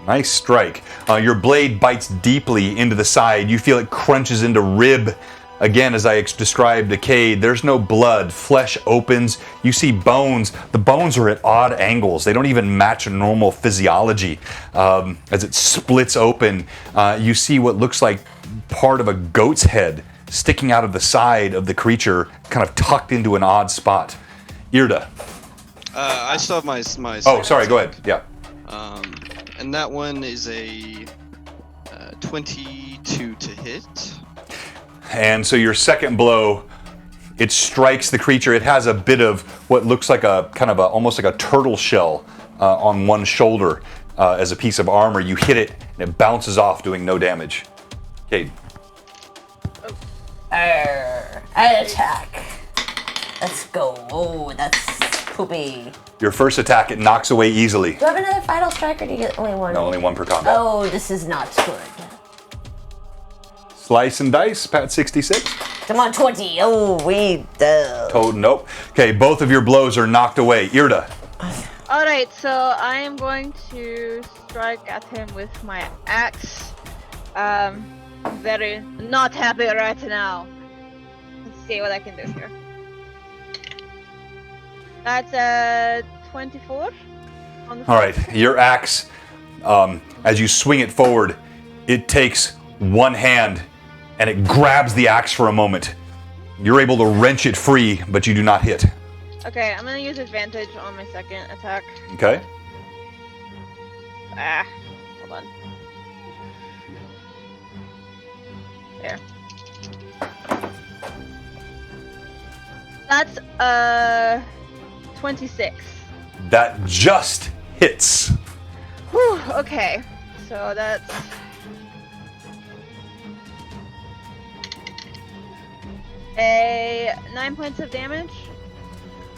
Nice strike. Your blade bites deeply into the side. You feel it crunches into rib. Again, as I described to Cade, there's no blood. Flesh opens. You see bones. The bones are at odd angles. They don't even match normal physiology. As it splits open, you see what looks like part of a goat's head sticking out of the side of the creature, kind of tucked into an odd spot. Irda. I still have my Oh, sorry. Go ahead. Yeah. And that one is a 22 to hit. And so your second blow, it strikes the creature. It has a bit of what looks like a kind of almost like a turtle shell on one shoulder as a piece of armor. You hit it, and it bounces off, doing no damage. Cade. I attack. Let's go. Oh, that's poopy. Your first attack, it knocks away easily. Do I have another Vital Strike, or do you get only one? No, only one per combat. Oh, this is not good. Slice and dice, Pat 66. Come on, 20. Oh, wait. Toad, nope. Okay, both of your blows are knocked away. Irda. Alright, so I am going to strike at him with my axe. Very not happy right now. Let's see what I can do here. That's a 24 on the All right, your axe, as you swing it forward, it takes one hand and it grabs the axe for a moment. You're able to wrench it free, but you do not hit. Okay, I'm gonna use advantage on my second attack. Okay? Hold on. There. That's 26. That just hits. Whew, okay. So that's a 9 points of damage.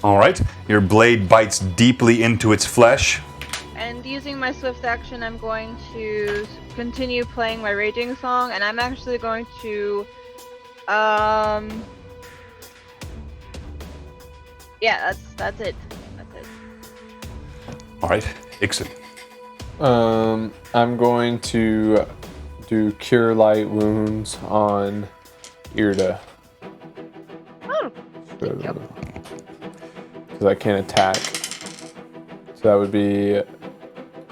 All right, your blade bites deeply into its flesh. And using my swift action, I'm going to continue playing my raging song, and I'm actually going to, yeah, that's it. That's it. All right, Ixon. I'm going to do Cure Light Wounds on Irda. Oh, thank you. Because I can't attack. So that would be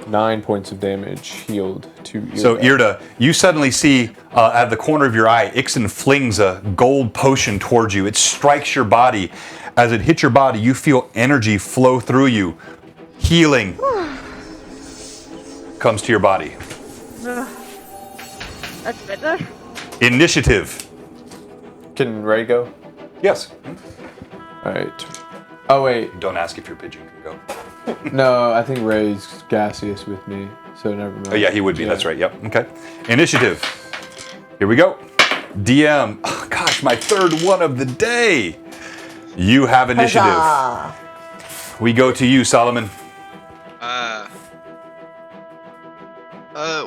9 points of damage healed to Irda. So Irda, you suddenly see out of the corner of your eye, Ixon flings a gold potion towards you. It strikes your body. As it hits your body, you feel energy flow through you. Healing comes to your body. That's better. Initiative. Can Ray go? Yes. Alright. Oh, wait. Don't ask if your pigeon can go. No, I think Ray's gaseous with me, so never mind. Oh, yeah, he would be. That's right. Yep. Okay. Initiative. Here we go. DM. Oh, gosh, my third one of the day. You have initiative. Huzzah. We go to you, Solomon.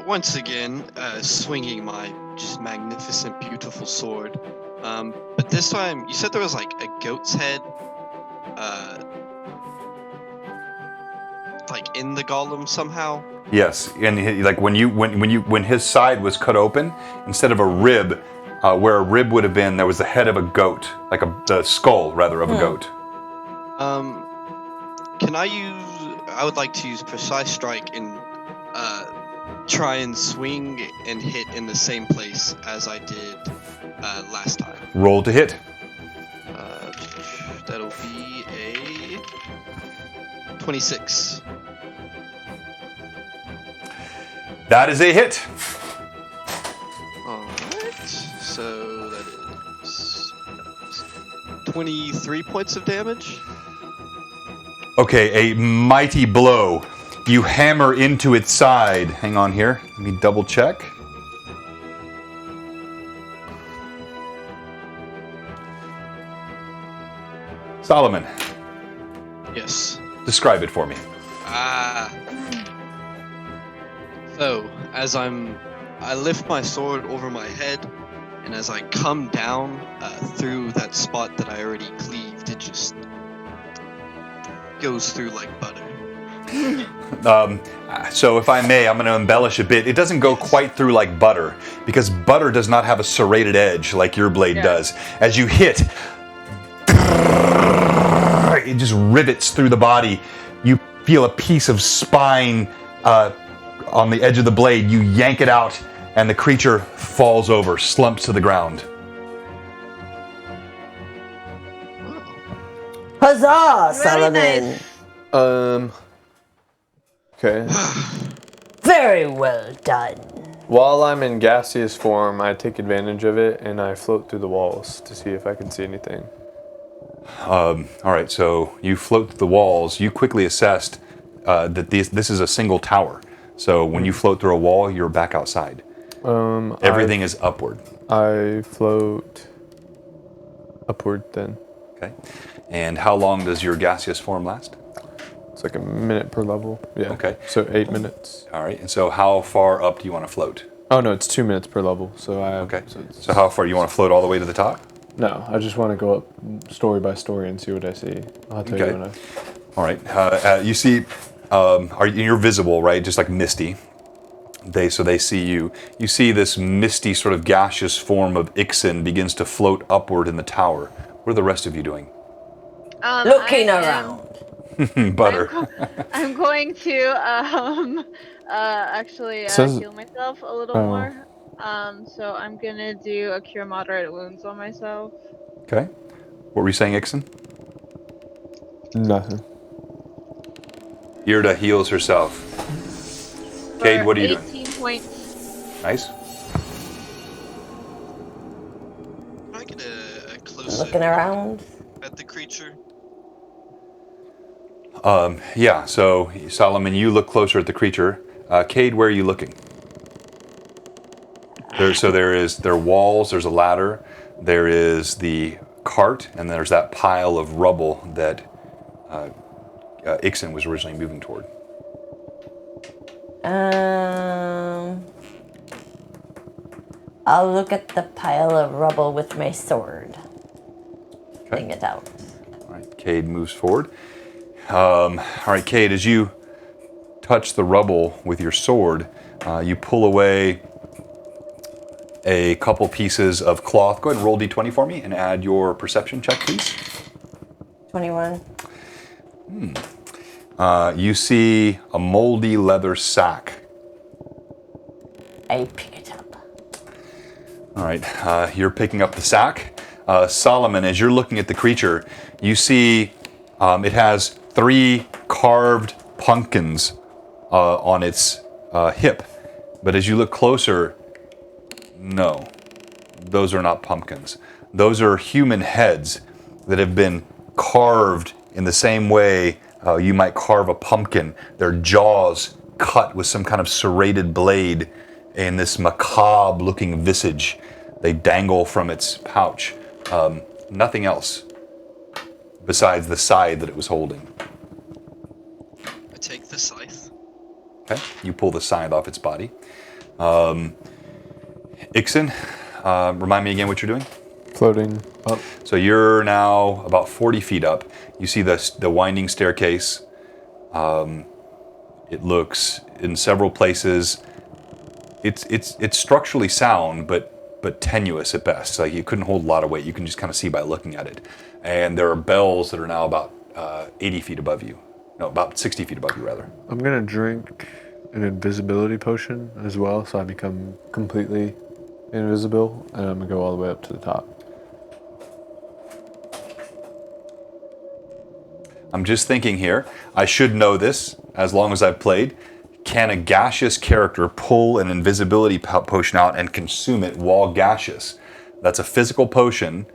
Once again, swinging my just magnificent, beautiful sword. But But this time, you said there was like a goat's head, like in the golem somehow. Yes, and like when his side was cut open, instead of a rib, where a rib would have been, there was the head of a goat, like the skull rather of a goat. Can I use? I would like to use precise strike and try and swing and hit in the same place as I did last time. Roll to hit. That'll be a 26. That is a hit. Alright, so that is 23 points of damage. Okay, a mighty blow. You hammer into its side. Hang on here. Let me double check. Solomon, Yes. describe it for me. So, as I lift my sword over my head, and as I come down through that spot that I already cleaved, it just goes through like butter. So if I may, I'm going to embellish a bit. It doesn't go quite through like butter, because butter does not have a serrated edge like your blade does. As you hit, it just rivets through the body. You feel a piece of spine on the edge of the blade. You yank it out, and the creature falls over, slumps to the ground. Huzzah, Very Solomon! nice. Okay. Very well done. While I'm in gaseous form, I take advantage of it and I float through the walls to see if I can see anything. All right, so you float through the walls. You quickly assessed that this is a single tower. So when you float through a wall, you're back outside. Everything is upward. I float upward then. Okay. And how long does your gaseous form last? It's like a minute per level. Yeah. Okay. So 8 minutes. All right. And so how far up do you want to float? Oh no, it's 2 minutes per level. So I have, Okay. it's- So how far? You want to float all the way to the top? No, I just want to go up story by story and see what I see. I'll tell Okay. you when All right. You see, you're visible, right? Just like misty. They see you. You see this misty sort of gaseous form of Ixen begins to float upward in the tower. What are the rest of you doing? Looking I am- around. Butter. I'm going to actually Says- heal myself a little Oh. more. So I'm gonna do a cure moderate wounds on myself. Okay. What were you saying, Ixen? Nothing. Irda heals herself. Cade, For what are you doing? 18 points. Nice. Can I get a closer Looking around. at the creature? Yeah, so Solomon, you look closer at the creature. Cade, where are you looking? There are walls, there's a ladder, there is the cart, and there's that pile of rubble that Ixen was originally moving toward. I'll look at the pile of rubble with my sword. Bring it out. All right, Cade moves forward. All right, Cade, as you touch the rubble with your sword, you pull away a couple pieces of cloth. Go ahead and roll d20 for me and add your perception check, please. 21. You see a moldy leather sack. I pick it up. All right, you're picking up the sack. Solomon, as you're looking at the creature, you see it has 3 carved pumpkins on its hip. But as you look closer, no, those are not pumpkins. Those are human heads that have been carved in the same way you might carve a pumpkin. Their jaws cut with some kind of serrated blade in this macabre-looking visage. They dangle from its pouch. Nothing else besides the scythe that it was holding. I take the scythe. Okay, you pull the scythe off its body. Ixen, remind me again what you're doing. Floating up. So you're now about 40 feet up. You see the winding staircase. It looks in several places. It's structurally sound, but tenuous at best. Like you couldn't hold a lot of weight. You can just kind of see by looking at it. And there are bells that are now about 80 feet above you. No, about 60 feet above you, rather. I'm gonna drink an invisibility potion as well, so I become completely invisible, and I'm gonna go all the way up to the top. I'm just thinking here. I should know this as long as I've played. Can a gaseous character pull an invisibility potion out and consume it while gaseous? That's a physical potion.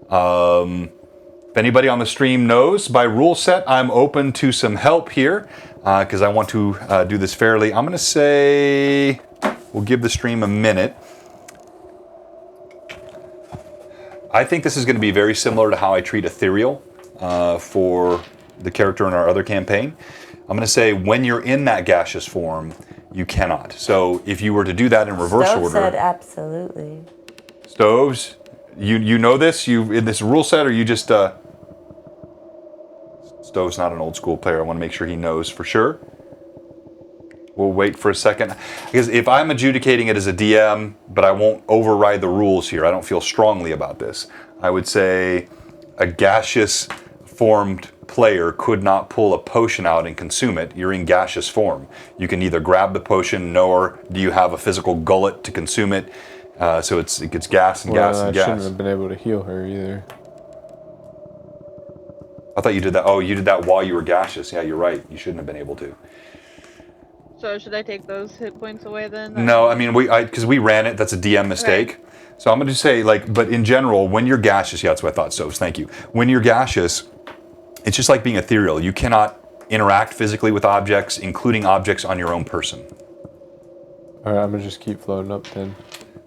If anybody on the stream knows, by rule set, I'm open to some help here because I want to do this fairly. I'm going to say we'll give the stream a minute. I think this is going to be very similar to how I treat Ethereal for the character in our other campaign. I'm going to say when you're in that gaseous form, you cannot. So if you were to do that in reverse Stove order... said absolutely. Stoves, you know this? You in this rule set, or you just... Stove's not an old school player. I want to make sure he knows for sure. We'll wait for a second. Because if I'm adjudicating it as a DM, but I won't override the rules here, I don't feel strongly about this. I would say a gaseous formed player could not pull a potion out and consume it. You're in gaseous form. You can either grab the potion, nor do you have a physical gullet to consume it. So it gets gas and gas and I gas. shouldn't have been able to heal her either. I thought you did that. Oh, you did that while you were gaseous. Yeah, you're right. You shouldn't have been able to. So should I take those hit points away then? No, I mean, because we ran it, that's a DM mistake. Okay. So I'm going to say, but in general, when you're gaseous, yeah, that's what I thought, so thank you. When you're gaseous, it's just like being ethereal. You cannot interact physically with objects, including objects on your own person. All right, I'm gonna just keep floating up then.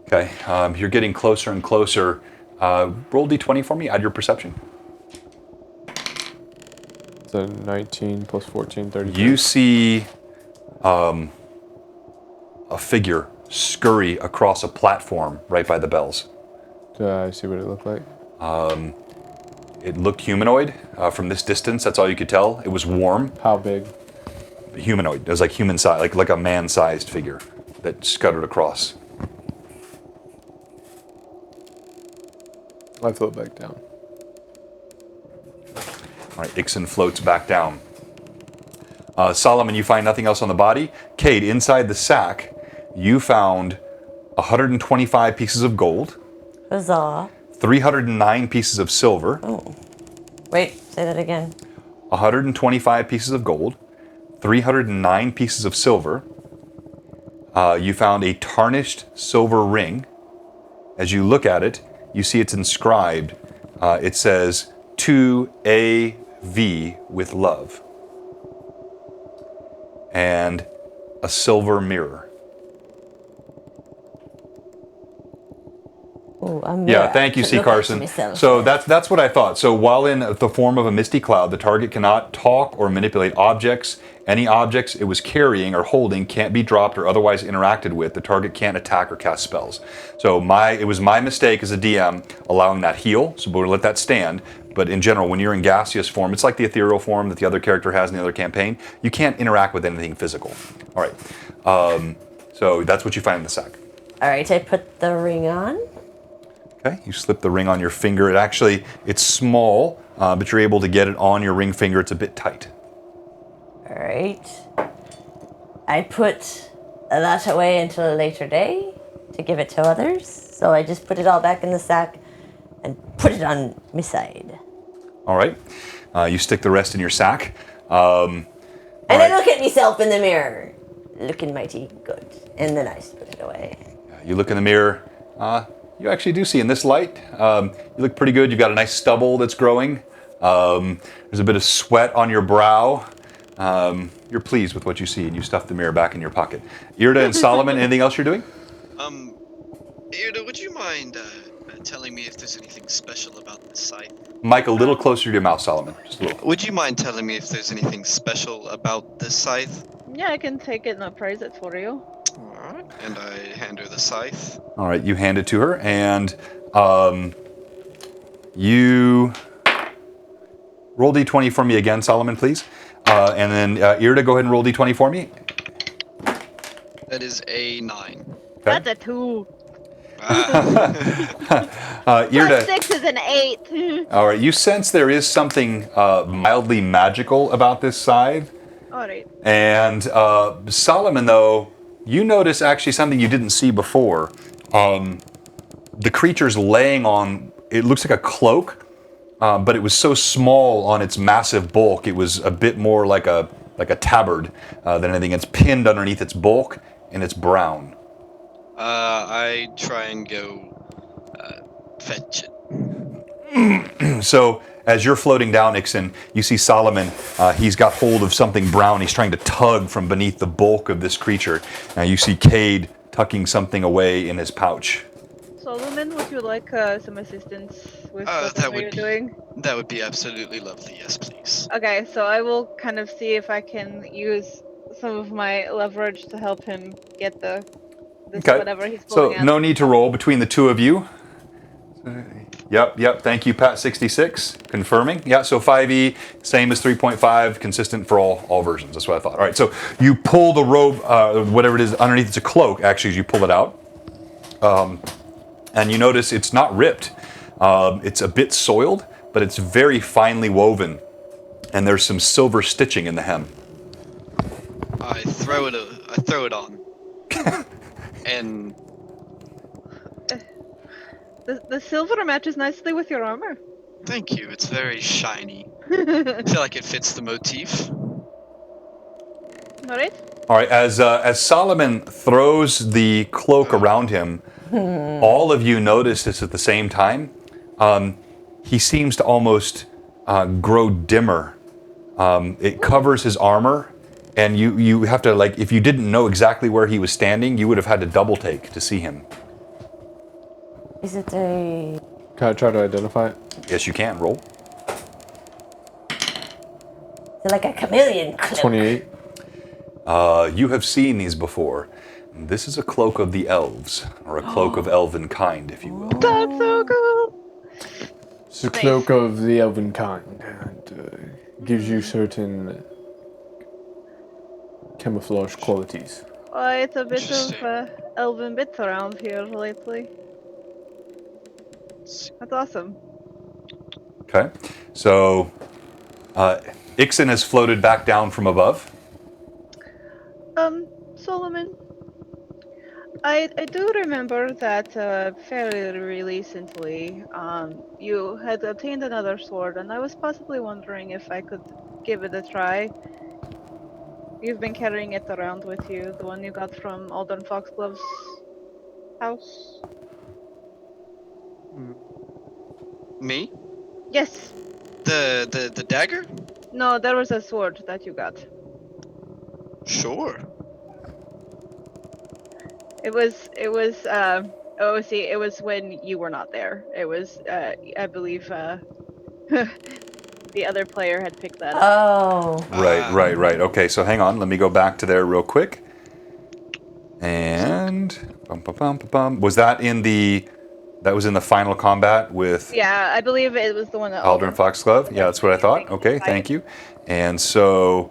Okay, you're getting closer and closer. Roll D20 for me, add your perception. So 19 plus 14, 33. You see a figure scurry across a platform right by the bells. Do I see what it looked like? It looked humanoid from this distance. That's all you could tell. It was warm. How big? Humanoid. It was like human size, like a man-sized figure that scuttered across. I float back down. All right, Ixon floats back down. Solomon, you find nothing else on the body. Cade, inside the sack, you found 125 pieces of gold, Huzzah. 309 pieces of silver, Oh. Wait, say that again. 125 pieces of gold, 309 pieces of silver. You found a tarnished silver ring. As you look at it, you see it's inscribed. It says, "To A.V. with love." And a silver mirror. Ooh, I'm Yeah, thank you, C. Look at Carson. myself. So that's what I thought. So while in the form of a misty cloud, the target cannot talk or manipulate objects. Any objects it was carrying or holding can't be dropped or otherwise interacted with. The target can't attack or cast spells. So it was my mistake as a DM allowing that heal. So we'll let that stand. But in general, when you're in gaseous form, it's like the ethereal form that the other character has in the other campaign. You can't interact with anything physical. All right. So that's what you find in the sack. All right, I put the ring on. Okay, you slip the ring on your finger. It's small, but you're able to get it on your ring finger. It's a bit tight. All right. I put that away until a later day to give it to others. So I just put it all back in the sack and put it on my side. All right. You stick the rest in your sack. And I look at myself in the mirror, looking mighty good. And then I just put it away. You look in the mirror. You actually do see in this light, you look pretty good. You've got a nice stubble that's growing. There's a bit of sweat on your brow. You're pleased with what you see, and you stuff the mirror back in your pocket. Irda and Solomon, anything else you're doing? Irda, would you mind telling me if there's anything special about the site? Mike, a little closer to your mouth, Solomon. Just a little. Would you mind telling me if there's anything special about this scythe? Yeah, I can take it and appraise it for you. Alright. And I hand her the scythe. All right, you hand it to her, and You roll d20 for me again, Solomon, please. And then Irda, go ahead and roll d20 for me. That is a 9. Okay. That's a 2. Irda, 6 is an 8. all right, you sense there is something mildly magical about this scythe. Alright. And Solomon, though, you notice actually something you didn't see before. The creature's laying on, it looks like a cloak, but it was so small on its massive bulk, it was a bit more like a tabard than anything. It's pinned underneath its bulk, and it's brown. I try and go fetch it. So as you're floating down, Ixon, you see Solomon. He's got hold of something brown. He's trying to tug from beneath the bulk of this creature. Now you see Cade tucking something away in his pouch. Solomon, would you like some assistance with that what you're doing? That would be absolutely lovely. Yes, please. Okay, so I will kind of see if I can use some of my leverage to help him get this whatever he's So pulling out. no need to roll between the two of you. Yep. Thank you, Pat66. Confirming. Yeah, so 5e, same as 3.5, consistent for all versions. That's what I thought. All right, so you pull the robe, whatever it is underneath. It's a cloak, actually, as you pull it out. And you notice it's not ripped. It's a bit soiled, but it's very finely woven. And there's some silver stitching in the hem. I throw it on. And The silver matches nicely with your armor. thank you. It's very shiny. I feel like it fits the motif. Alright? All right, as Solomon throws the cloak around him, all of you notice this at the same time. He seems to almost grow dimmer. It covers his armor, and you have to, like, if you didn't know exactly where he was standing, you would have had to double take to see him. Is it a... Can I try to identify it? Yes, you can. Roll. Is it like a chameleon cloak? 28. You have seen these before. This is a cloak of the elves, or a cloak of elven kind, if you will. That's so cool! It's a cloak of the elven kind. And gives you certain camouflage qualities. It's a bit of Interesting. elven bits around here lately. That's awesome. Okay, so Ixon has floated back down from above. Solomon, I do remember that fairly recently, you had obtained another sword, and I was possibly wondering if I could give it a try. You've been carrying it around with you, the one you got from Alden Foxglove's house? Me? Yes. The dagger? No, there was a sword that you got. Sure. It was it was when you were not there. It was I believe the other player had picked that up. Oh. Right. Okay, so hang on. Let me go back to there real quick. And was that in the final combat with Yeah, I believe it was the one that Aldrin Foxglove? Yeah, that's what I thought. Okay, thank you. And so,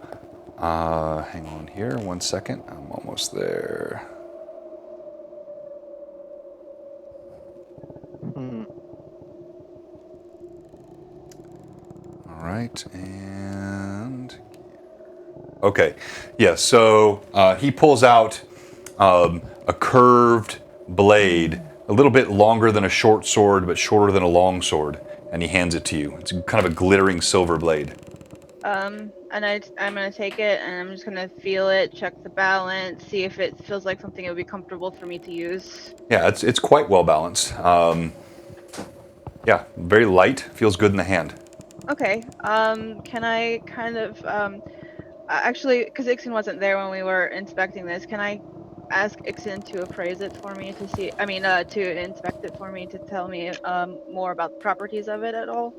hang on here 1 second. I'm almost there. All right, and okay, yeah. So he pulls out a curved blade, a little bit longer than a short sword, but shorter than a long sword, and he hands it to you. It's kind of a glittering silver blade. And I'm gonna take it and I'm just gonna feel it, check the balance, see if it feels like something it would be comfortable for me to use. Yeah, it's quite well balanced. Yeah, very light, feels good in the hand. Okay. Can I kind of actually, because Ixon wasn't there when we were inspecting this, can I ask Ixon to appraise it for me to see? I mean, to inspect it for me to tell me more about the properties of it at all?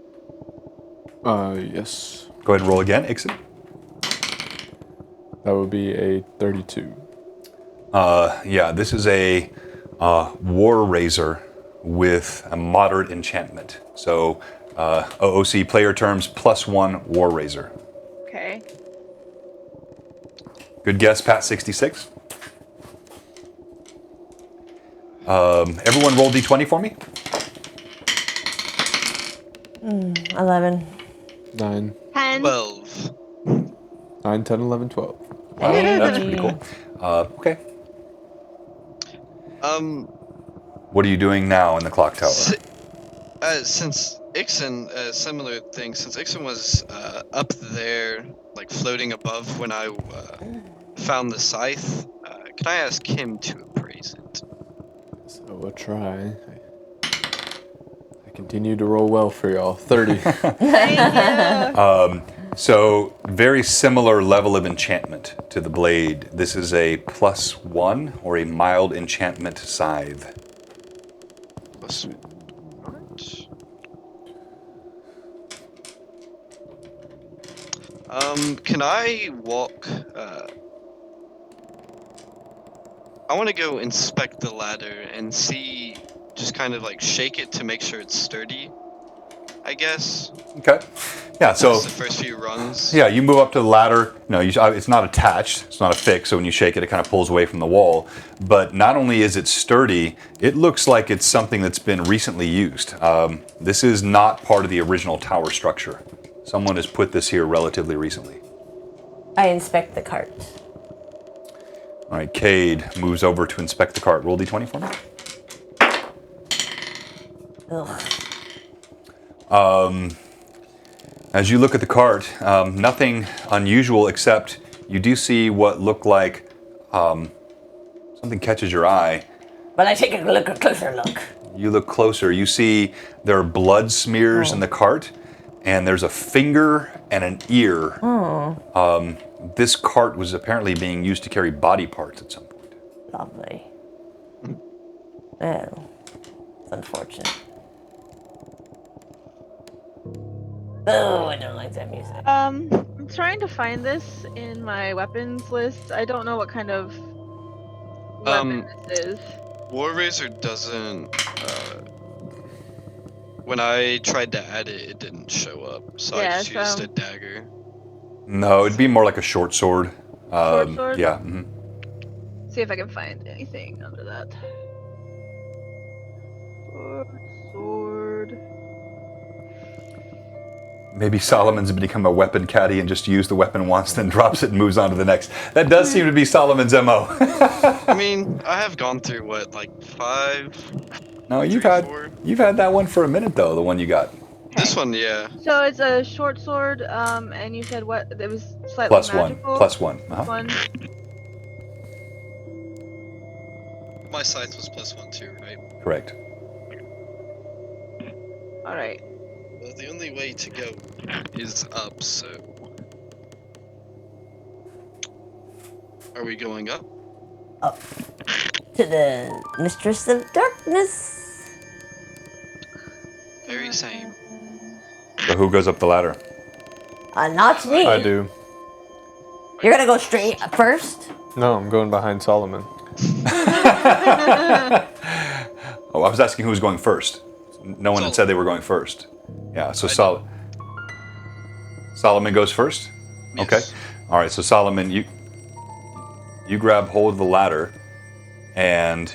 Yes. Go ahead and roll again, Ixon. That would be a 32. Yeah, this is a war razor with a moderate enchantment. So OOC player terms +1 War Razor. Okay. Good guess, Pat 66. Everyone roll d20 for me. 11. 9, 10. 12. 9, 10, 11, 12. Wow, that's pretty cool. Okay. What are you doing now in the clock tower? Since Ixon, similar thing. Since Ixon was up there, like floating above when I found the scythe, can I ask him to appraise it? So we'll try. I continue to roll well for y'all. 30. Thank you. So, very similar level of enchantment to the blade. This is a +1 or a mild enchantment scythe. Plus, alright. Can I walk? I want to go inspect the ladder and see, just kind of like shake it to make sure it's sturdy, I guess. Okay. Yeah, so Just the first few rungs. yeah, you move up to the ladder. No, it's not attached. It's not a fix. So when you shake it, it kind of pulls away from the wall. But not only is it sturdy, it looks like it's something that's been recently used. This is not part of the original tower structure. Someone has put this here relatively recently. I inspect the cart. All right, Cade moves over to inspect the cart. Roll d20 for me. Ugh. As you look at the cart, nothing unusual except you do see what look like something catches your eye. But I take a closer look. You look closer. You see there are blood smears in the cart, and there's a finger and an ear. This cart was apparently being used to carry body parts at some point. Lovely. Oh, it's unfortunate. Oh, I don't like that music. I'm trying to find this in my weapons list. I don't know what kind of weapon this is. War Razor doesn't. When I tried to add it, it didn't show up, so I Yeah, just used a dagger. No, it'd be more like a short sword. Short sword? Yeah. See if I can find anything under that. Sword. Maybe Solomon's become a weapon caddy and just used the weapon once, then drops it and moves on to the next. That does seem to be Solomon's MO. I mean, I have gone through what, like 5? No, you've 4? had that one for a minute though, the one you got. This one, yeah. So it's a short sword, and you said what? It was slightly +1. magical. +1. Uh-huh. One. My scythe was +1 too, right? Correct. All right. Well, the only way to go is up, so. Are we going up? Up to the Mistress of Darkness. Very same. So who goes up the ladder? Not me. I do. You're gonna go straight first? No, I'm going behind Solomon. Oh, I was asking who was going first. No one had said they were going first. Yeah, so Solomon goes first? Yes. Okay. All right, so Solomon, you grab hold of the ladder and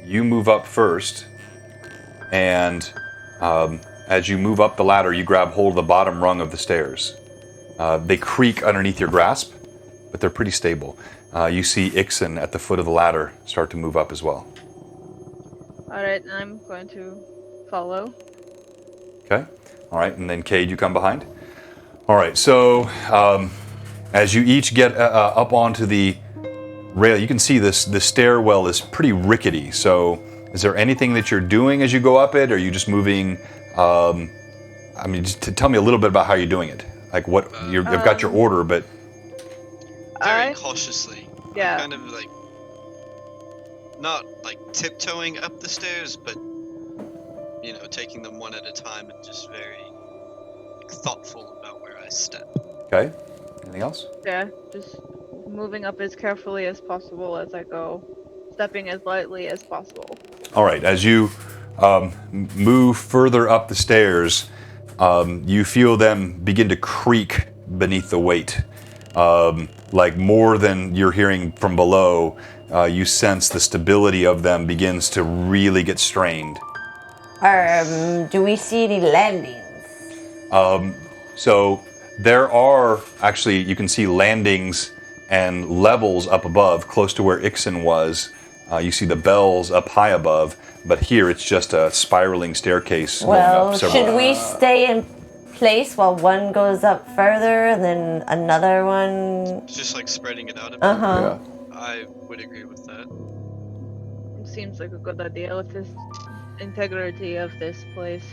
you move up first. And as you move up the ladder, you grab hold of the bottom rung of the stairs. They creak underneath your grasp, but they're pretty stable. You see Ixon at the foot of the ladder start to move up as well. All right, I'm going to follow. Okay. All right, and then Cade, you come behind. All right, so as you each get up onto the rail, you can see the stairwell is pretty rickety. So is there anything that you're doing as you go up it, or are you just moving? I mean, just tell me a little bit about how you're doing it. Like what you've got your order, but Very cautiously. Yeah. Kind of like. Not like tiptoeing up the stairs, but. You know, taking them one at a time and just very thoughtful about where I step. okay. Anything else? Yeah, just moving up as carefully as possible as I go, stepping as lightly as possible. All right, as you move further up the stairs, you feel them begin to creak beneath the weight. Like more than you're hearing from below, you sense the stability of them begins to really get strained. Do we see any landings? So there are actually, you can see landings and levels up above, close to where Ixen was. You see the bells up high above, but here it's just a spiraling staircase going Well, up several. should we stay in place while one goes up further and then another one? Just like spreading it out a bit. Uh-huh. Yeah. I would agree with that. Seems like a good idea with this integrity of this place.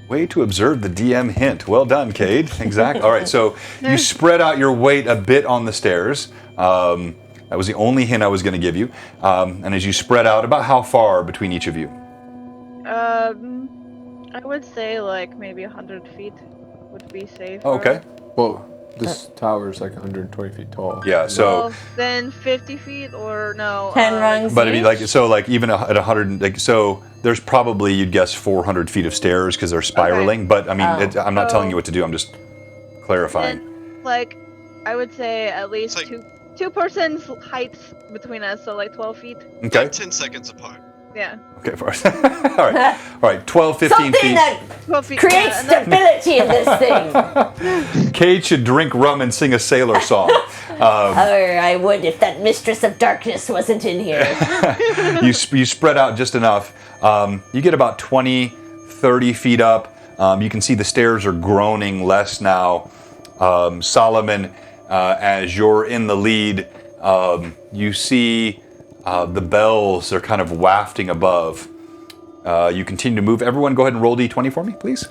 Way to observe the DM hint. Well done, Cade. Exactly. All right, so you spread out your weight a bit on the stairs. That was the only hint I was going to give you. And as you spread out, about how far between each of you? I would say like maybe 100 feet would be safe. Okay. Well, this tower is like 120 feet tall. Yeah, so... Well, then 50 feet or no? 10 rungs But I mean, like, each? so, like, even at 100, like, so there's probably, you'd guess, 400 feet of stairs because they're spiraling. Okay. But I mean, Oh. I'm not telling So- you what to do. I'm just clarifying. Then, like, I would say at least It's like- two persons heights between us, so like 12 feet. Okay. Like 10 seconds apart. Yeah. Okay. All right. All right. 12, 15 Something feet. that 12 feet. creates yeah, and then- stability in this thing. Cade should drink rum and sing a sailor song. Or I would if that Mistress of Darkness wasn't in here. You spread out just enough. You get about 20, 30 feet up. You can see the stairs are groaning less now. Solomon, as you're in the lead, you see the bells are kind of wafting above. You continue to move. Everyone go ahead and roll D20 for me, please.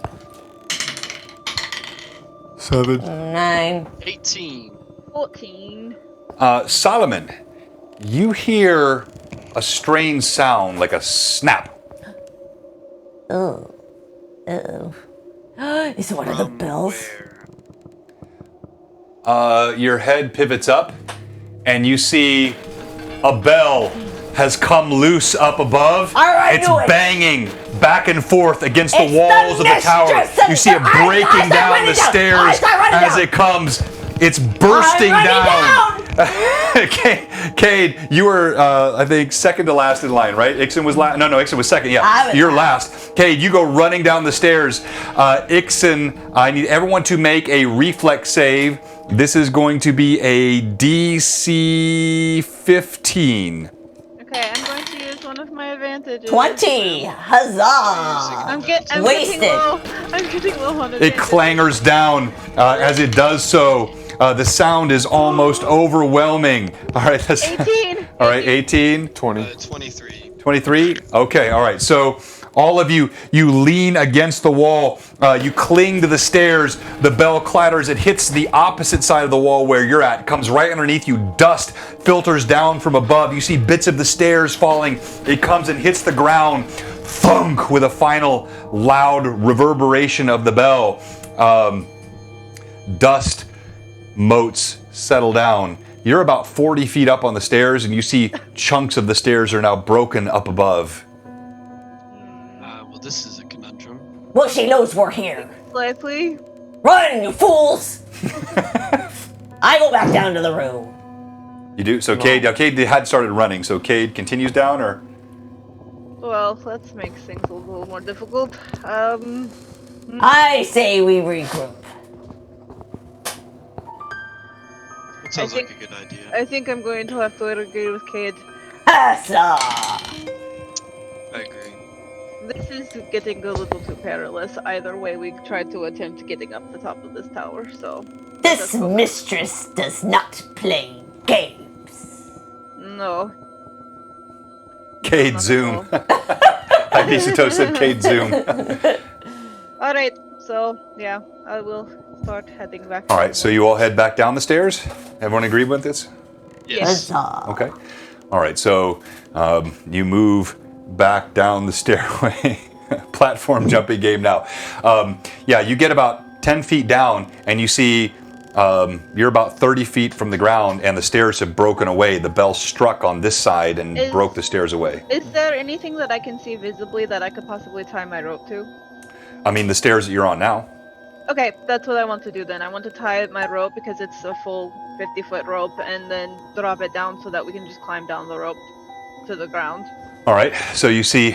7. 9. 18. 14. Solomon, you hear a strange sound like a snap. Oh. Uh-oh. Is it one of the bells? Where? Your head pivots up, and you see a bell has come loose up above. I It's knew it. banging back and forth against It's the walls the of the tower. mistress of You see it the- I breaking start down running the down. I stairs start running as down. it comes. It's bursting I'm running down. Cade, you were, I think, second to last in line, right? Ixen was last. No, Ixen was second. I Yeah, was you're last. Cade, you go running down the stairs. Ixen, I need everyone to make a reflex save. This is going to be a DC 15. Okay, I'm going to use one of my advantages. 20. Huzzah. I'm getting Wasted. low. I'm getting low on It advantage. clangers down as it does so. The sound is almost overwhelming. All right, that's 18. all right. 18, 20. 23. 23. Okay, all right. So all of you lean against the wall. You cling to the stairs. The bell clatters. It hits the opposite side of the wall where you're at. It comes right underneath you. Dust filters down from above. You see bits of the stairs falling. It comes and hits the ground. Thunk with a final loud reverberation of the bell. Dust motes settle down. You're about 40 feet up on the stairs, and you see chunks of the stairs are now broken up above. Well, this is a conundrum. Well, she knows we're here. Slightly. Run, you fools! I go back down to the room. You do? So Cade had started running, so Cade continues down, or? Well, let's make things a little more difficult. I say we regroup. It sounds I like think- a good idea. I think I'm going to have to agree with Cade. Huzzah! I agree. This is getting a little too perilous. Either way, we tried to attempt getting up the top of this tower, so... This mistress does not play games. No. Cade Not at zoom. all. Ibisato said Cade zoom. Alright, so, yeah, I will start heading back. All right, so you all head back down the stairs? Everyone agree with this? Yes. Huzzah! Okay. All right, so you move back down the stairway. Platform jumping game now. Yeah, you get about 10 feet down, and you see You're about 30 feet from the ground, and the stairs have broken away. The bell struck on this side and broke the stairs away. Is there anything that I can see visibly that I could possibly tie my rope to? I mean, the stairs that you're on now. Okay, that's what I want to do then. I want to tie my rope because it's a full 50-foot rope and then drop it down so that we can just climb down the rope to the ground. All right, so you see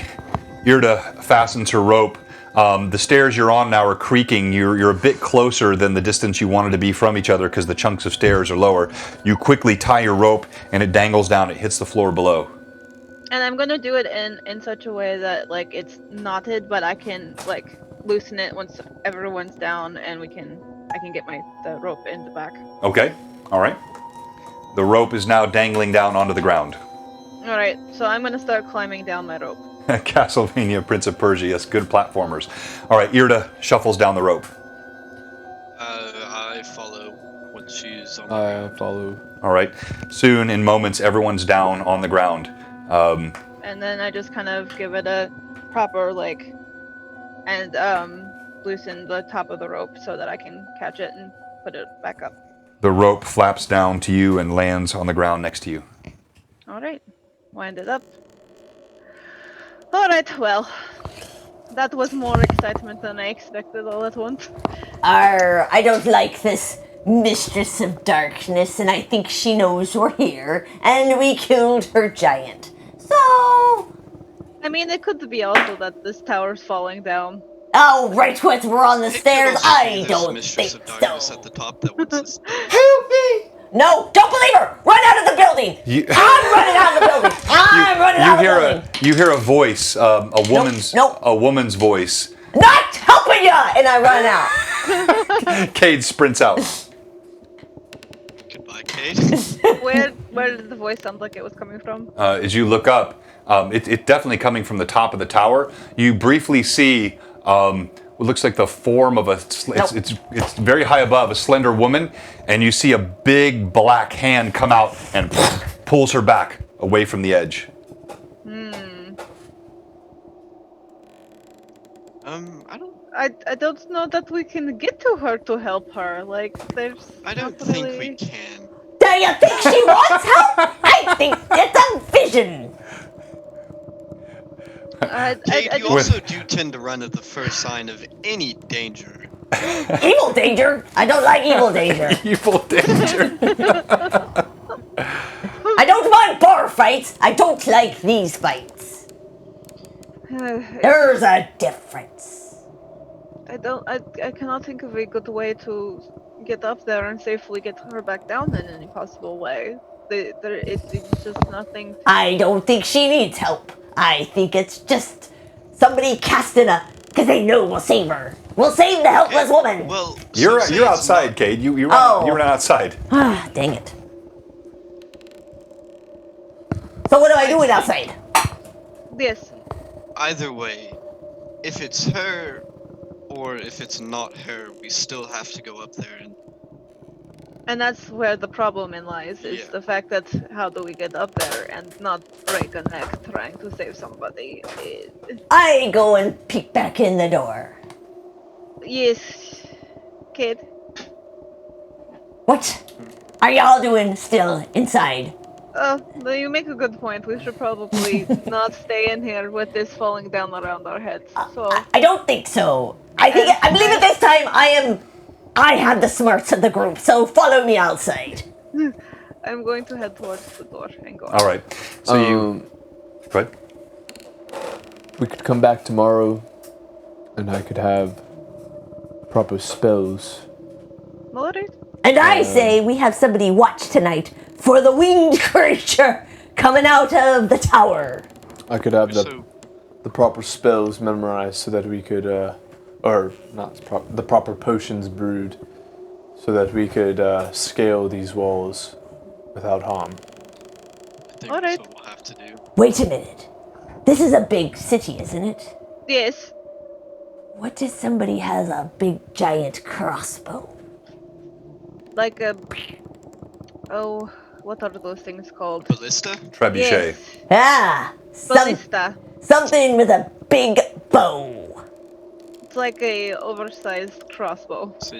Irda fastens her rope. The stairs you're on now are creaking. You're a bit closer than the distance you wanted to be from each other because the chunks of stairs are lower. You quickly tie your rope and it dangles down. It hits the floor below. And I'm gonna do it in such a way that like it's knotted, but I can like loosen it once everyone's down, and I can get the rope in the back. Okay, all right. The rope is now dangling down onto the ground. All right, so I'm gonna start climbing down my rope. Castlevania, Prince of Persia, yes, good platformers. All right, Irda shuffles down the rope. I follow when she's on. I follow. All right. Soon, in moments, everyone's down on the ground. And then I just kind of give it a proper and loosen the top of the rope so that I can catch it and put it back up. The rope flaps down to you and lands on the ground next to you. All right, wind it up. All right, well, that was more excitement than I expected all at once. I don't like this Mistress of Darkness, and I think she knows we're here, and we killed her giant. So... I mean, it could be also that this tower's falling down. Oh, right, once we're on the stairs, I don't Mistress think of Darkness so. at the top that wants us. Help me! No, don't believe her! Run out of the building! I'm running out of the building! I'm running out of the building! You hear a voice, a woman's voice. Not helping ya! And I run out. Cade sprints out. Goodbye, Kate. Where did the voice sound like it was coming from? As you look up, it's definitely coming from the top of the tower. You briefly see what looks like the form of it's very high above, a slender woman, and you see a big black hand come out and pulls her back away from the edge. I don't know that we can get to her to help her. I don't think we can. Do you think she wants help? I think it's a vision. Kate, you also do tend to run at the first sign of any danger. Evil danger? I don't like evil danger. Evil danger. I don't mind bar fights. I don't like these fights. There's a difference. I cannot think of a good way to get up there and safely get her back down in any possible way. It's just nothing. I don't think she needs help. I think it's just somebody casting because they know we'll save her. We'll save the helpless woman. Well, you're outside, Cade. You ran outside. Ah, dang it. So what am I doing outside? Yes. Either way, if it's her or if it's not her, we still have to go up there And that's where the problem lies, is the fact that how do we get up there and not break a neck trying to save somebody? I go and peek back in the door. Yes, kid. What are y'all doing still inside? No, you make a good point. We should probably not stay in here with this falling down around our heads. So I don't think so. I believe at this time I have the smarts of the group, so follow me outside. I'm going to head towards the door and go. All right. So go ahead. We could come back tomorrow, and I could have proper spells. Alright. And I say we have somebody watch tonight for the winged creature coming out of the tower. I could have the proper spells memorized so that we could, the proper potions brewed so that we could scale these walls without harm. I think that's what we'll have to do. Wait a minute. This is a big city, isn't it? Yes. What if somebody has a big giant crossbow? Like a... Oh, what are those things called? Ballista? Trebuchet. Ah! Ballista. Something with a big bow. It's like a oversized crossbow. It's a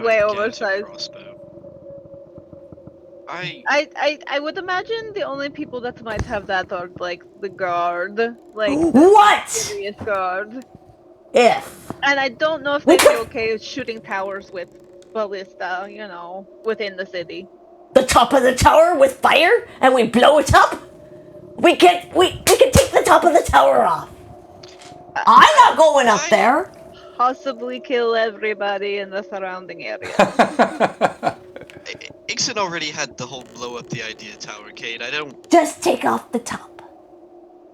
Way gigantic oversized. crossbow. I would imagine the only people that might have that are like the guard, like the What serious guard. if And I don't know if we they'd be could okay with shooting towers with ballista, within the city. the top of the tower with fire and we blow it up? We can take the top of the tower off. I'm not going up there. Possibly kill everybody in the surrounding area. Ixon already had the whole blow up the idea tower, Cade. I don't. Just take off the top.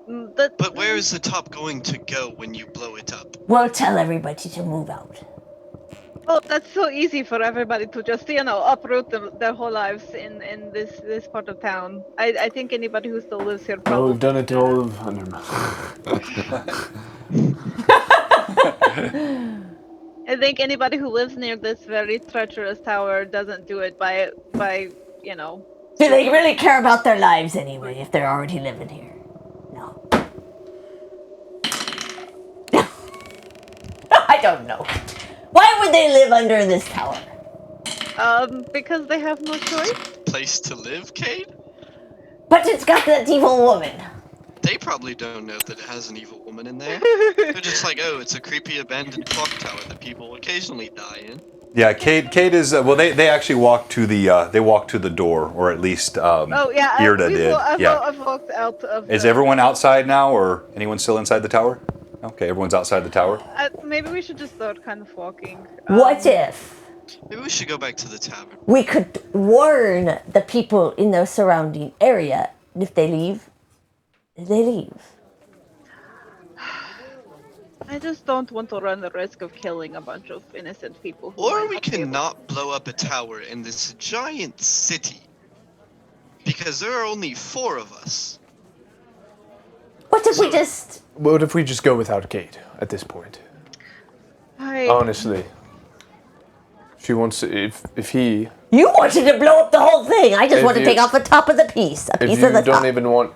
But where is the top going to go when you blow it up? We'll tell everybody to move out. Oh, that's so easy for everybody to just, uproot their whole lives in this part of town. I think anybody who still lives here probably. Well, we've done it to all of. I think anybody who lives near this very treacherous tower doesn't do it by. Do they really care about their lives anyway if they're already living here? No. I don't know. Why would they live under this tower? Because they have no choice. Place to live, Cade? But it's got that evil woman. They probably don't know that it has an evil woman in there. They're just like, oh, it's a creepy abandoned clock tower that people occasionally die in. Yeah, Cade is. Well, they actually walked to the door, or at least Irda did. I've walked out of. Is everyone outside now, or anyone still inside the tower? Okay, everyone's outside the tower. Maybe we should just start kind of walking. What if Maybe we should go back to the tavern. we could warn the people in the surrounding area, and if they leave, they leave. I just don't want to run the risk of killing a bunch of innocent people. Or we cannot blow up a tower in this giant city. Because there are only 4 of us. What if we just... What if we just go without Kate at this point? Honestly. She wants to, if he... You wanted to blow up the whole thing. I just want to take off the top of the piece. A piece of the top. If you don't even want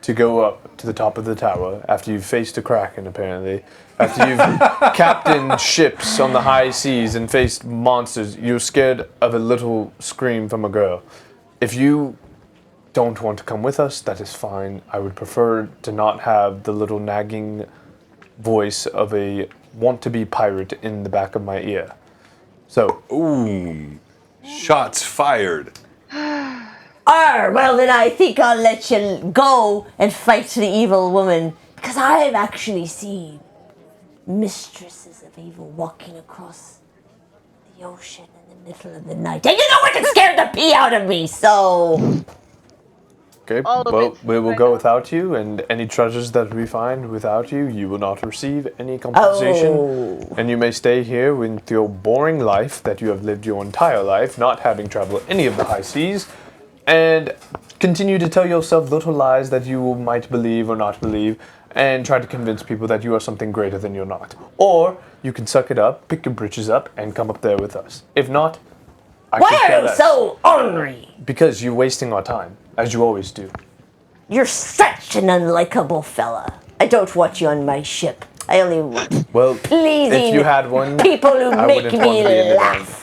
to go up to the top of the tower after you've faced a Kraken, apparently, after you've captained ships on the high seas and faced monsters, you're scared of a little scream from a girl. If you don't want to come with us, that is fine. I would prefer to not have the little nagging voice of a want-to-be pirate in the back of my ear. So, ooh, shots fired. Well then I think I'll let you go and fight the evil woman, because I've actually seen mistresses of evil walking across the ocean in the middle of the night. And you know what? It scared the pee out of me, so... okay, well, we will go without you, and any treasures that we find without you, you will not receive any compensation. Oh. And you may stay here with your boring life that you have lived your entire life, not having traveled any of the high seas, and continue to tell yourself little lies that you might believe or not believe, and try to convince people that you are something greater than you're not. Or you can suck it up, pick your britches up, and come up there with us. If not, I could Why care are you less. so ornery? Because you're wasting our time, as you always do. You're such an unlikable fella. I don't want you on my ship. I only want pleasing if you had one, people who I make wouldn't want me to be in the laugh.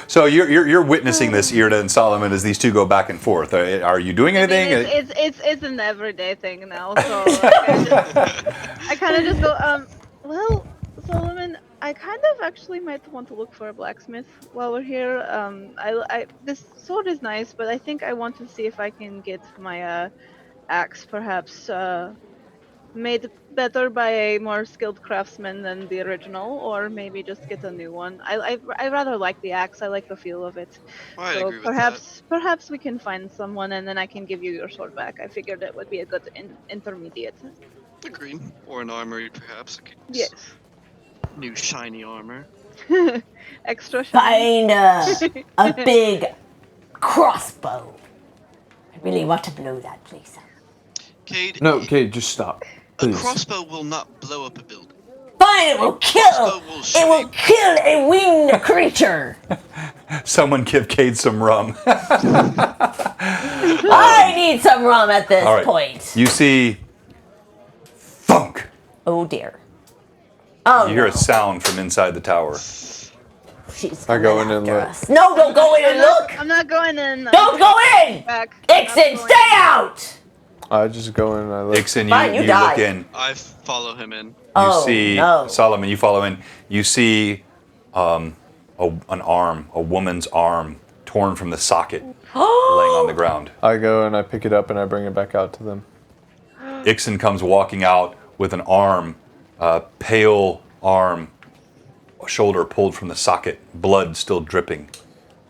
So you're witnessing this, Irda and Solomon, as these two go back and forth. Are you doing anything? It's an everyday thing now. So I kind of just go. Well, Solomon, I kind of actually might want to look for a blacksmith while we're here. This sword is nice, but I think I want to see if I can get my axe perhaps made better by a more skilled craftsman than the original, or maybe just get a new one. I rather like the axe. I like the feel of it. I So agree with that. perhaps we can find someone, and then I can give you your sword back. I figured it would be a good intermediate. Agreed. Or an armory, perhaps. Yes. New shiny armor. Extra shiny. Find a big crossbow. I really want to blow that place up. Cade, No, Kate, just stop. a Please. crossbow will not blow up a building. Fine, it will kill. It will kill a winged creature. Someone give Cade some rum. I need some rum at this All right. point. You see, thunk. Oh dear. Oh You hear no. a sound from inside the tower. she's I coming go in and after look. us. No, don't go in and look. I'm not going in. Don't go in. Back. Ixon, stay out. I just go in and I look. Ixon, Fine, you you die. look in. I follow him in. You see no. Solomon. You follow in. You see an arm, a woman's arm, torn from the socket, laying on the ground. I go and I pick it up and I bring it back out to them. Ixon comes walking out with an arm, pale arm, shoulder pulled from the socket, blood still dripping.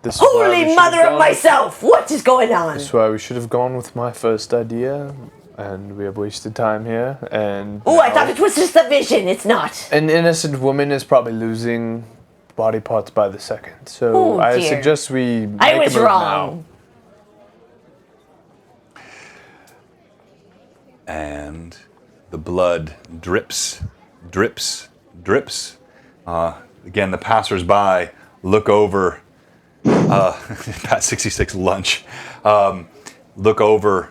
This is why we Holy should mother have of gone- myself! What is going on? This is why we should have gone with my first idea, and we have wasted time here. And Oh, I now thought it was just a vision. It's not. an innocent woman is probably losing body parts by the second. So Oh, I dear. suggest we make I a was move wrong. And the blood drips, drips, drips. Again, the passersby look over, Pat 66 lunch, look over.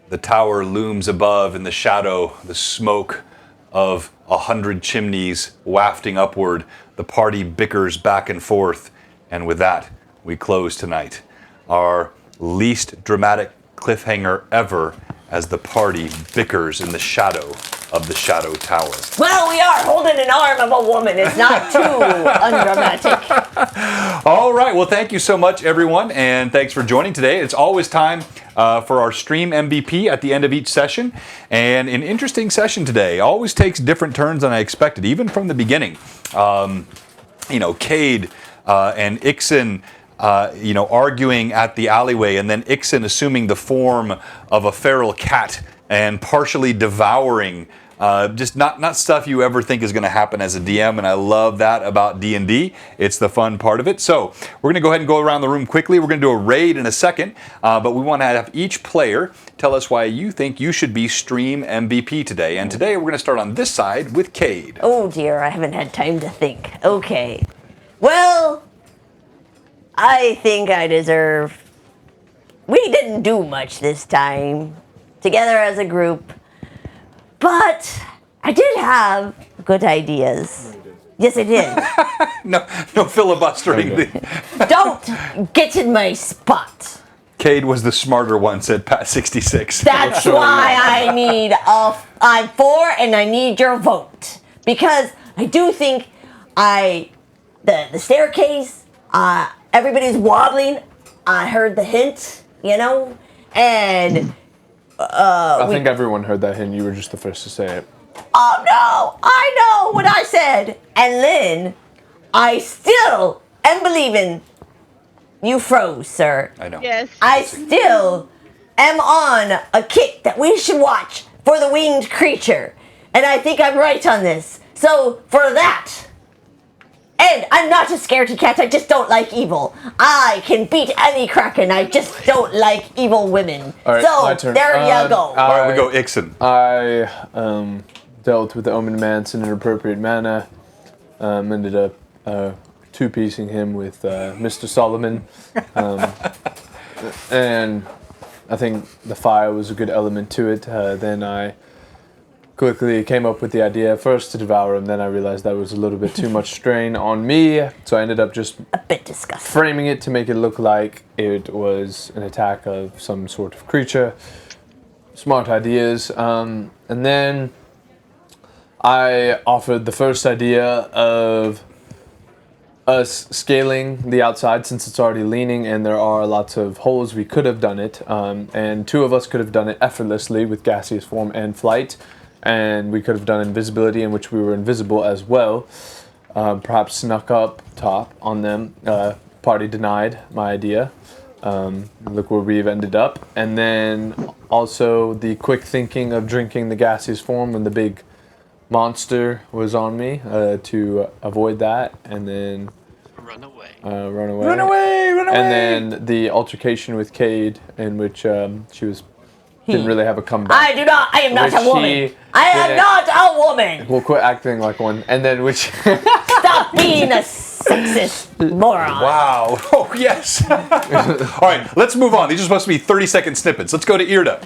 The tower looms above in the shadow, the smoke of 100 chimneys wafting upward. The party bickers back and forth. And with that, we close tonight. Our least dramatic cliffhanger ever as the party bickers in the shadow of the Shadow Tower. Well, we are holding an arm of a woman. It's not too undramatic. All right. Well, thank you so much, everyone, and thanks for joining today. It's always time for our stream MVP at the end of each session, and an interesting session today. Always takes different turns than I expected, even from the beginning. Cade and Ixon, arguing at the alleyway, and then Ixon assuming the form of a feral cat and partially devouring. Just not stuff you ever think is going to happen as a DM, and I love that about D&D. It's the fun part of it. So we're going to go ahead and go around the room quickly. We're going to do a raid in a second, but we want to have each player tell us why you think you should be stream MVP today. And today we're going to start on this side with Cade. Oh dear, I haven't had time to think. Okay. Well, I think I deserve... We didn't do much this time, together as a group. But I did have good ideas. Yes, I did. No filibustering. Don't get in my spot. Cade was the smarter one, said Pat 66. That's why I'm for and I need your vote. Because I do think the staircase, everybody's wobbling. I heard the hint, and... I think everyone heard that hint. You were just the first to say it. Oh no! I know what I said! And then, I still am believing you froze, sir. I know. Yes. I still am on a kick that we should watch for the winged creature. And I think I'm right on this. So, for that... And I'm not a scaredy cat, I just don't like evil. I can beat any kraken, I just don't like evil women. All right, my So, turn. there you go. All right, we go Ixon. I dealt with the Omen Mance in an appropriate manner. Ended up two-piecing him with Mr. Solomon. And I think the fire was a good element to it. Then I quickly came up with the idea first to devour him, then I realized that was a little bit too much strain on me, so I ended up just A bit disgusting. framing it to make it look like it was an attack of some sort of creature. Smart ideas. And then I offered the first idea of us scaling the outside since it's already leaning and there are lots of holes. We could have done it, and two of us could have done it effortlessly with gaseous form and flight. And we could have done invisibility, in which we were invisible as well. Perhaps snuck up top on them. Party denied my idea. Look where we've ended up. And then also the quick thinking of drinking the gaseous form when the big monster was on me to avoid that. And then Run away. run away. Run away, run away. And then the altercation with Cade, in which she didn't really have a comeback. I am not Which a woman. she I am didn't- not a woman. We'll quit acting like one. And then which... Stop being a sexist moron. Wow. Oh, yes. All right, let's move on. These are supposed to be 30-second snippets. Let's go to Irda.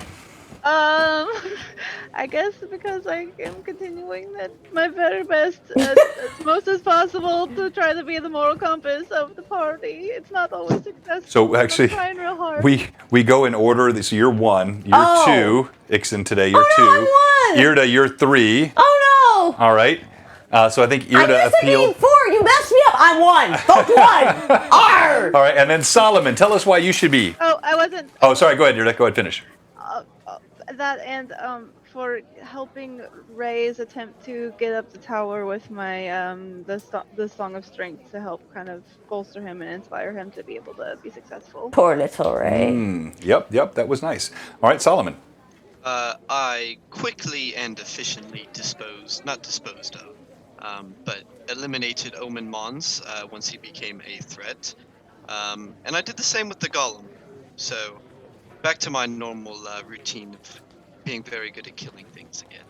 I guess because I am continuing my very best as most as possible. impossible to try to be the moral compass of the party. It's not always successful. So actually, I'm trying real hard. we go in order. So you're 1, you're Oh. 2, Ixen today, you're Oh, 2. no, I'm 1. Irda, you're 3. Oh no! All right. So I think I Irda used to be appealed. 4. You messed me up. I'm 1. Vote 1. Arr! All right, and then Solomon, tell us why you should be. Oh, I wasn't. Oh, sorry. Go ahead, Irda. Go ahead, finish. That and for helping Ray's attempt to get up the tower with my the Song of Strength to help kind of bolster him and inspire him to be able to be successful. Poor little Ray. Yep. That was nice. All right, Solomon. I quickly and efficiently but eliminated Omen Mons once he became a threat. And I did the same with the Golem. So, back to my normal routine of being very good at killing things again.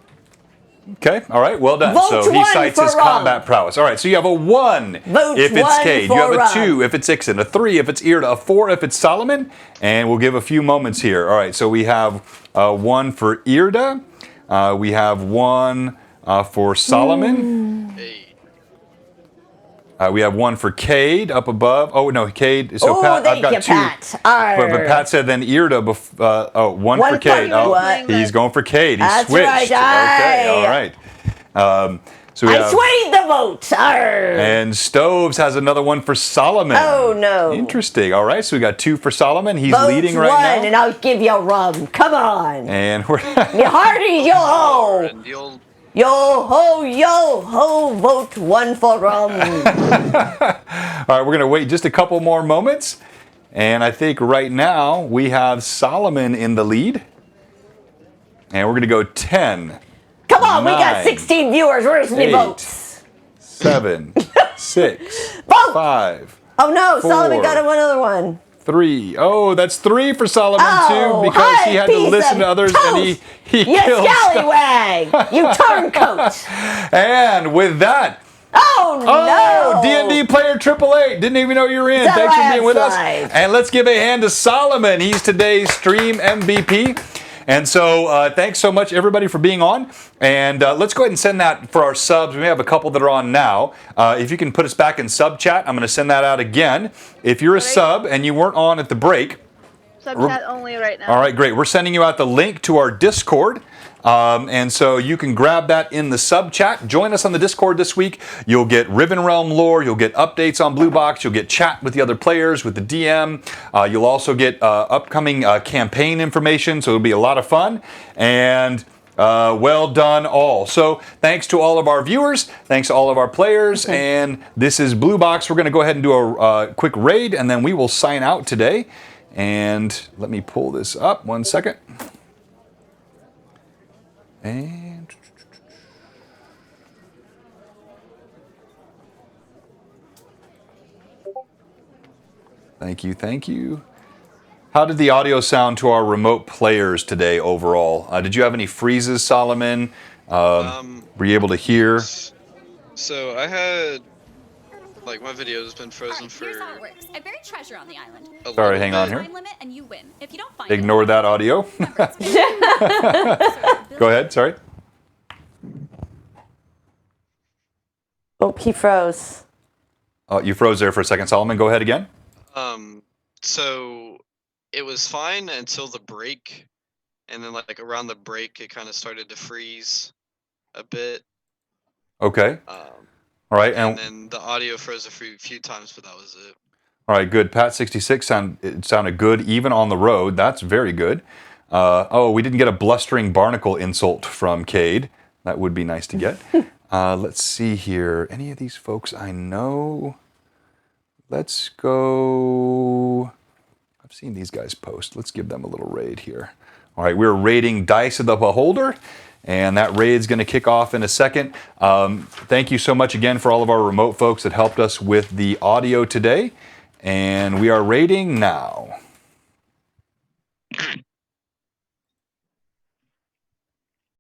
Okay, all right, well done. Vote So he 1 cites for his Rum. combat prowess. All right, so you have a 1 Vote if it's 1 Cade. for You have a Rum. 2 if it's Ixen, a 3 if it's Irda, a 4 if it's Solomon, and we'll give a few moments here. All right, so we have 1 for Irda. We have 1 for Solomon. Hey. We have 1 for Cade up above. Oh, no, Cade. So Oh, Pat, thank I've got you, 2. Pat. Arr. But Pat said then Irda, one One for for Cade. you, Oh, what? he's going for Cade. He That's switched. right, Okay, aye. all right. So we I have, swayed the vote. Arr. and Stoves has another 1 for Solomon. Oh, no. Interesting. All right, so we got 2 for Solomon. He's Vote leading 1 right now. and I'll give you Rum. Come on. And we're Me hearty, yo ho. And the old Yo ho, vote 1 for Rum. all right. We're gonna wait just a couple more moments, and I think right now we have Solomon in the lead, and we're gonna go 10, Come on, we got 9, 16 viewers. Where's me 8, votes? 7, 6, Vote. 5, Oh no, 4. Solomon got another one. 3. Oh, that's 3 for Solomon Oh, too, because hi, he had to piece listen of to others, toast. and he You killed. scallywag. You turncoat. And with that. Oh no. Oh, D&D player 888. Didn't even know you were in. It's a Thanks for being with us. landslide. And let's give a hand to Solomon. He's today's stream MVP. And so thanks so much, everybody, for being on. And let's go ahead and send that for our subs. We have a couple that are on now. If you can put us back in sub chat, I'm going to send that out again. If you're a sub and you weren't on at the break. Subchat only right now. All right, great. We're sending you out the link to our Discord. And so you can grab that in the sub chat. Join us on the Discord this week. You'll get Riven Realm lore. You'll get updates on Blue Box. You'll get chat with the other players, with the DM. You'll also get upcoming campaign information. So it'll be a lot of fun. And well done all. So thanks to all of our viewers. Thanks to all of our players. And this is Blue Box. We're going to go ahead and do a quick raid, and then we will sign out today. And let me pull this up 1 second. And thank you. How did the audio sound to our remote players today overall? Did you have any freezes, Solomon? Were you able to hear? So I had, like, my video has been frozen Alright, for here's how it works. I buried treasure on the island. a Sorry, little hang on bit. here. Time limit and you win. If you don't find Ignore that audio. Go ahead, sorry. Oh, he froze. Oh, you froze there for a second, Solomon. Go ahead again. So it was fine until the break, and then like around the break, it kind of started to freeze a bit. Okay. All right, And then the audio froze a few times, but that was it. All right, good. Pat 66 sounded good even on the road. That's very good. Oh, we didn't get a blustering barnacle insult from Cade. That would be nice to get. Let's see here. Any of these folks I know? Let's go. I've seen these guys post. Let's give them a little raid here. All right, we're raiding Dice of the Beholder, and that raid's going to kick off in a second. Thank you so much again for all of our remote folks that helped us with the audio today. And we are raiding now.